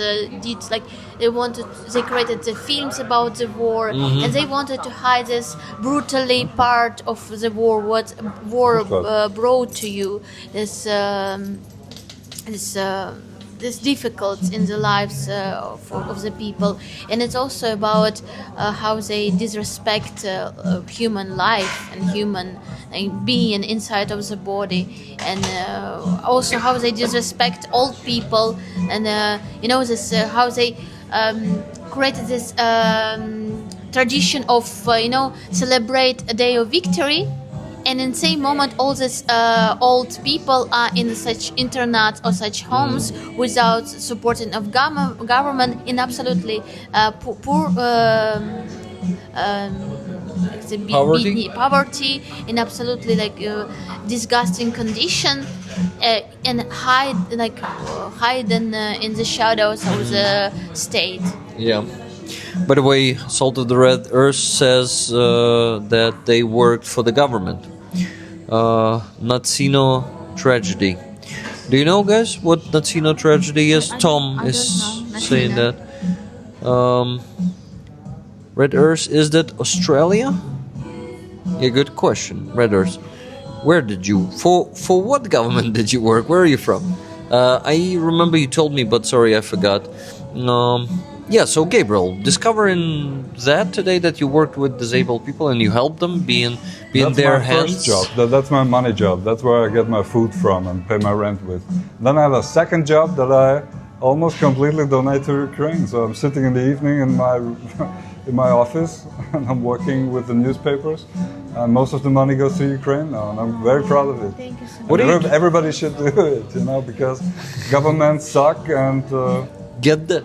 did like they created the films about the war, and they wanted to hide this brutally part of the war, what war brought to you, this difficult in the lives of the people. And it's also about how they disrespect human life and human being inside of the body, and also how they disrespect old people, and this how they created this tradition of celebrate a day of victory. And in the same moment, all these old people are in such internats or such homes without supporting of government, in absolutely poor poverty, in absolutely disgusting condition, and hidden in the shadows of the state. Yeah. By the way, Salt of the Red Earth says that they worked for the government. Nazino tragedy. Do you know, guys, what Nazino tragedy is? Tom is saying that. Red Earth, is that Australia? Yeah, good question. Red Earth. Where did you... For what government did you work? Where are you from? I remember you told me, but sorry, I forgot. Yeah, so Gabriel, discovering that today, that you worked with disabled people and you helped them, be in their hands. That's my first job. That's my money job. That's where I get my food from and pay my rent with. Then I have a second job that I almost completely donate to Ukraine. So I'm sitting in the evening in my office and I'm working with the newspapers. And most of the money goes to Ukraine now, and I'm very proud of it. Thank you so much. Everybody should do it, because governments suck and. Get the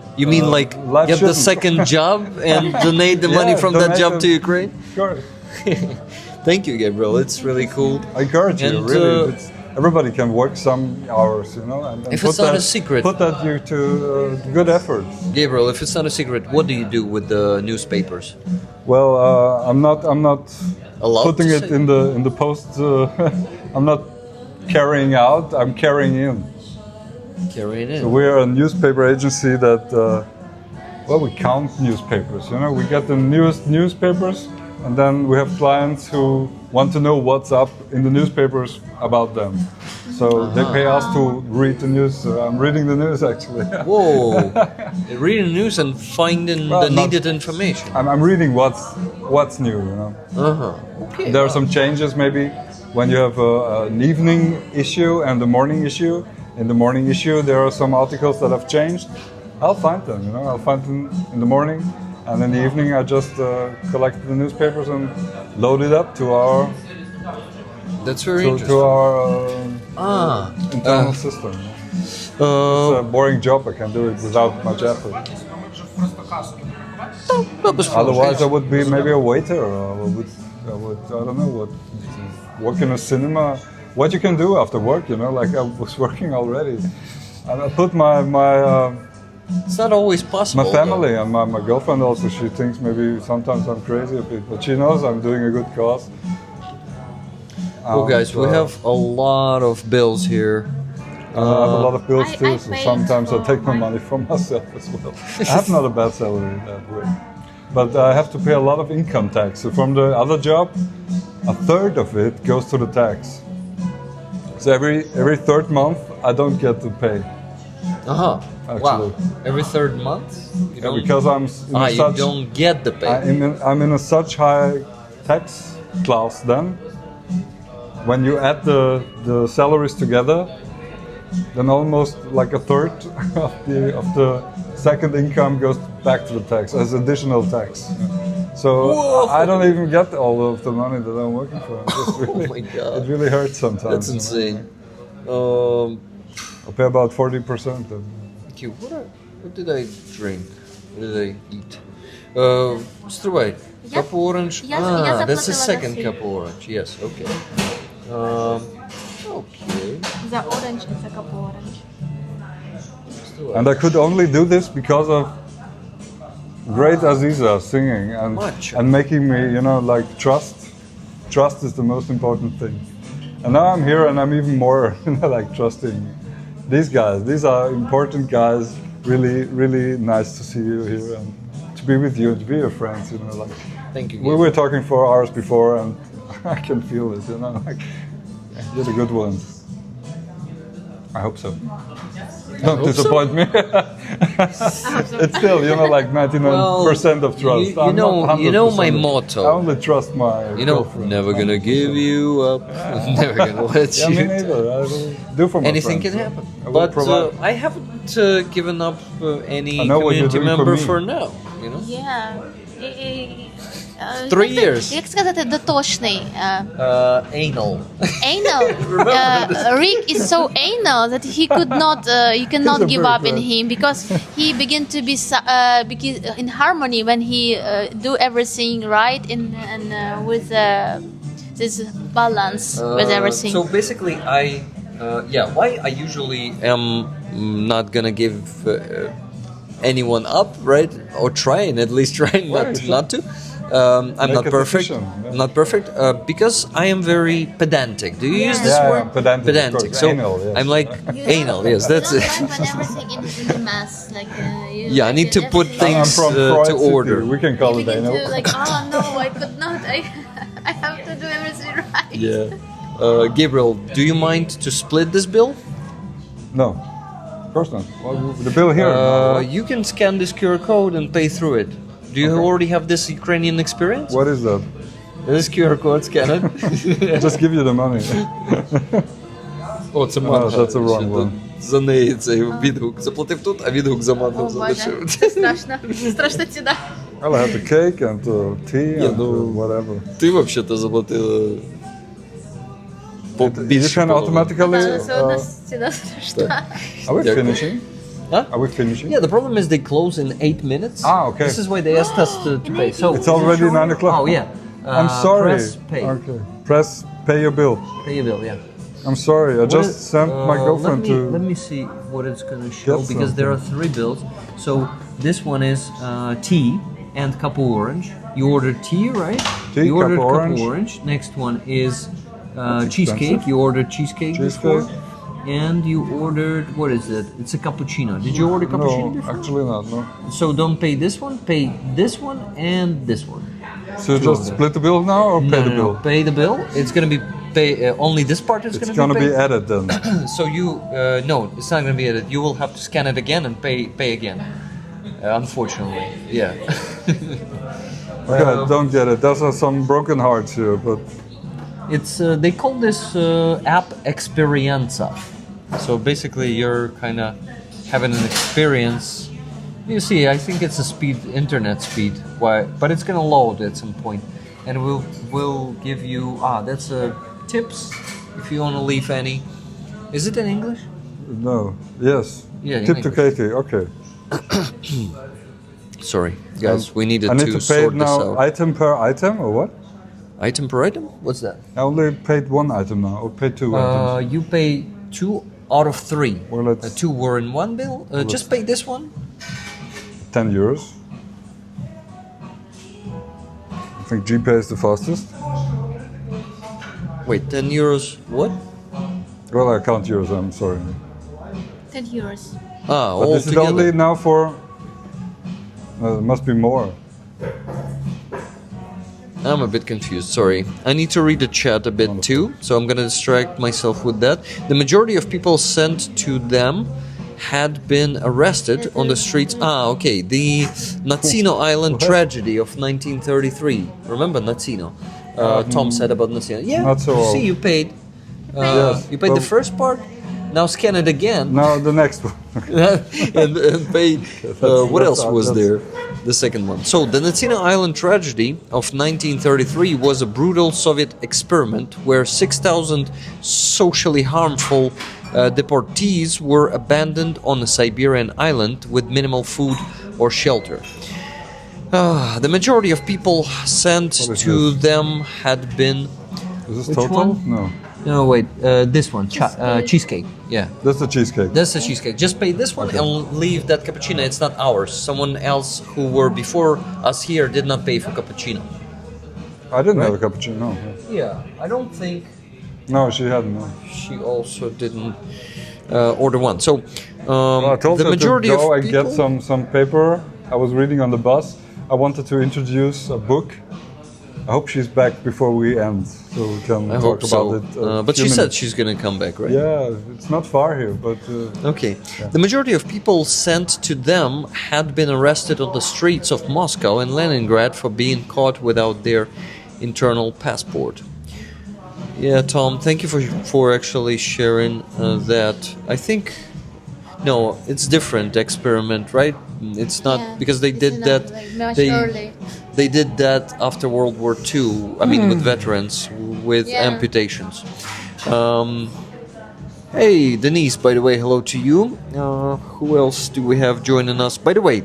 second job and donate the money from that job to Ukraine? Sure. Thank you, Gabriel. It's really cool. I encourage you, really. Everybody can work some hours, and if it's not a secret, put that to good efforts. Gabriel, if it's not a secret, what do you do with the newspapers? Well, I'm not allowed putting it in the post. I'm not carrying out. I'm carrying in. Carrying in. So we're a newspaper agency that, we count newspapers. We get the newest newspapers, and then we have clients who want to know what's up in the newspapers about them. So they pay us to read the news. I'm reading the news actually. Whoa! Reading the news and finding the needed information. I'm reading what's new. Okay. There are some changes maybe when you have an evening issue and the morning issue. In the morning issue, there are some articles that have changed. I'll find them, I'll find them in the morning, and in the evening I just collect the newspapers and load it up to our. That's very interesting. To our internal system. It's a boring job. I can do it without much effort. Otherwise, I would be maybe a waiter, or I don't know, work in a cinema. What you can do after work, like I was working already. And I put my it's not always possible. My family and my girlfriend also, she thinks maybe sometimes I'm crazy a bit, but she knows I'm doing a good cause. Well, guys, we have a lot of bills here. I have a lot of bills I too, so paid sometimes I for take my money for myself as well. I have not a bad salary that way. But I have to pay a lot of income tax. So from the other job, a third of it goes to the tax. So every third month, I don't get to pay. Wow. Actually. Every third month? You don't, Because I'm in you don't get the pay. I'm in a such high tax class then. When you add the salaries together, then almost like a third of the second income goes back to the tax as additional tax. So Whoa. I don't even get all of the money that I'm working for. It's really, Oh my God. It really hurts sometimes. That's insane. I pay about 40%. Okay, what did I drink? What did I eat? Strawberry. Я- Cup of orange. я That's the заплатила second за cup of orange. Yes, okay. Okay. The orange is a cup of orange. And I could only do this because of great Aziza singing and making me, like trust. Trust is the most important thing. And now I'm here and I'm even more like trusting these guys. These are important guys. Really, really nice to see you here and to be with you and to be your friends. Like Thank you. we were talking for hours before and I can feel it. Like you're the good ones. I hope so. Don't disappoint me. It's still, like 99% of trust. You know my 100%. motto. I only trust my girlfriend. Never gonna give you up. Never gonna let Yeah, you. me neither. I will do for my Anything friends. can happen. I will But provide. I haven't given up any I know what you're community doing for member me. for now. Yeah. 3 years. Як сказати дотошний? Anal. Anal. Rick is so anal that he could not. You cannot He's a give bird, up in right? him because he began to be in harmony when he do everything right and with this balance with everything. So basically, why I usually am not gonna give anyone up, right? Or trying, at least trying not to. I'm Make not a perfect. decision, yeah. I'm not perfect because I am very pedantic. Do you use this Yeah, word? pedantic, of course. So Anal, yes. I'm like anal. Yes, that's You it. don't like when everything in the mass, like Yeah, I need to put everything- things I'm from to Freud City. order. We can call You it begin anal. to like, oh no, I could not. I have to do everything right. Yeah. Gabriel, do you mind to split this bill? No, of course not. Well, the bill here. You can scan this QR code and pay through it. Do you already have this Ukrainian experience? What is that? This QR code, scan it. Just give you the money. О, це No, манга. that's the wrong one. За неї цей відгук. Заплатив тут, а відгук за мангу О, Боже, залишив. це страшно. Страшно сюди. Well, I had the cake and tea and whatever. Ти взагалі заплатила You can automatically. Все одно сюди страшно. Are we Дякую. finishing? Huh? Are we finishing? Yeah, the problem is they close in 8 minutes. Ah, okay. This is why they asked us to pay. So It's already 9 o'clock. Oh yeah. I'm sorry. Press pay. Okay. Press pay your bill. Pay your bill. Yeah. I'm sorry. I What just is- sent my girlfriend let to. me see what it's gonna show Get because there are something. 3 bills. So this one is tea and cup of orange. You ordered tea, right? Tea, you cup ordered of cup orange. of orange. Next one is That's cheesecake. expensive. You ordered cheesecake before. And you ordered, what is it? It's a cappuccino. Did you order cappuccino No, before? actually not. No. So don't pay this one, pay this one and this one. So just split the bill now or pay the bill? Pay the bill. It's gonna be pay. Only this part is It's gonna gonna be be paid. added then. So you no, it's not gonna be added. You will have to scan it again and pay again. Unfortunately, yeah. Okay, don't get it. There's some broken hearts here, but It's they call this app Experienza. So basically, you're kind of having an experience. You see, I think it's a internet speed. Why? But it's gonna load at some point, and we'll give you that's tips if you want to leave any. Is it in English? no. Yes. Yeah, in Tip to English. Katie. Okay. Sorry, guys, we needed I need to to pay sort it this now out. item per item or what? Item per item? What's that? I only paid one item now, or paid two items. You pay 2 out of 3. Well, let's- 2 were in one bill. Just pay this one. 10 euros. I think GPay is the fastest. Wait, 10 euros. What? Well, I count euros. I'm sorry. €10. Ah, But all this is together. only now for. There must be more. I'm a bit confused, sorry. I need to read the chat a bit too, so I'm gonna distract myself with that. The majority of people sent to them had been arrested on the streets. Ah, okay. The Natsino Island tragedy of 1933. Remember Natsino? Tom said about Natsino. Yeah, Not so old. see, you paid. Yes, You paid well- the first part. Now scan it again. Now the next one. and pay. What that's else odd, was that's- there? The second one. So the Natsino Island tragedy of 1933 was a brutal Soviet experiment where 6,000 socially harmful deportees were abandoned on a Siberian island with minimal food or shelter. The majority of people sent What is to this? them had been. Is this Which total? one? No. No, wait. This one, cheesecake. Yeah. That's the cheesecake. That's the cheesecake. Just pay this one and leave that cappuccino. It's not ours. Someone else who were before us here did not pay for cappuccino. I didn't have a Right. cappuccino. No. Yeah, I don't think No, she hadn't. No. she also didn't order one. So Well, I told the her majority to go of and people. get some paper. I was reading on the bus. I wanted to introduce a book. I hope she's back before we end, so we can I talk hope so. about it. But few she said minutes. she's gonna come back, right? Yeah, it's not far here, but Okay. The majority of people sent to them had been arrested on the streets of Moscow and Leningrad for being caught without their internal passport. Yeah, Tom, thank you for actually sharing that. I think no, it's different experiment, right? It's not Yeah, because they it's did not, that. like, much they early. they did that after World War II. I mean, with veterans with Yeah. amputations. Hey, Denise, by the way, hello to you. Who else do we have joining us? By the way,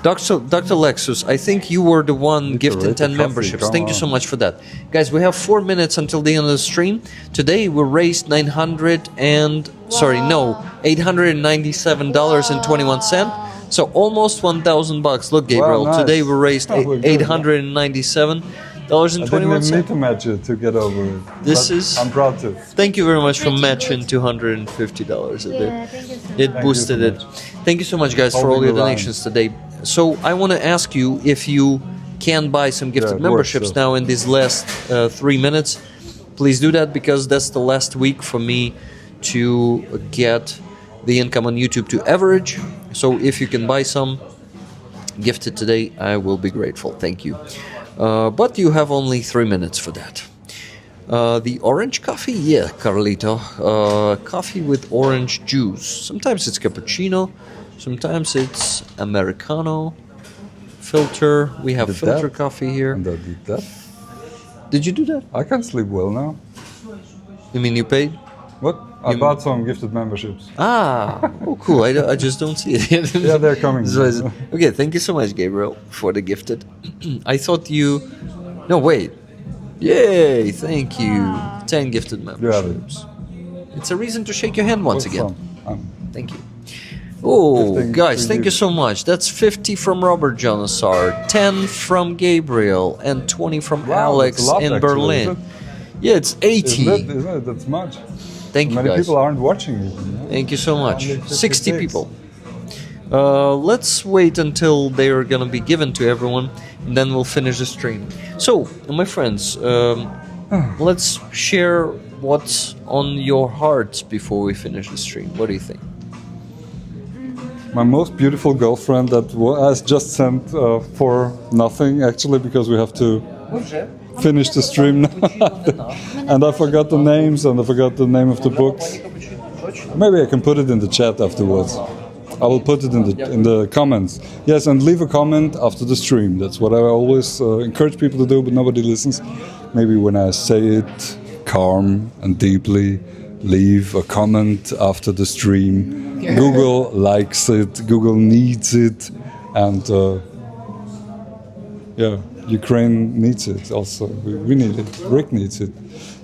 Dr. Lexus, I think you were the one gifted rate the 10 coffee, memberships. come Thank you on. so much for that. Guys, we have 4 minutes until the end of the stream. Today we raised $897.21. So almost $1,000. Look, Gabriel, nice. today we raised Oh, we're good. $897.21. I didn't even need to match it to get over it. This But is- I'm proud to. Thank you very much for Pretty matching good. $250 a bit. Yeah, thank you so much. It Thank boosted you so it. much. Thank you so much, guys, for all Holding your the line. donations today. So I want to ask you if you can buy some gifted it works, memberships so. now in these last 3 minutes. Please do that because that's the last week for me to get the income on YouTube to average. So if you can buy some gifted today, I will be grateful. Thank you. But you have only 3 minutes for that. The orange coffee? Yeah, Carlito. Coffee with orange juice. Sometimes it's cappuccino, sometimes it's Americano. Filter. We have Did filter that? coffee here. And I did that. Did you do that? I can sleep well now. You mean you paid? What? I You- bought some gifted memberships. Ah, oh cool. I just don't see it yet. Yeah, they're coming. Okay, thank you so much, Gabriel, for the gifted. I thought you... No, wait. Yay, thank you. 10 gifted You have it. memberships. It's a reason to shake your hand once What's again. from? Thank you. Oh, Gifting guys, to thank you. you so much. That's 50 from Robert Jonasar, 10 from Gabriel, and 20 from Wow, Alex that's a lot, in actually, Berlin. isn't Yeah, it's 80. Isn't it? That's much. Thank you, Many guys. people aren't watching it. You know? Thank you so much. Only 60 56. people. Let's wait until they are gonna be given to everyone, and then we'll finish the stream. So, my friends, let's share what's on your hearts before we finish the stream. What do you think? My most beautiful girlfriend that has just sent for nothing, actually, because we have to finish the stream now. And I forgot the names and I forgot the name of the books. Maybe I can put it in the chat afterwards. I will put it in the comments. Yes, and leave a comment after the stream. That's what I always encourage people to do, but nobody listens. Maybe when I say it calm and deeply, leave a comment after the stream. Google likes it, Google needs it, and yeah, Ukraine needs it also. We need it. Rick needs it.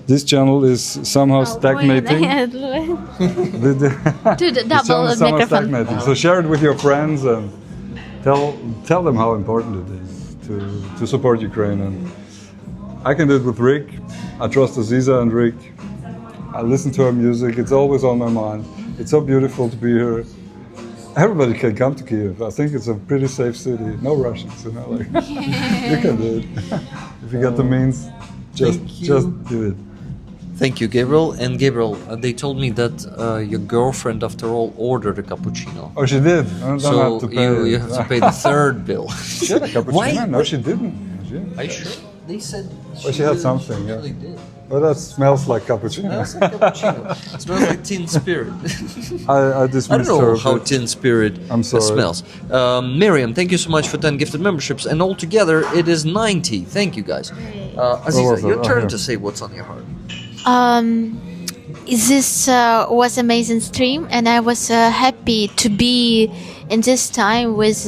This channel is somehow stagnating. Do the It's double somehow microphone. stagnating. So share it with your friends and tell them how important it is to support Ukraine. And I can do it with Rick. I trust Aziza and Rick. I listen to her music. It's always on my mind. It's so beautiful to be here. Everybody can come to Kiev. I think it's a pretty safe city. No Russians, you know. Like, you can do it if you got the means. Just do it. Thank you, Gabriel. And Gabriel, they told me that your girlfriend, after all, ordered a cappuccino. Oh, she did. I don't So have to pay. you have to pay the third bill. She had a cappuccino. Why? No, she didn't. Are you sure? They said She had something. Yeah. actually did. Well, that smells like cappuccino. Smells like cappuccino. It smells like Tin Spirit. I I dismissed don't her. know how but Tin Spirit I'm sorry. smells. Miriam, thank you so much for 10 gifted memberships, and altogether it is 90. Thank you, guys. Aziza, was it? your turn here. to say what's on your heart. This was amazing stream, and I was happy to be in this time with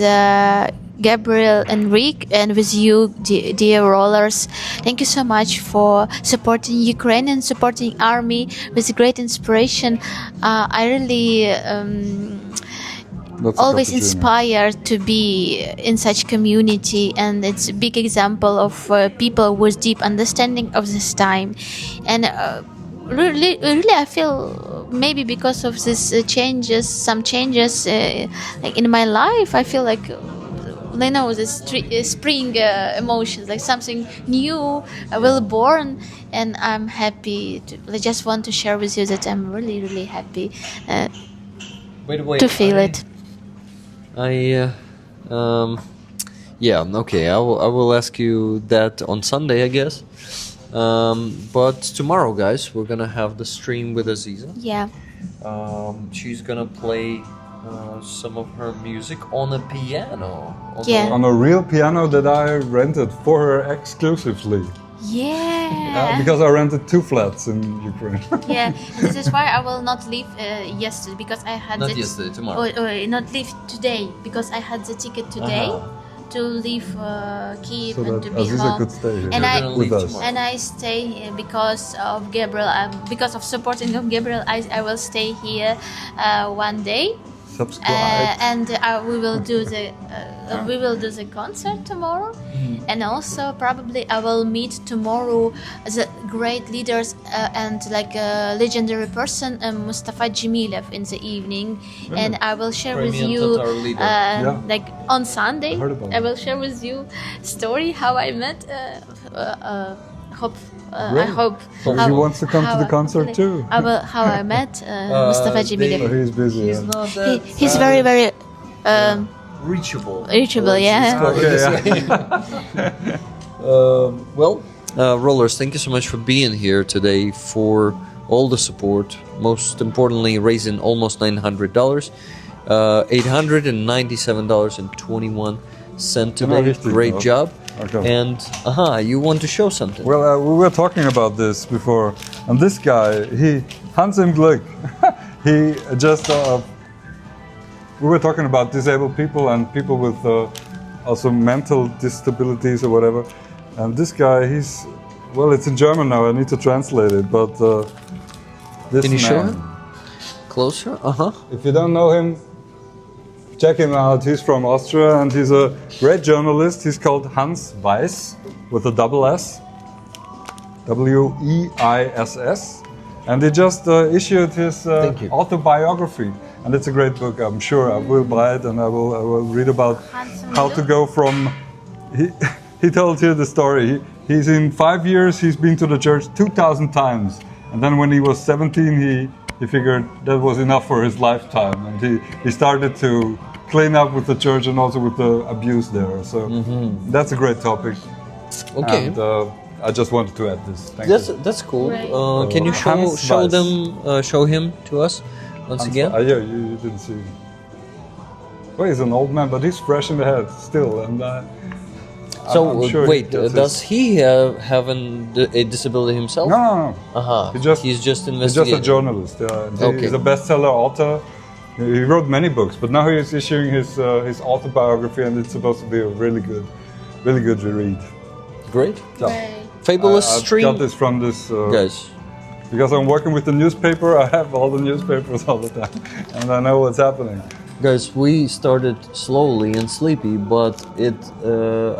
Gabriel and Rick, and with you, dear rollers. Thank you so much for supporting Ukraine and supporting army with great inspiration. I really That's a always cappuccino. inspired to be in such community, and it's a big example of people with deep understanding of this time. And really I feel maybe because of this some changes like in my life, I feel like the spring emotions, like something new will born, and I'm happy I just want to share with you that I'm really happy Wait, to feel it. Yeah, okay, I will ask you that on Sunday, I guess. But tomorrow, guys, we're gonna have the stream with Aziza. Yeah. She's gonna play some of her music on a piano. Yeah. On a real piano that I rented for her exclusively. Yeah. Because I rented 2 flats in Ukraine. Yeah, this is why I will not leave yesterday, because I had Not yesterday, tomorrow. Or not leave today, because I had the ticket today to leave Kiev So and that to be Aziza home. could stay here And You're gonna with leave us. tomorrow. And I stay here because of Gabriel. Because of supporting of Gabriel, I will stay here one day. Subscribe. And we will do the concert tomorrow, and also probably I will meet tomorrow the great leaders and like a legendary person, Mustafa Jemilev, in the evening, and I will share with Crimean you Tatar leader. like on Sunday. I heard about I will that. share with you story how I met. I Great. hope So he wants to come to the concert too. how I met Mustafa Jemilev. Oh, he's busy. He's yeah. not that He's very reachable. reachable, yeah. Okay, Well, Rollers, thank you so much for being here today, for all the support. Most importantly, raising almost $900, $897.21 today. richtig, Great no? job. Okay. And you want to show something? Well, we were talking about this before, and this guy, Hans im Glück, he just, we were talking about disabled people and people with also mental disabilities or whatever, and this guy, well, it's in German now, I need to translate it, but this Can you show man, him? Closer? if you don't know him, check him out. He's from Austria and he's a great journalist. He's called Hans Weiss with a double S, W-E-I-S-S. And he just issued his Thank you. autobiography. And it's a great book, I'm sure. I will buy it and I will read about how to go from... He told here the story. He's in 5 years, he's been to the church 2,000 times. And then when he was 17, he figured that was enough for his lifetime. And he started to clean up with the church and also with the abuse there. So that's a great topic. Okay. And I just wanted to add this. Thank you. Great. That's cool. Can you Hans show him to us once again? Yeah, you didn't see him. Well, he's an old man, but he's fresh in the head still. And So I'm sure wait, he gets does he have a disability himself? No. He's just He's just He's investigating. just a journalist. Yeah. Okay. He's a bestseller author. He wrote many books, but now he's issuing his autobiography, and it's supposed to be a really good read. Great. So, Fabulous I stream. got this from this Guys, because I'm working with the newspaper. I have all the newspapers all the time, and I know what's happening. Guys, we started slowly and sleepy, but it,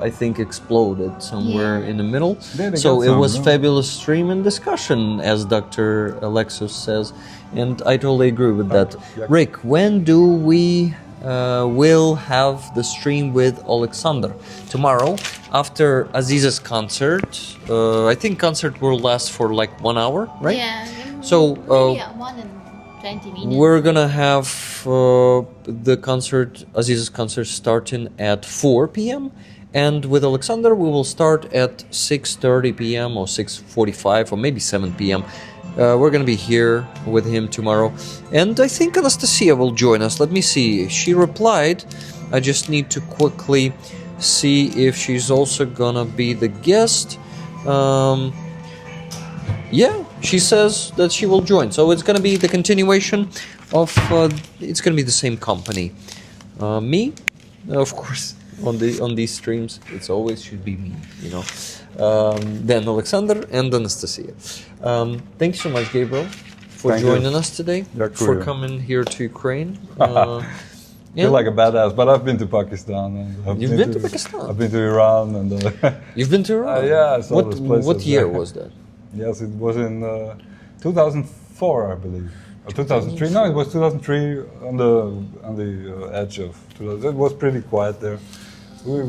I think, exploded somewhere in the middle. They So got it some, was no? fabulous stream and discussion, as Dr. Alexis says, and I totally agree with that. Yeah. Rick, when do we will have the stream with Alexander? Tomorrow, after Aziz's concert. I think concert will last for like 1 hour, right? Yeah. So, maybe 1 and 20 minutes. we're gonna have the concert, Aziz's concert, starting at 4 p.m. And with Alexander, we will start at 6:30 p.m. or 6:45 or maybe 7 p.m. We're gonna be here with him tomorrow. And I think Anastasia will join us. Let me see. She replied. I just need to quickly see if she's also gonna be the guest. Yeah, she says that she will join. So it's gonna be the continuation of. It's gonna be the same company. Me, of course, on these streams, it's always should be me. You know. Then Alexander and Anastasia. Thank you so much, Gabriel, for Thank you. joining us today. You're For cool. coming here to Ukraine. I feel like a badass, but I've been to Pakistan. And You've been to Pakistan? I've been to Iran, and You've been to Iran. yeah, I saw What those places. what year was that? yes, it was in 2004, I believe. 2003? No, it was 2003 on the edge of 2000. It was pretty quiet there. We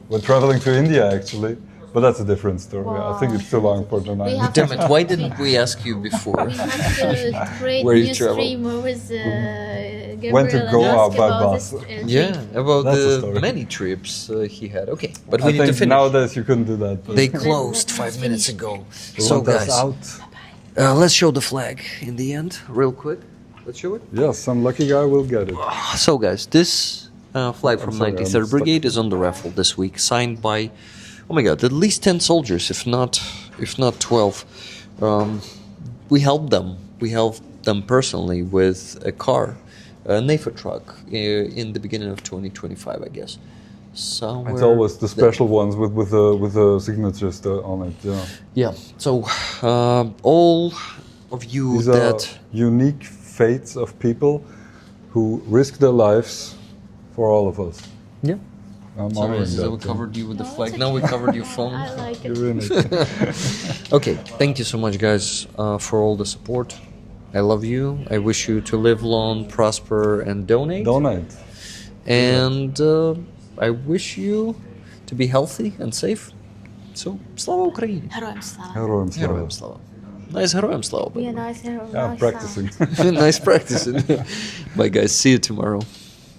were traveling to India actually, but that's a different story. I think it's too long for tonight. We have Damn it! Why didn't we ask you before? We have to create Where you new travel. stream with Gabriel When to go and out ask by about bus. this, Yeah, about That's a the story. many trips he had. Okay, but we I need to think finish. nowadays you couldn't do that. But They closed 5 minutes ago. you So want us guys, out? let's show the flag in the end, real quick. Let's show it. Yes, some lucky guy will get it. So guys, this flag from sorry, I'm 93rd stuck. Brigade is on the raffle this week, signed by, oh my god, at least 10 soldiers, if not 12. We helped them. We helped them personally with a car, a NAFA truck, in the beginning of 2025, I guess. Somewhere It's always the there. special ones with the signatures on it. Yeah. Yeah. So all of you These that are unique fates of people who risk their lives for all of us. yeah. I'm Sorry, honoring Aziza, we that. covered you with the No, flag. it's Now we okay. covered your phone. I like it. You're in it. Okay, thank you so much, guys, for all the support. I love you. I wish you to live long, prosper, and donate. Donate. And I wish you to be healthy and safe. So, слава Україні! Героям слава. Героям слава. Героям слава! Nice героям слава, by the Yeah, way. nice, Yeah, practicing. Nice practicing. Bye, guys. See you tomorrow.